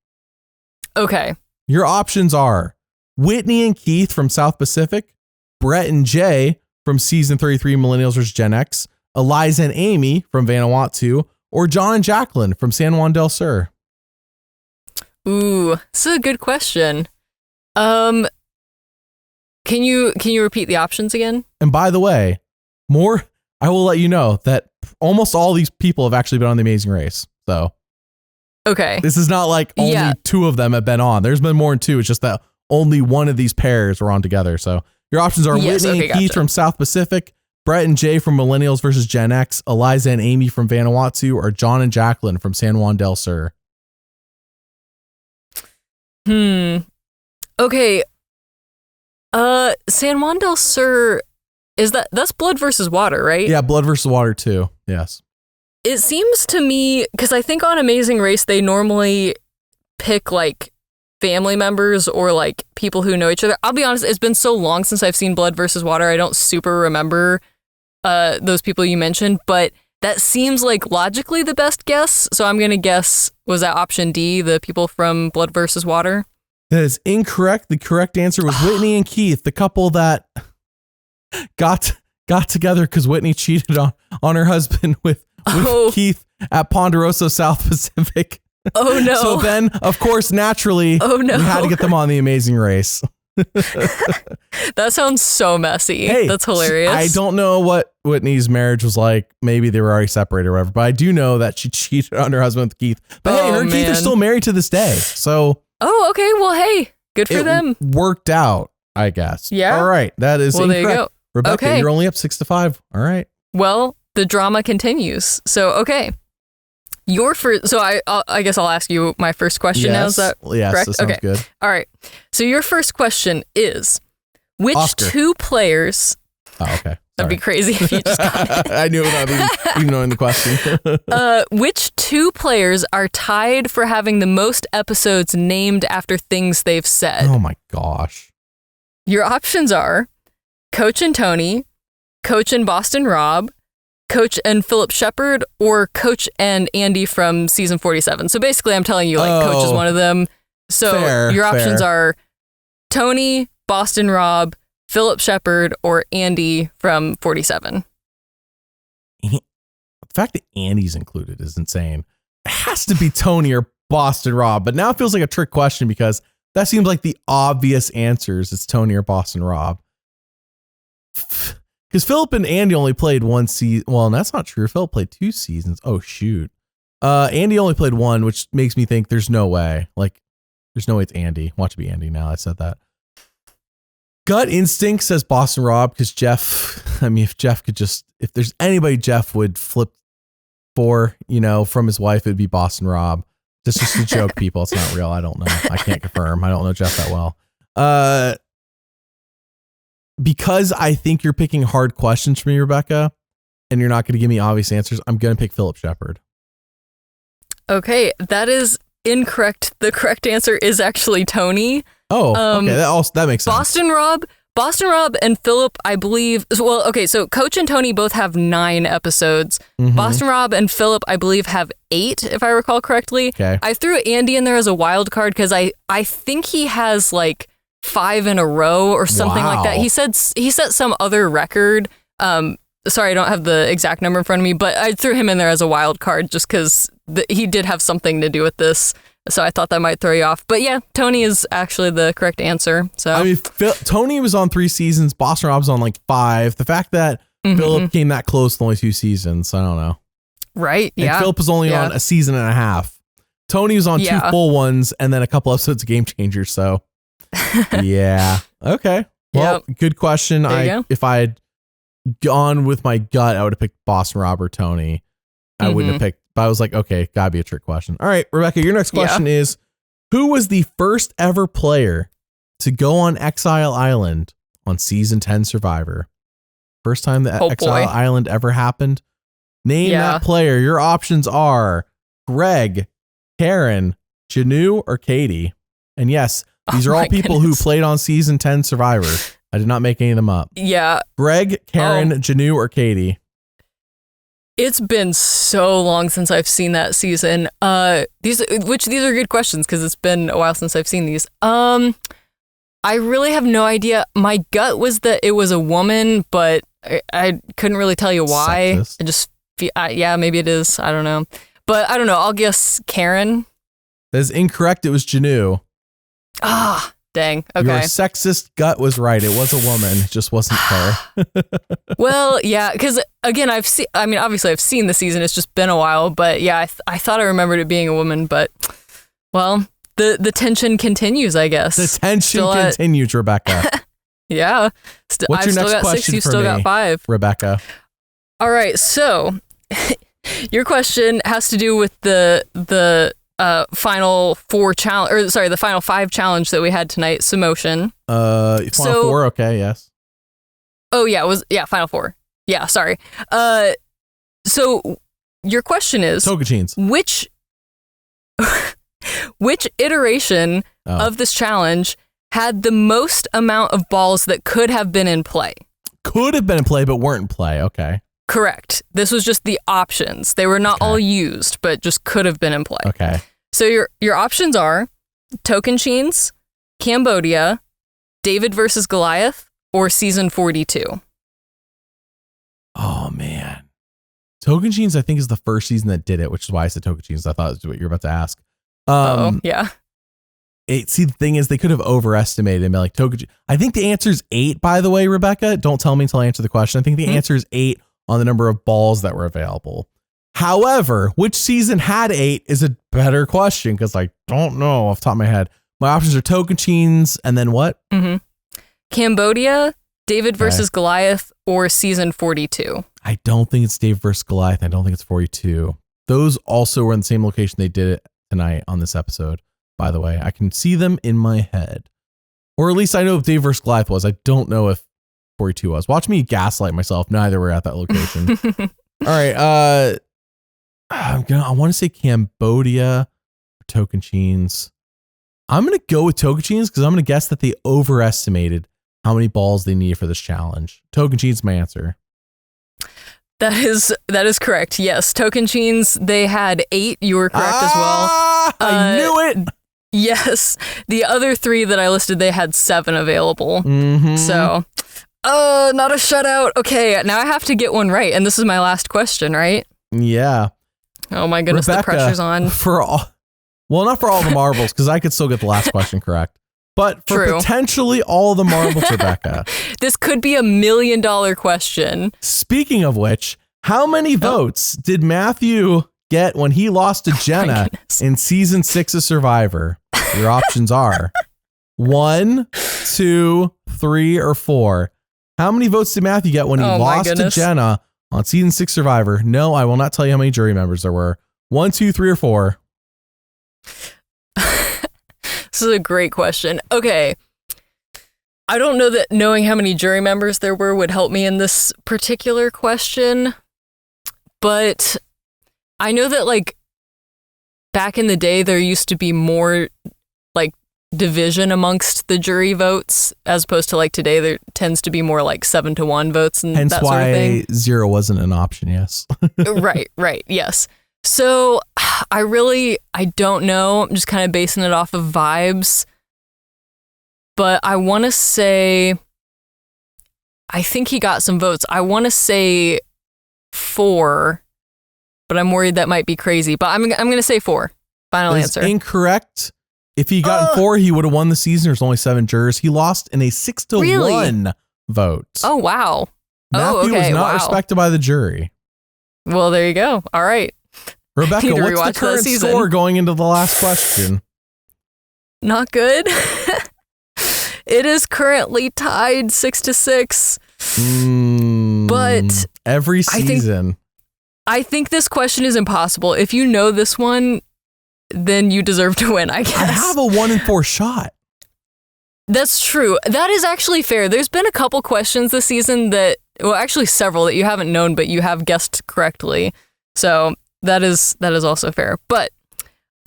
Okay. Your options are Whitney and Keith from South Pacific, Brett and Jay from season 33 Millennials vs. Gen X, Eliza and Amy from Vanuatu, or John and Jacqueline from San Juan del Sur? Ooh, this is a good question. Can you repeat the options again? And by the way, I will let you know that almost all these people have actually been on The Amazing Race. So okay, this is not like only 2 of them have been on. There's been more than 2. It's just that only one of these pairs were on together. So your options are Whitney and Keith from South Pacific, Brett and Jay from Millennials vs. Gen X, Eliza and Amy from Vanuatu, or John and Jacqueline from San Juan del Sur. Okay. San Juan del Sur, that's blood versus water, right? Yeah, blood versus water too. Yes. It seems to me, because I think on Amazing Race, they normally pick like family members or like people who know each other. I'll be honest, it's been so long since I've seen blood versus water. I don't super remember those people you mentioned, but that seems like logically the best guess. So I'm going to guess, was that option D, the people from blood versus water? That is incorrect. The correct answer was Whitney and Keith, the couple that got together because Whitney cheated on her husband with Keith at Ponderosa, South Pacific. Oh no. So then, of course, naturally, we had to get them on The Amazing Race. That sounds so messy. Hey, that's hilarious. I don't know what Whitney's marriage was like. Maybe they were already separated or whatever, but I do know that she cheated on her husband with Keith. But hey, her and Keith are still married to this day. So okay. Well, hey, good for them. Worked out, I guess. Yeah. All right. That is incorrect. There you go. Rebecca, you're only up 6-5. All right. Well, the drama continues. So, okay. Your first, so I guess I'll ask you my first question now. Is that correct? That sounds good. All right. So your first question is, which Oscar. 2 players... Oh, okay. That'd be crazy if you just got it. I knew it without even knowing the question. Which 2 players are tied for having the most episodes named after things they've said? Oh my gosh. Your options are Coach and Tony, Coach and Boston Rob, Coach and Philip Shepard, or Coach and Andy from season 47. So basically I'm telling you Coach is one of them. So your options are Tony, Boston Rob, Philip Shepard, or Andy from 47. The fact that Andy's included is insane. It has to be Tony or Boston Rob, but now it feels like a trick question because that seems like the obvious answers. It's Tony or Boston Rob. Because Philip and Andy only played 1 season. Well, that's not true. Philip played 2 seasons. Oh, shoot. Andy only played one, which makes me think there's no way. Like, there's no way it's Andy. Watch it be Andy now. I said that. Gut instinct says Boston Rob because Jeff, I mean, if there's anybody Jeff would flip for, from his wife, it'd be Boston Rob. That's just a joke, people. It's not real. I don't know. I can't confirm. I don't know Jeff that well. Because I think you're picking hard questions for me, Rebecca, and you're not going to give me obvious answers, I'm going to pick Philip Shepard. Okay, that is incorrect. The correct answer is actually Tony. Oh, okay. That makes sense. Boston Rob and Philip, I believe. Well, okay, so Coach and Tony both have 9 episodes. Mm-hmm. Boston Rob and Philip, I believe, have 8, if I recall correctly. Okay. I threw Andy in there as a wild card because I think he has like 5 in a row or something like that. He set some other record. Sorry, I don't have the exact number in front of me, but I threw him in there as a wild card just because he did have something to do with this. So I thought that might throw you off. But yeah, Tony is actually the correct answer. So I mean, Tony was on 3 seasons. Boston Rob was on like 5. The fact that Philip came that close to only 2 seasons, I don't know. Right, and Philip was only on a season and a half. Tony was on 2 full ones and then a couple episodes of Game Changers. So yeah. Okay. Well, good question. If I had gone with my gut, I would have picked Boston Rob or Tony. I wouldn't have picked, but I was like, okay, gotta be a trick question. All right, Rebecca, your next question is, who was the first ever player to go on Exile Island on season 10 Survivor? First time that Exile Island ever happened? Name that player. Your options are Greg, Karen, Janu, or Katie. And yes, these are all people who played on season 10 Survivor. I did not make any of them up. Yeah. Greg, Karen, Janu, or Katie. It's been so long since I've seen that season. These are good questions because it's been a while since I've seen these. I really have no idea. My gut was that it was a woman, but I couldn't really tell you why. Sexist. I just maybe it is. I don't know. But I don't know. I'll guess Karen. That is incorrect. It was Janu. Ah, dang. Okay. Your sexist gut was right. It was a woman. It just wasn't Claire. Well, yeah, because again, obviously I've seen the season. It's just been a while, but yeah, I thought I remembered it being a woman, but well, the tension continues, I guess. The tension continues, Rebecca. Yeah. What's your next got question 6, you've for still me, got 5. Rebecca? All right, so your question has to do with the final 4 challenge, or sorry, the final 5 challenge that we had tonight, Samotion. Final 4, okay, yes. Oh yeah, final 4. Yeah, sorry. So your question is Tocantins. Which iteration of this challenge had the most amount of balls that could have been in play? Could have been in play, but weren't in play. Okay. Correct. This was just the options. They were not all used, but just could have been in play. Okay. So your options are Tocantins, Cambodia, David versus Goliath, or season 42. Oh man. Tocantins, I think, is the first season that did it, which is why I said Tocantins. I thought it was what you're about to ask. Yeah. See, the thing is, they could have overestimated and been like, Tocantins. I think the answer is 8, by the way, Rebecca. Don't tell me until I answer the question. I think the answer is 8 on the number of balls that were available. However, which season had 8 is a better question because I don't know off the top of my head. My options are Tocantins and then what? Cambodia, David versus Goliath, or season 42. I don't think it's David versus Goliath. I don't think it's 42. Those also were in the same location they did it tonight on this episode, by the way. I can see them in my head. Or at least I know if David versus Goliath was. I don't know if 42 was. Watch me gaslight myself. Neither were at that location. All right. I want to say Cambodia or Tocantins. I'm going to go with Tocantins because I'm going to guess that they overestimated how many balls they need for this challenge. Tocantins is my answer. That is correct. Yes, Tocantins, they had 8. You were correct as well. I knew it. Yes. The other 3 that I listed, they had 7 available. So, not a shutout. Okay, now I have to get one right, and this is my last question, right? Yeah. Oh my goodness, Rebecca, the pressure's on. Not for all the marbles, because I could still get the last question correct. But for potentially all the marbles, Rebecca. This could be $1 million question. Speaking of which, how many votes did Matthew get when he lost to Jenna in season 6 of Survivor? Your options are 1, 2, 3, or 4. How many votes did Matthew get when he lost to Jenna on season 6 Survivor? No, I will not tell you how many jury members there were. 1, 2, 3, or 4. This is a great question. Okay. I don't know that knowing how many jury members there were would help me in this particular question, but I know that like back in the day, there used to be more like division amongst the jury votes as opposed to like today, there tends to be more like 7-1 votes and hence that sort of thing. Hence why 0 wasn't an option, yes. Right, yes. So I don't know. I'm just kind of basing it off of vibes. But I want to say, I think he got some votes. I want to say 4, but I'm worried that might be crazy. But I'm going to say 4. Final answer. Incorrect. If he got 4, he would have won the season. There's only 7 jurors. He lost in a 6-1 vote. Oh, wow. Matthew was not respected by the jury. Well, there you go. All right. Rebecca, what's the current score going into the last question? Not good. It is currently tied 6-6. But every season. I think this question is impossible. If you know this one, then you deserve to win, I guess. I have a 1 in 4 shot. That's true. That is actually fair. There's been a couple questions this season that, well, actually several that you haven't known, but you have guessed correctly. So that is also fair. But,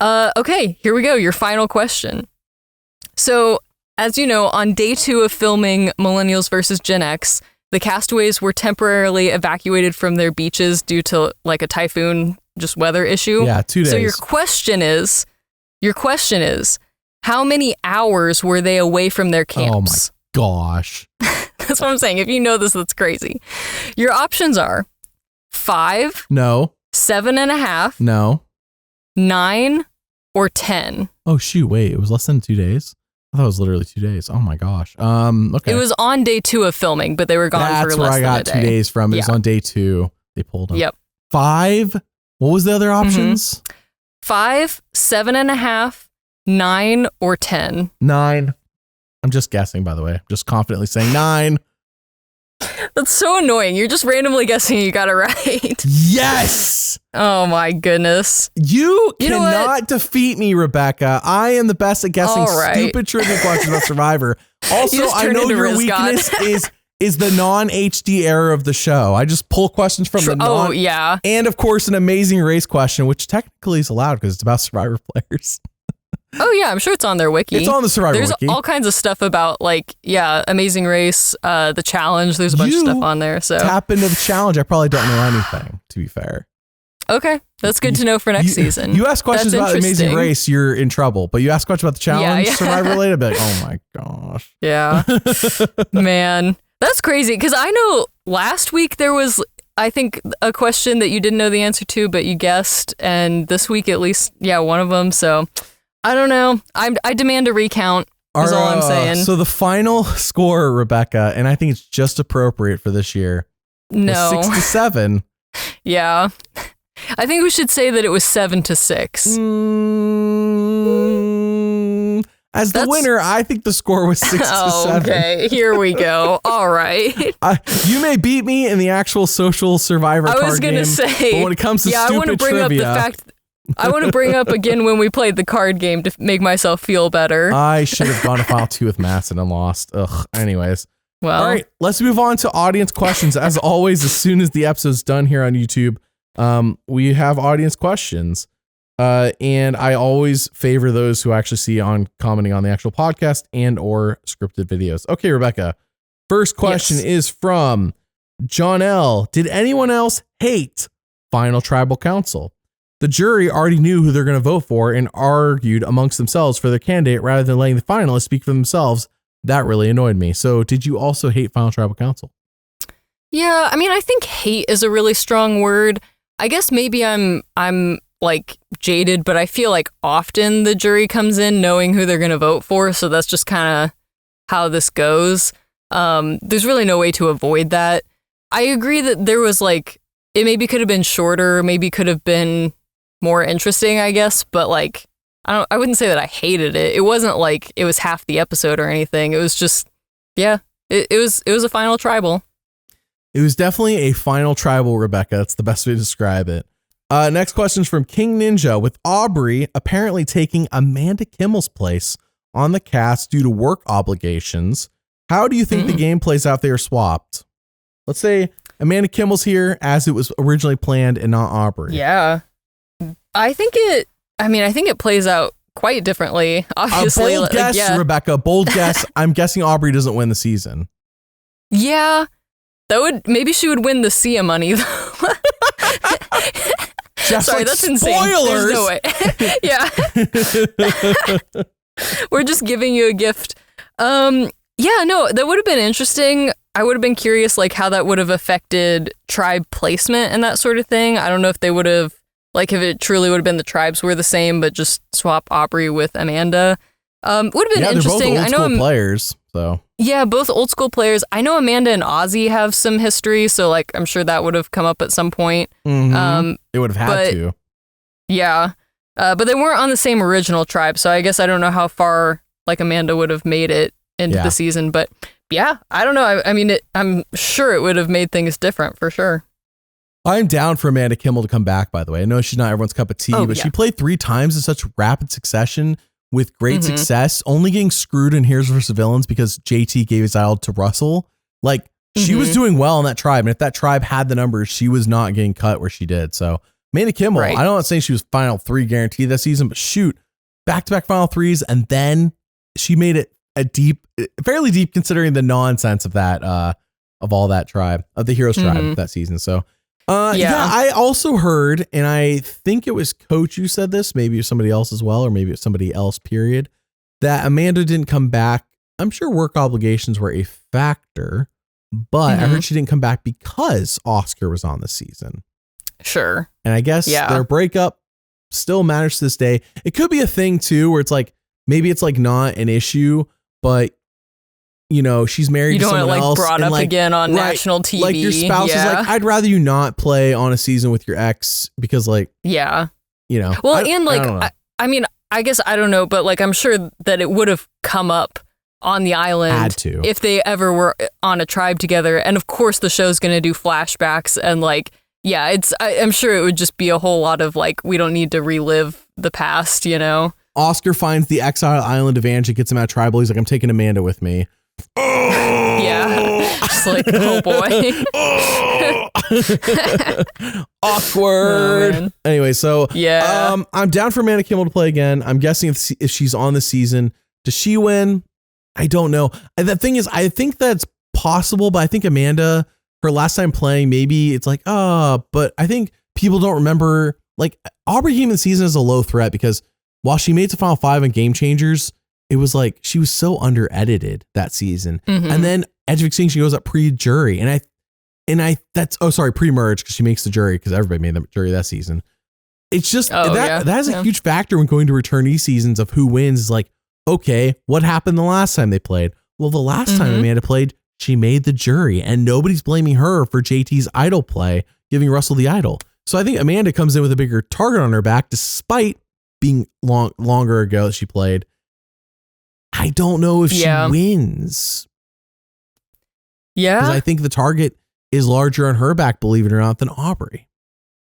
okay, here we go. Your final question. So, as you know, on day 2 of filming Millennials vs. Gen X, the castaways were temporarily evacuated from their beaches due to like a typhoon, just weather issue. Yeah, 2 days. So your question is, how many hours were they away from their camps? Oh my gosh. That's what I'm saying. If you know this, that's crazy. Your options are 5. No. 7.5. No. 9 or 10. Oh shoot, wait, it was less than 2 days? I thought it was literally 2 days. Oh my gosh. Okay. It was on day 2 of filming, but they were gone for less than a day. That's where I got 2 days from. It was on day 2. They pulled them. Yep. 5. What was the other options? 5, 7.5, 9, or 10. 9. I'm just guessing, by the way. I'm just confidently saying 9. That's so annoying. You're just randomly guessing you got it right. Yes! Oh my goodness. You cannot defeat me, Rebecca. I am the best at guessing stupid trivia questions about Survivor. Also, I know your weakness is the non-HD era of the show. I just pull questions from the non- Oh, yeah. And, of course, an Amazing Race question, which technically is allowed because it's about Survivor players. Oh, yeah. I'm sure it's on their wiki. It's on the Survivor wiki. There's all kinds of stuff about, like, Amazing Race, the challenge. There's a bunch of stuff on there. So tap into the challenge. I probably don't know anything, to be fair. Okay. That's good to know for next season. You ask questions about Amazing Race, you're in trouble. But you ask questions about the challenge, Survivor related, but oh my gosh. Yeah. Man. That's crazy. Because I know last week there was, I think, a question that you didn't know the answer to, but you guessed. And this week, at least, one of them. So I don't know. I demand a recount. Is all I'm saying. So the final score, Rebecca, and I think it's just appropriate for this year. No. 6-7. Yeah. I think we should say that it was 7-6. As the winner, I think the score was 6-7. Okay, here we go. All right. You may beat me in the actual social Survivor card game. I was going to say. But when it comes to stupid trivia. I want to bring up again when we played the card game to make myself feel better. I should have gone to file 2 with Masson and lost. Ugh. Anyways. Well. All right, let's move on to audience questions. As always, as soon as the episode's done here on YouTube, we have audience questions. And I always favor those who actually see on commenting on the actual podcast and or scripted videos. Okay, Rebecca. First question is from John L. Did anyone else hate Final Tribal Council? The jury already knew who they're going to vote for and argued amongst themselves for their candidate rather than letting the finalists speak for themselves. That really annoyed me. So did you also hate Final Tribal Council? Yeah, I mean, I think hate is a really strong word. I guess maybe I'm like jaded, but I feel like often the jury comes in knowing who they're going to vote for. So that's just kind of how this goes. There's really no way to avoid that. I agree that there was like, it maybe could have been shorter, maybe could have been more interesting, I guess. But like, I wouldn't say that I hated it. It wasn't like it was half the episode or anything. It was just, yeah, it was a final tribal. It was definitely a final tribal, Rebecca. That's the best way to describe it. Next question is from King Ninja. With Aubrey apparently taking Amanda Kimmel's place on the cast due to work obligations, how do you think the game plays out if they are swapped? Let's say Amanda Kimmel's here as it was originally planned and not Aubrey. Yeah. I think it plays out quite differently. Obviously. Bold guess, yeah. Rebecca. Bold guess. I'm guessing Aubrey doesn't win the season. Yeah. Maybe she would win the Sia money, though. Just Sorry, like that's insane. spoilers. There's no way. Yeah. We're just giving you a gift. Yeah, no, that would have been interesting. I would have been curious, like, how that would have affected tribe placement and that sort of thing. I don't know if they would have, like, if it truly would have been the tribes were the same, but just swap Aubrey with Amanda. Would have been interesting. They're both old school players, so. Yeah, both old school players. I know Amanda and Ozzy have some history, so like I'm sure that would have come up at some point. Mm-hmm. It would have had to. Yeah, but they weren't on the same original tribe, so I guess I don't know how far like Amanda would have made it into the season. But yeah, I don't know. I mean, I'm sure it would have made things different for sure. I'm down for Amanda Kimmel to come back, by the way. I know she's not everyone's cup of tea, but she played 3 times in such rapid succession with great success, only getting screwed in Heroes vs. Villains because JT gave his idol to Russell. Like, she was doing well in that tribe, and if that tribe had the numbers, she was not getting cut where she did. So, Amanda Kimmel, I'm not saying she was Final 3 guaranteed this season, but shoot, back-to-back Final 3s, and then she made it fairly deep considering the nonsense of that, of all that tribe, of the Heroes tribe that season. So, I also heard, and I think it was Coach who said this, maybe it was somebody else as well, or maybe it's somebody else, period, that Amanda didn't come back. I'm sure work obligations were a factor, but I heard she didn't come back because Oscar was on the season. Sure. And I guess their breakup still matters to this day. It could be a thing too, where it's like, maybe it's like not an issue, but you know, she's married to someone else. You don't want to like brought up again on national TV. Like your spouse is like, I'd rather you not play on a season with your ex because like, you know. Well, and like, I mean, I guess I don't know, but like, I'm sure that it would have come up on the island if they ever were on a tribe together. And of course the show's going to do flashbacks and like, I'm sure it would just be a whole lot of like, we don't need to relive the past, you know? Oscar finds the exile island of Angie, gets him out of tribal. He's like, I'm taking Amanda with me. Yeah, just like, oh boy. Awkward. Oh, anyway, so I'm down for Amanda Kimmel to play again. I'm guessing if she's on the season, does she win? I don't know. And the thing is, I think that's possible, but I think Amanda, her last time playing, maybe it's like, but I think people don't remember, like, Aubrey came in the season as a low threat because while she made it to Final 5 and Game Changers, it was like she was so under edited that season. And then Edge of Extinction goes up pre-jury. Pre-merge because she makes the jury because everybody made the jury that season. It's just that is a huge factor when going to returnee seasons of who wins. Is like, okay, what happened the last time they played? Well, the last time Amanda played, she made the jury and nobody's blaming her for JT's idol play, giving Russell the idol. So I think Amanda comes in with a bigger target on her back despite being longer ago that she played. I don't know if she wins. Yeah. Because I think the target is larger on her back, believe it or not, than Aubrey.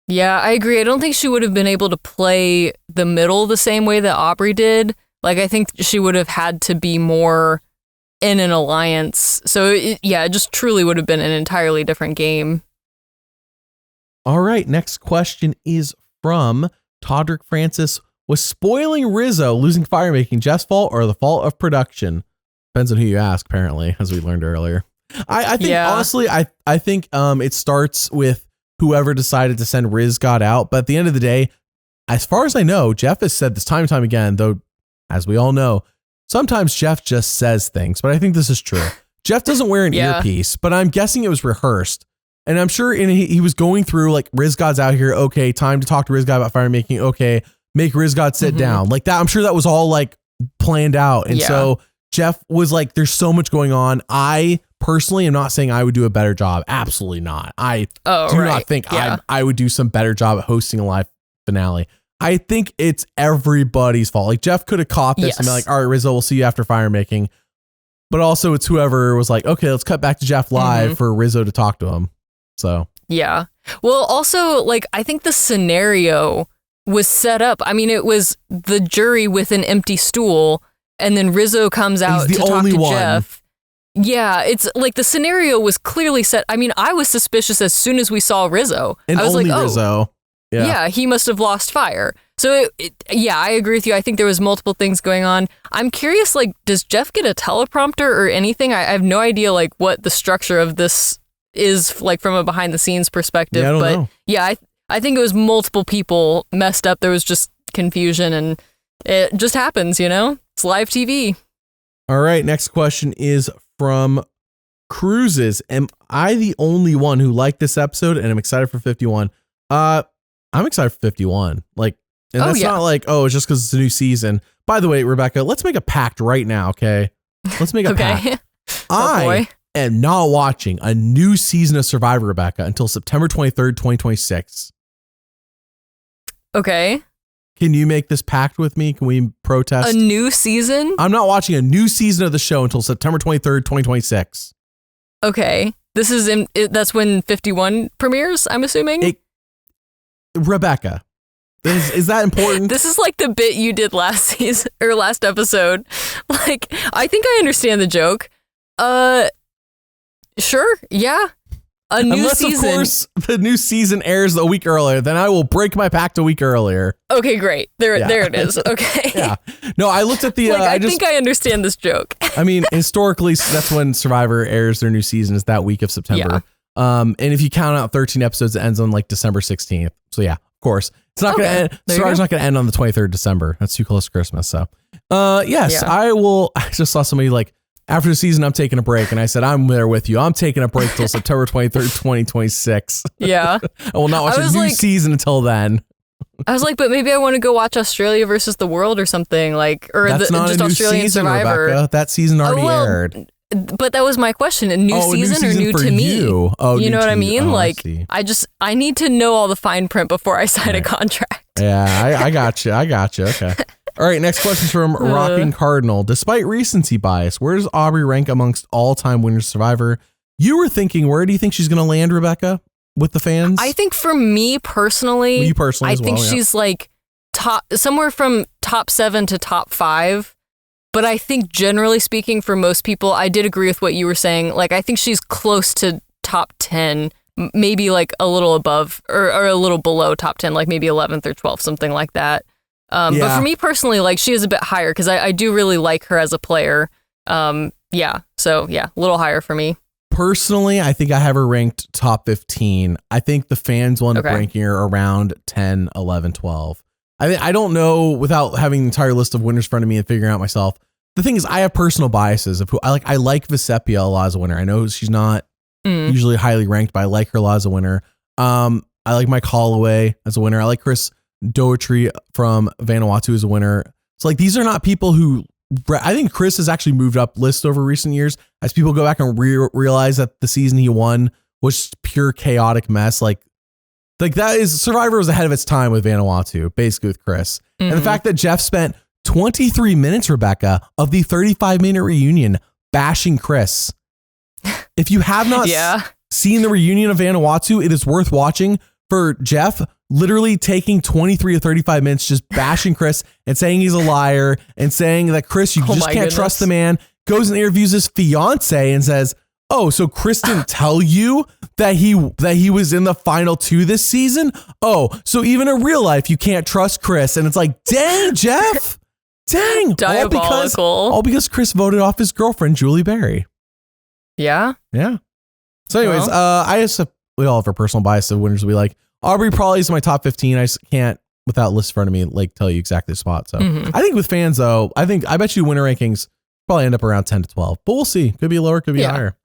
Yeah, I agree. I don't think she would have been able to play the middle the same way that Aubrey did. Like, I think she would have had to be more in an alliance. So, it just truly would have been an entirely different game. All right. Next question is from Todrick Francis. Was spoiling Rizzo losing firemaking Jeff's fault or the fault of production? Depends on who you ask, apparently, as we learned earlier. I think, honestly, I think it starts with whoever decided to send Riz God out. But at the end of the day, as far as I know, Jeff has said this time and time again, though, as we all know, sometimes Jeff just says things. But I think this is true. Jeff doesn't wear an earpiece, but I'm guessing it was rehearsed. And I'm sure he was going through like, Riz God's out here. Okay, time to talk to Riz God about firemaking. Okay, make Riz God sit down. Like that. I'm sure that was all like planned out. And so Jeff was like, there's so much going on. I personally am not saying I would do a better job. Absolutely not. I do not think I would do some better job at hosting a live finale. I think it's everybody's fault. Like Jeff could have caught this and be like, all right, Rizzo, we'll see you after fire making. But also it's whoever was like, okay, let's cut back to Jeff live for Rizzo to talk to him. So. Yeah. Well, also, like, I think the scenario was set up. I mean, it was the jury with an empty stool, and then Rizzo comes out to talk to Jeff. Yeah, it's like the scenario was clearly set. I mean, I was suspicious as soon as we saw Rizzo. And I was only like, oh, Rizzo. Yeah, he must have lost fire. So, yeah, I agree with you. I think there was multiple things going on. I'm curious, like, does Jeff get a teleprompter or anything? I have no idea, like, what the structure of this is, like, from a behind-the-scenes perspective. Yeah, I don't know. Yeah, I think it was multiple people messed up. There was just confusion, and it just happens, you know? It's live TV. All right, next question is from Cruises. Am I the only one who liked this episode and I'm excited for 51? I'm excited for 51. Like, and that's not like, oh, it's just because it's a new season. By the way, Rebecca, let's make a pact right now, okay? Let's make a pact. I am not watching a new season of Survivor, Rebecca, until September 23rd, 2026. Okay. Can you make this pact with me? Can we protest? A new season? I'm not watching a new season of the show until September 23rd, 2026. Okay. This is that's when 51 premieres, I'm assuming? Rebecca, is that important? This is like the bit you did last season or last episode. Like, I think I understand the joke. Sure. Yeah. A new Unless, season. of course, the new season airs a week earlier, then I will break my pact a week earlier. Okay, great. There it is. Okay. Yeah. No, I looked at the. I think I understand this joke. I mean, historically, that's when Survivor airs their new season, is that week of September. Yeah. And if you count out 13 episodes, it ends on like December 16th. So yeah, of course, it's not going to end. Survivor's not going to end on the 23rd of December. That's too close to Christmas. So, yes, I will. I just saw somebody like, after the season, I'm taking a break. And I said, I'm there with you. I'm taking a break till September 23rd, 2026. Yeah. I will not watch a new season until then. I was like, but maybe I want to go watch Australia versus the World or something, like, or that's not just a new Australian season, Survivor. Rebecca. That season already aired. But that was my question. A new season or new to me? Oh, you know what I mean? Like, I need to know all the fine print before I sign a contract. Yeah, I got you. Okay. All right, next question from Rocking Cardinal. Despite recency bias, where does Aubrey rank amongst all-time winners of Survivor? You were thinking, where do you think she's going to land, Rebecca, with the fans? I think for me personally, I think she's like somewhere from top 7 to top 5. But I think generally speaking, for most people, I did agree with what you were saying. Like, I think she's close to top 10, maybe like a little above or a little below top 10, like maybe 11th or 12th, something like that. But for me personally, like, she is a bit higher because I do really like her as a player. So a little higher for me. Personally, I think I have her ranked top 15. I think the fans will end up ranking her around 10, 11, 12. I don't know without having the entire list of winners in front of me and figuring out myself. The thing is, I have personal biases of who I like. I like Vecepia a lot as a winner. I know she's not usually highly ranked, but I like her a lot as a winner. I like Mike Holloway as a winner. I like Chris Doherty from Vanuatu as a winner. So like, these are not people who, I think Chris has actually moved up list over recent years as people go back and realize that the season he won was pure chaotic mess. Like that is, Survivor was ahead of its time with Vanuatu, basically with Chris. And the fact that Jeff spent 23 minutes, Rebecca, of the 35-minute reunion bashing Chris. If you have not seen the reunion of Vanuatu, it is worth watching for Jeff literally taking 23 to 35 minutes just bashing Chris and saying he's a liar and saying that Chris, you just can't trust the man, goes and interviews his fiance and says, oh, so Chris didn't tell you that he was in the final 2 this season? Oh, so even in real life, you can't trust Chris. And it's like, dang, Jeff. Dang. Diabolical. All because Chris voted off his girlfriend, Julie Berry. Yeah. Yeah. So anyways, we all have our personal bias of winners we like. Aubrey probably is my top 15. I just can't, without list in front of me, like tell you exactly the spot. So I think with fans though, I bet you winner rankings probably end up around 10 to 12, but we'll see. Could be lower, could be higher.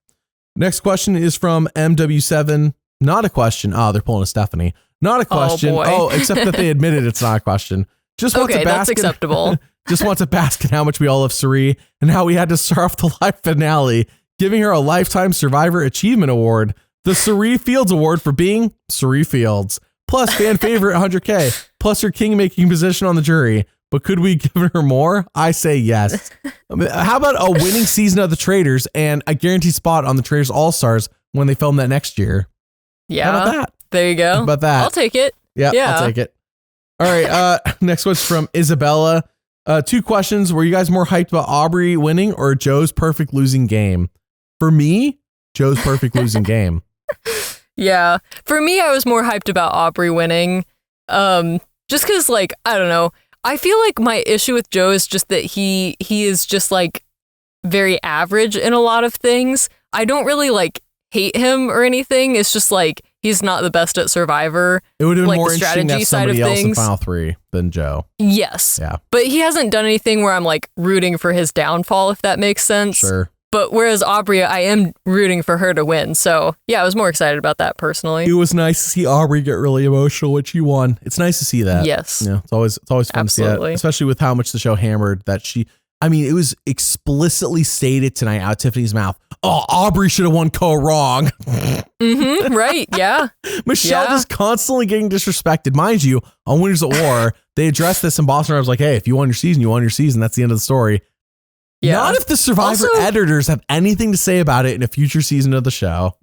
Next question is from MW7. Not a question. Oh, they're pulling a Stephanie. Not a question. Oh, except that they admitted it's not a question. Just wants to bask. That's acceptable. Just wants to bask in how much we all love Cirie and how we had to start off the live finale, giving her a Lifetime Survivor Achievement Award, the Cirie Fields Award for being Cirie Fields. Plus fan favorite 100K. Plus her king-making position on the jury. But could we give her more? I say yes. How about a winning season of The Traitors and a guaranteed spot on The Traitors All-Stars when they film that next year? Yeah. How about that? There you go. How about that? I'll take it. Yeah, Yeah. I'll take it. All right. Next one's from Isabella. 2 questions. Were you guys more hyped about Aubrey winning or Joe's perfect losing game? For me, Joe's perfect losing game. Yeah. For me, I was more hyped about Aubrey winning. Just because, like, I don't know. I feel like my issue with Joe is just that he is just, like, very average in a lot of things. I don't really, like, hate him or anything. It's just, like, he's not the best at Survivor. It would have been like, more the interesting to have strategy side of somebody else in things. Final 3 than Joe. Yes. Yeah. But he hasn't done anything where I'm, like, rooting for his downfall, if that makes sense. Sure. But whereas Aubrey, I am rooting for her to win. So, yeah, I was more excited about that personally. It was nice to see Aubrey get really emotional when she won. It's nice to see that. Yes. Yeah, it's always fun to see Absolutely. that, especially with how much the show hammered that she. I mean, it was explicitly stated tonight out of Tiffany's mouth. Oh, Aubrey should have won co-wrong. Right. Yeah. Michelle Yeah. just constantly getting disrespected. Mind you, on Winners at War, they addressed this in Boston. I was like, hey, if you won your season, you won your season. That's the end of the story. Yeah. Not if the Survivor Also- editors have anything to say about it in a future season of the show.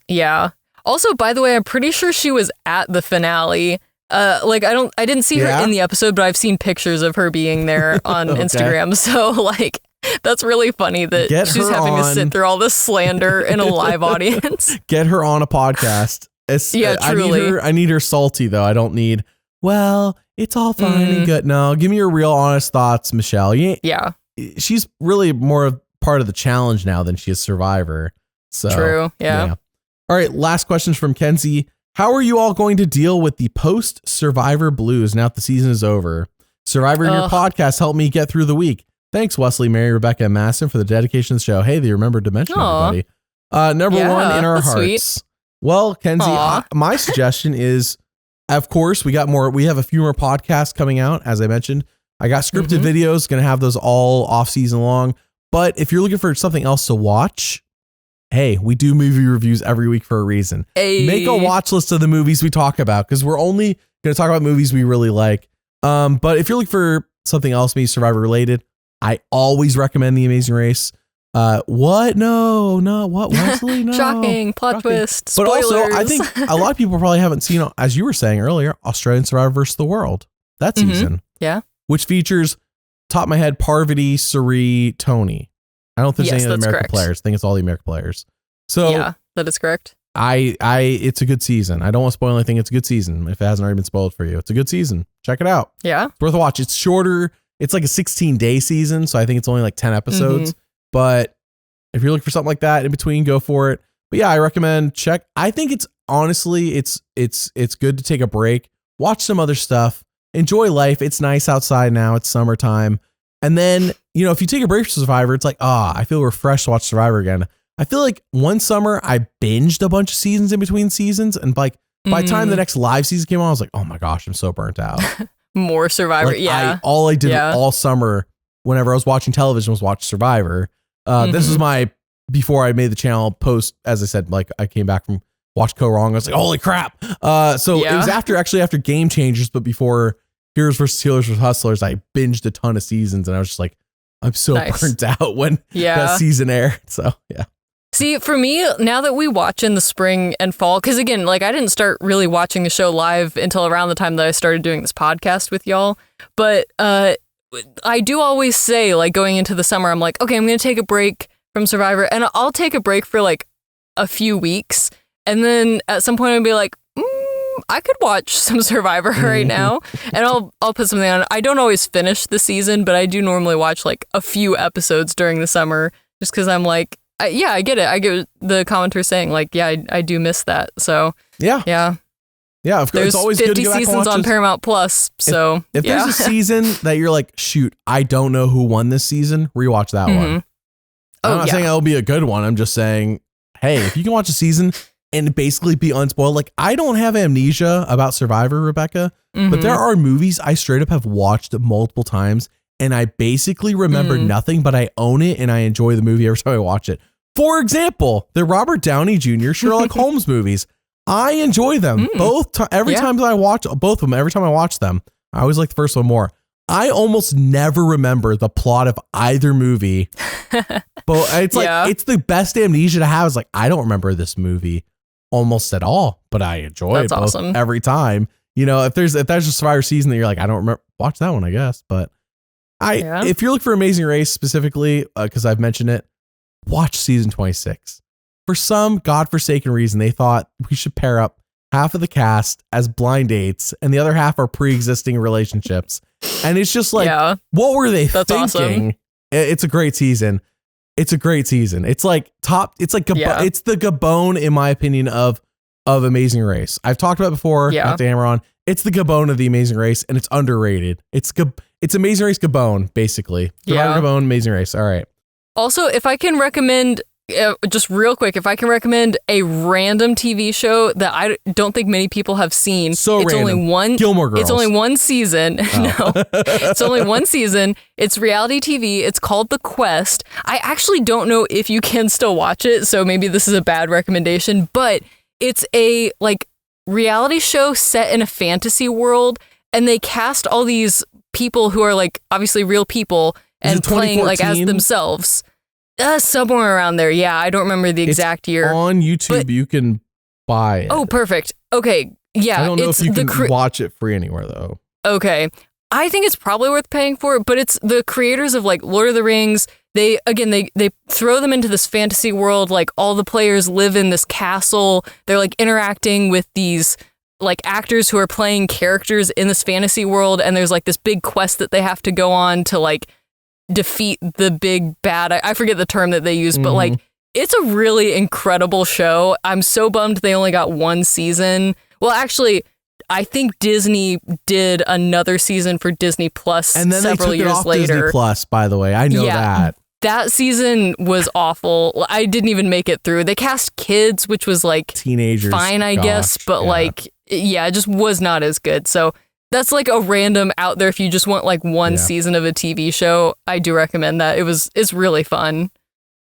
Yeah. Also, by the way, I'm pretty sure she was at the finale. Like I didn't see Yeah? her in the episode, but I've seen pictures of her being there on Okay. Instagram. So like that's really funny that Get she's her having to on. sit through all this slander in a live audience. Get her on a podcast. Yeah, truly. I need her salty though. I don't need, well, it's all fine and good. No, give me your real honest thoughts, Michelle. Yeah. She's really more of part of the challenge now than she is Survivor. So True. Yeah. All right. Last questions from Kenzie. How are you all going to deal with the post-Survivor blues now that the season is over? Survivor and your Ugh. podcast helped me get through the week. Thanks, Wesley, Mary, Rebecca, and Masson for the dedication to the show. Hey, they remembered to mention Aw. everybody. Number Yeah, one in our that's hearts. sweet. Well, Kenzie, Aw. my suggestion is, of course, we have a few more podcasts coming out, as I mentioned. I got scripted videos, going to have those all off season long. But if you're looking for something else to watch, hey, we do movie reviews every week for a reason. Hey. Make a watch list of the movies we talk about because we're only going to talk about movies we really like. But if you're looking for something else, maybe Survivor related, I always recommend The Amazing Race. What? No, what? Wesley? No. Shocking plot Shocking. twist. But Spoilers. also, I think a lot of people probably haven't seen, as you were saying earlier, Australian Survivor vs. the World. That season. Yeah. Which features, top of my head, Parvati, Suri, Tony. I don't think Yes, there's any of the that's American correct. players. I think it's all the American players. So Yeah, that is correct. it's a good season. I don't want to spoil anything. It's a good season. If it hasn't already been spoiled for you, it's a good season. Check it out. Yeah. It's worth a watch. It's shorter. It's like a 16-day season. So I think it's only like 10 episodes. But if you're looking for something like that in between, go for it. But yeah, I recommend check. I think it's honestly, it's good to take a break, watch some other stuff, enjoy life. It's nice outside now. It's summertime. And then, if you take a break from Survivor, it's like, I feel refreshed to watch Survivor again. I feel like one summer I binged a bunch of seasons in between seasons. And like by the time the next live season came on, I was like, oh my gosh, I'm so burnt out. More Survivor. Like, Yeah. all I did Yeah. all summer whenever I was watching television was watch Survivor. This was my, before I made the channel post, as I said, like I came back from watch Co Wrong. I was like, holy crap. So it was after Game Changers, but before Heroes vs. Healers vs. Hustlers, I binged a ton of seasons and I was just like, I'm so Nice. burnt out when that season aired. So yeah. See, for me, now that we watch in the spring and fall, because again, like I didn't start really watching the show live until around the time that I started doing this podcast with y'all. But I do always say, like going into the summer, I'm like, okay, I'm going to take a break from Survivor, and I'll take a break for like a few weeks. And then at some point I'll be like, I could watch some Survivor right now, and I'll put something on. I don't always finish the season, but I do normally watch like a few episodes during the summer just because I'm like, I get it. I get the commenters saying like, yeah, I do miss that. So yeah. Of course, there's it's always 50 good to go back and seasons watch on this. Paramount Plus. So If there's a season that you're like, shoot, I don't know who won this season, rewatch that one. I'm not saying it'll be a good one. I'm just saying, hey, if you can watch a season and basically be unspoiled, like I don't have amnesia about Survivor, Rebecca, but there are movies I straight up have watched multiple times and I basically remember nothing, but I own it and I enjoy the movie every time I watch it. For example, the Robert Downey Jr. Sherlock Holmes movies. I enjoy them every time that I watch both of them. Every time I watch them, I always like the first one more. I almost never remember the plot of either movie, but it's like it's the best amnesia to have. Is like I don't remember this movie almost at all, but I enjoy it both every time. You know, if there's a Survivor season that you're like, I don't remember, watch that one, I guess. But if you're looking for Amazing Race specifically, because I've mentioned it, watch season 26. For some godforsaken reason, they thought we should pair up half of the cast as blind dates and the other half are pre-existing relationships. And it's just like, what were they thinking? Awesome. It's a great season. It's a great season. It's like it's like it's the Gabon, in my opinion, of Amazing Race. I've talked about it before, not to hammer on. It's the Gabon of the Amazing Race, and it's underrated. It's Amazing Race Gabon, basically. Gabon, Amazing Race. All right. Also, if I can recommend, just real quick, if I can recommend a random TV show that I don't think many people have seen. It's random. Only one Gilmore Girls. It's only one season. No, it's only one season. It's reality TV. It's called The Quest. I actually don't know if you can still watch it, so maybe this is a bad recommendation, but it's a reality show set in a fantasy world, and they cast all these people who are obviously real people and playing as themselves. Somewhere around there. Yeah, I don't remember the exact year. On YouTube, you can buy it. Oh, perfect. Okay. Yeah. I don't know if you can watch it free anywhere, though. Okay. I think it's probably worth paying for it, but it's the creators of Lord of the Rings. They throw them into this fantasy world. All the players live in this castle. They're interacting with these actors who are playing characters in this fantasy world. And there's this big quest that they have to go on to defeat the big bad. I forget the term that they use, but it's a really incredible show. I'm so bummed they only got one season. Well, actually, I think Disney did another season for Disney Plus and then several they took years it off later. Disney Plus, by the way, I know that. That season was awful. I didn't even make it through. They cast kids, which was teenagers, fine, I guess, but it just was not as good. So that's a random out there. If you just want one season of a TV show, I do recommend that. It's really fun.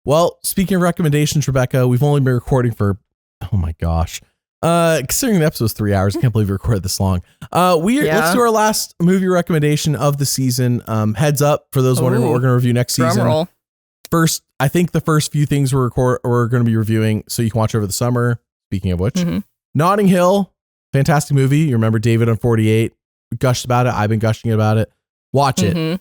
Well, speaking of recommendations, Rebecca, we've only been recording for, oh my gosh. Considering the episode's 3 hours, I can't believe we recorded this long. Let's do our last movie recommendation of the season. Heads up for those wondering what we're going to review next season. Roll. First, I think the first few things we're going to be reviewing, so you can watch over the summer. Speaking of which, Notting Hill, fantastic movie. You remember David on 48. We gushed about it. I've been gushing about it. Watch it.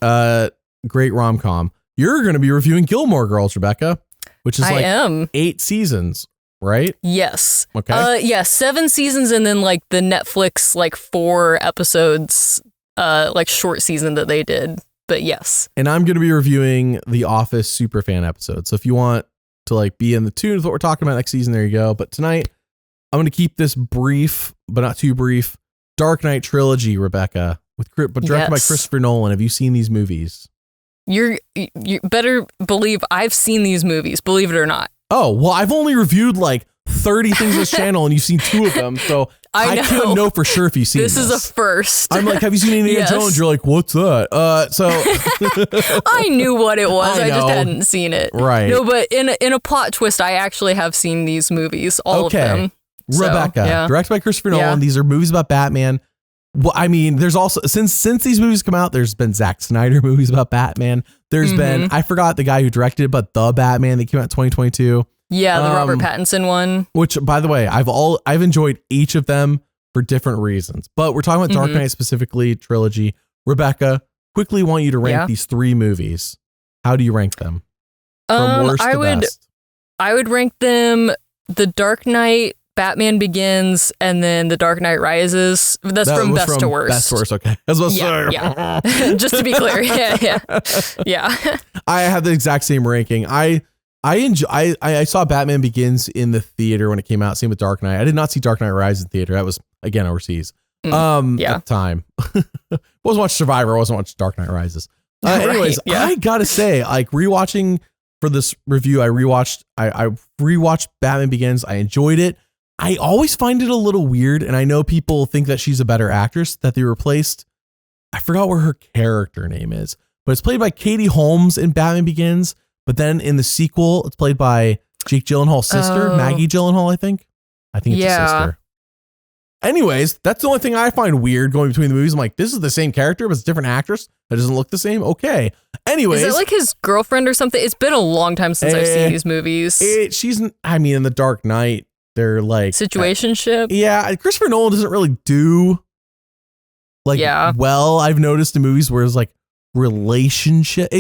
Great rom-com. You're going to be reviewing Gilmore Girls, Rebecca, which is 8 seasons, right? Yes. Okay. 7 seasons, and then the Netflix 4 episodes short season that they did. But yes. And I'm going to be reviewing the Office Superfan episode. So if you want to be in the tune with what we're talking about next season, there you go. But tonight, I'm going to keep this brief, but not too brief. Dark Knight trilogy, Rebecca, but directed by Christopher Nolan. Have you seen these movies? You better believe I've seen these movies, believe it or not. Oh, well, I've only reviewed 30 things on this channel, and you've seen 2 of them, so I couldn't know for sure if you've seen this. This is a first. I'm have you seen Indiana Jones? You're what's that? So I knew what it was. I just hadn't seen it. Right. No, but in a plot twist, I actually have seen these movies, all of them. Rebecca, directed by Christopher Nolan. These are movies about Batman. Well, I mean, there's also since these movies come out, there's been Zack Snyder movies about Batman. There's been, I forgot the guy who directed it, but The Batman that came out in 2022. Yeah, the Robert Pattinson one. Which, by the way, I've enjoyed each of them for different reasons. But we're talking about Dark Knight specifically, trilogy. Rebecca, quickly want you to rank these 3 movies. How do you rank them? From worst to best. I would rank them The Dark Knight, Batman Begins, and then The Dark Knight Rises. That's from best to worst. Best to worst, okay. As well, yeah. Just to be clear, yeah. I have the exact same ranking. I saw Batman Begins in the theater when it came out. Same with Dark Knight. I did not see Dark Knight Rises in theater. That was again overseas. At the time. Wasn't watching Survivor. I wasn't watching Dark Knight Rises. Anyways, I gotta say, rewatching for this review, I rewatched Batman Begins. I enjoyed it. I always find it a little weird, and I know people think that she's a better actress, that they replaced, I forgot what her character name is, but it's played by Katie Holmes in Batman Begins, but then in the sequel, it's played by Jake Gyllenhaal's sister, Maggie Gyllenhaal, I think it's a sister. Anyways, that's the only thing I find weird going between the movies. I'm like, this is the same character, but it's a different actress that doesn't look the same. Okay. Anyways. Is it like his girlfriend or something? It's been a long time since I've seen these movies. In The Dark Knight, they're like. Situationship? Yeah. Christopher Nolan doesn't really do well, I've noticed in movies where it's like relationship.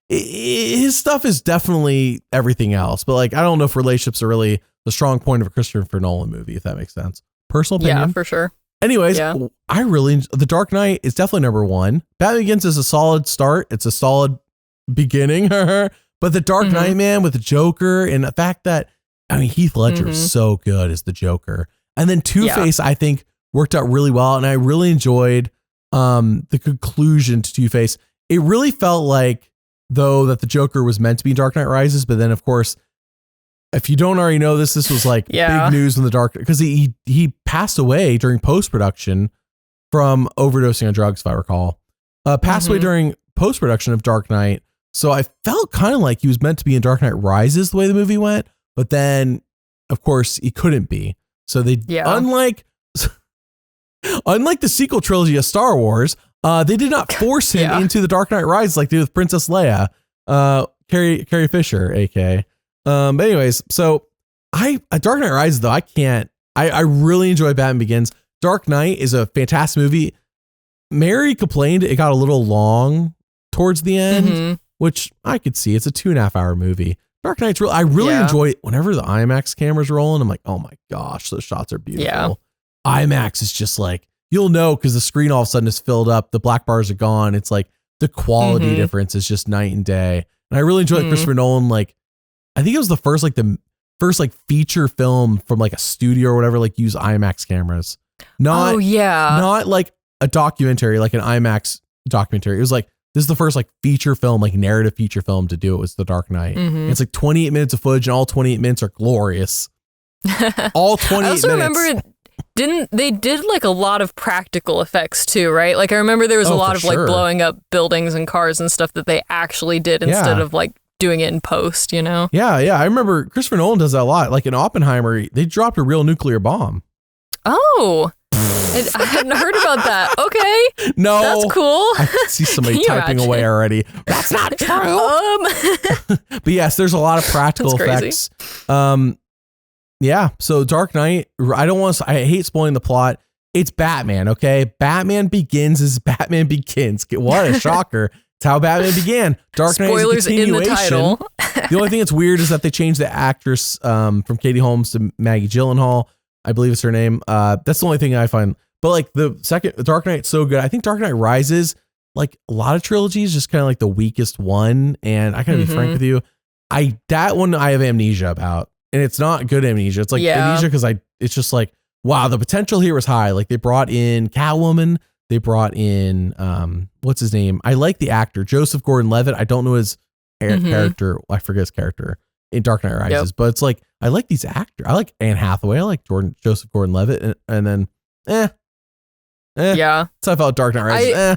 His stuff is definitely everything else, but like, I don't know if relationships are really the strong point of a Christopher Nolan movie, if that makes sense. Personal opinion. Yeah, for sure. Anyways, The Dark Knight is definitely number one. Batman Begins is a solid start. It's a solid beginning. But The Dark Knight, man, with the Joker and the fact that, Heath Ledger is so good as the Joker. And then Two-Face, I think, worked out really well. And I really enjoyed the conclusion to Two-Face. It really felt like, though, that the Joker was meant to be Dark Knight Rises. But then, of course, if you don't already know this was like big news in the dark, because he passed away during post-production from overdosing on drugs, if I recall. Passed away during post-production of Dark Knight. So I felt kind of like he was meant to be in Dark Knight Rises the way the movie went, but then of course he couldn't be. So they, unlike the sequel trilogy of Star Wars, they did not force him into the Dark Knight Rises like they did with Princess Leia, Carrie Fisher, aka. But anyways, so Dark Knight Rises though, I really enjoy Batman Begins. Dark Knight is a fantastic movie. Mary complained it got a little long towards the end, which I could see. It's a 2.5 hour movie. Dark Knight's I really enjoy it whenever the IMAX camera's rolling. I'm like, oh my gosh, those shots are beautiful. Yeah. IMAX is just like, you'll know because the screen all of a sudden is filled up. The black bars are gone. It's like the quality difference is just night and day. And I really enjoy Christopher Nolan. Like, I think it was the first feature film from like a studio or whatever, like use IMAX cameras. Not like a documentary, like an IMAX documentary. It was like, this is the first like feature film, like narrative feature film to do it, was The Dark Knight. It's like 28 minutes of footage and all 28 minutes are glorious. All 28 minutes. I also remember they did like a lot of practical effects too, right? Like I remember there was a lot of like blowing up buildings and cars and stuff that they actually did instead of like doing it in post, you know? Yeah. I remember Christopher Nolan does that a lot. Like in Oppenheimer, they dropped a real nuclear bomb. Oh, I hadn't heard about that. Okay. No. That's cool. I see somebody typing away already. That's not true. But yes, there's a lot of practical effects. Yeah. So Dark Knight, I hate spoiling the plot. It's Batman. Okay. Batman Begins is Batman Begins. What a shocker. It's how Batman began. Dark Knight Spoilers is a continuation. In the title. The only thing that's weird is that they changed the actress from Katie Holmes to Maggie Gyllenhaal. I believe it's her name. That's the only thing I find. But like the Dark Knight's so good. I think Dark Knight Rises, like a lot of trilogies, just kind of like the weakest one. And I gotta be frank with you, that one I have amnesia about, and it's not good amnesia. It's like amnesia because it's just like, wow, the potential here was high. Like they brought in Catwoman. They brought in what's his name? I like the actor Joseph Gordon-Levitt. I don't know his character. I forget his character in Dark Knight Rises, but it's like I like these actors. I like Anne Hathaway. I like Joseph Gordon-Levitt, and then yeah. So I felt Dark Knight Rises.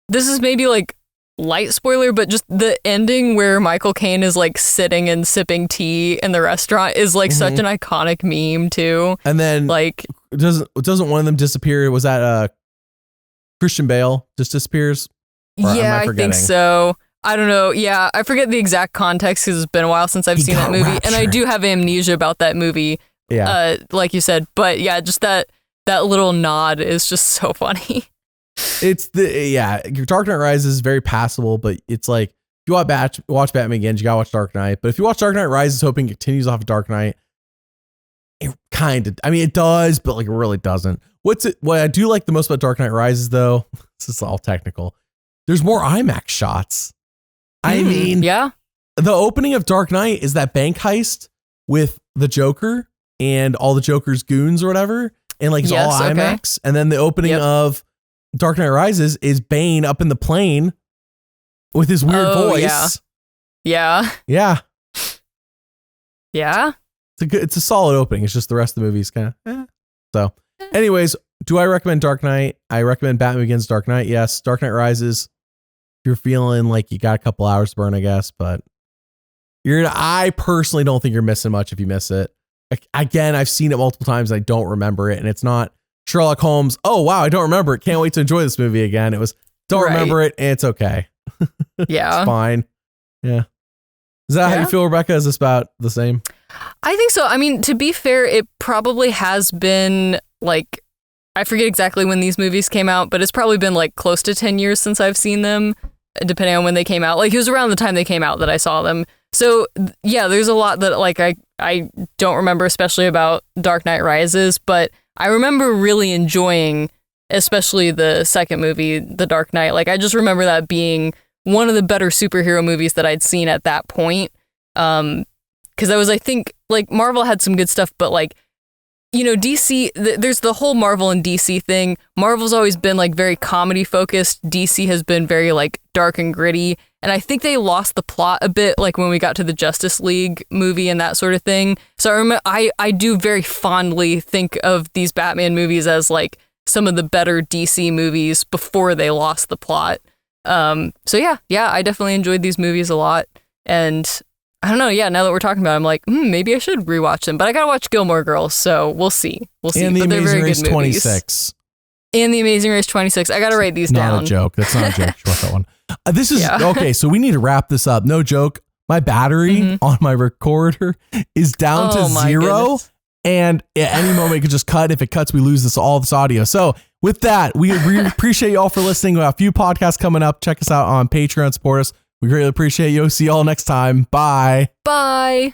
This is maybe like light spoiler, but just the ending where Michael Caine is like sitting and sipping tea in the restaurant is like such an iconic meme too. And then like doesn't one of them disappear? Was that Christian Bale just disappears? Yeah, I think so. I don't know. Yeah, I forget the exact context because it's been a while since I've seen that movie. Raptured. And I do have amnesia about that movie. Yeah. Like you said. But yeah, just that little nod is just so funny. It's Dark Knight Rises is very passable, but it's like if you watch Batman Begins, you gotta watch Dark Knight. But if you watch Dark Knight Rises hoping it continues off of Dark Knight, it does, but like it really doesn't. What I do like the most about Dark Knight Rises though, this is all technical, there's more IMAX shots. The opening of Dark Knight is that bank heist with the Joker and all the Joker's goons or whatever. And like it's all IMAX. And then the opening of Dark Knight Rises is Bane up in the plane with his weird voice. Yeah. It's a solid opening. It's just the rest of the movie is kind of So anyways, do I recommend Dark Knight? I recommend Batman Begins, Dark Knight. Yes. Dark Knight Rises. If you're feeling like you got a couple hours to burn, I guess, but I personally don't think you're missing much if you miss it. Again, I've seen it multiple times. I don't remember it. And it's not Sherlock Holmes. Oh, wow. I don't remember it. Can't wait to enjoy this movie again. It was, don't remember it. And it's okay. Yeah. It's fine. Yeah. Is that how you feel, Rebecca? Is this about the same? I think so. I mean, to be fair, it probably has been like, I forget exactly when these movies came out, but it's probably been like close to 10 years since I've seen them, depending on when they came out. Like, it was around the time they came out that I saw them. So yeah, there's a lot that like I don't remember, especially about Dark Knight Rises, but I remember really enjoying, especially the second movie, The Dark Knight. Like, I just remember that being one of the better superhero movies that I'd seen at that point. Because I think, like, Marvel had some good stuff, but, like, you know, DC, there's the whole Marvel and DC thing. Marvel's always been, like, very comedy-focused. DC has been very, like, dark and gritty. And I think they lost the plot a bit, like, when we got to the Justice League movie and that sort of thing. So I remember, I do very fondly think of these Batman movies as, like, some of the better DC movies before they lost the plot. So yeah, I definitely enjoyed these movies a lot. And I don't know, now that we're talking about it, I'm like, maybe I should rewatch them. But I gotta watch Gilmore Girls, so we'll see. And The Amazing Race 26. And The Amazing Race 26. I gotta write these down. Not a joke. That's not a joke. You want that one. This is, okay, so we need to wrap this up. No joke. My battery on my recorder is down to 0. Goodness. And at any moment it could just cut. If it cuts, we lose all this audio. So with that, we appreciate you all for listening. We have a few podcasts coming up. Check us out on Patreon. Support us. We greatly appreciate you. See you all next time. Bye. Bye.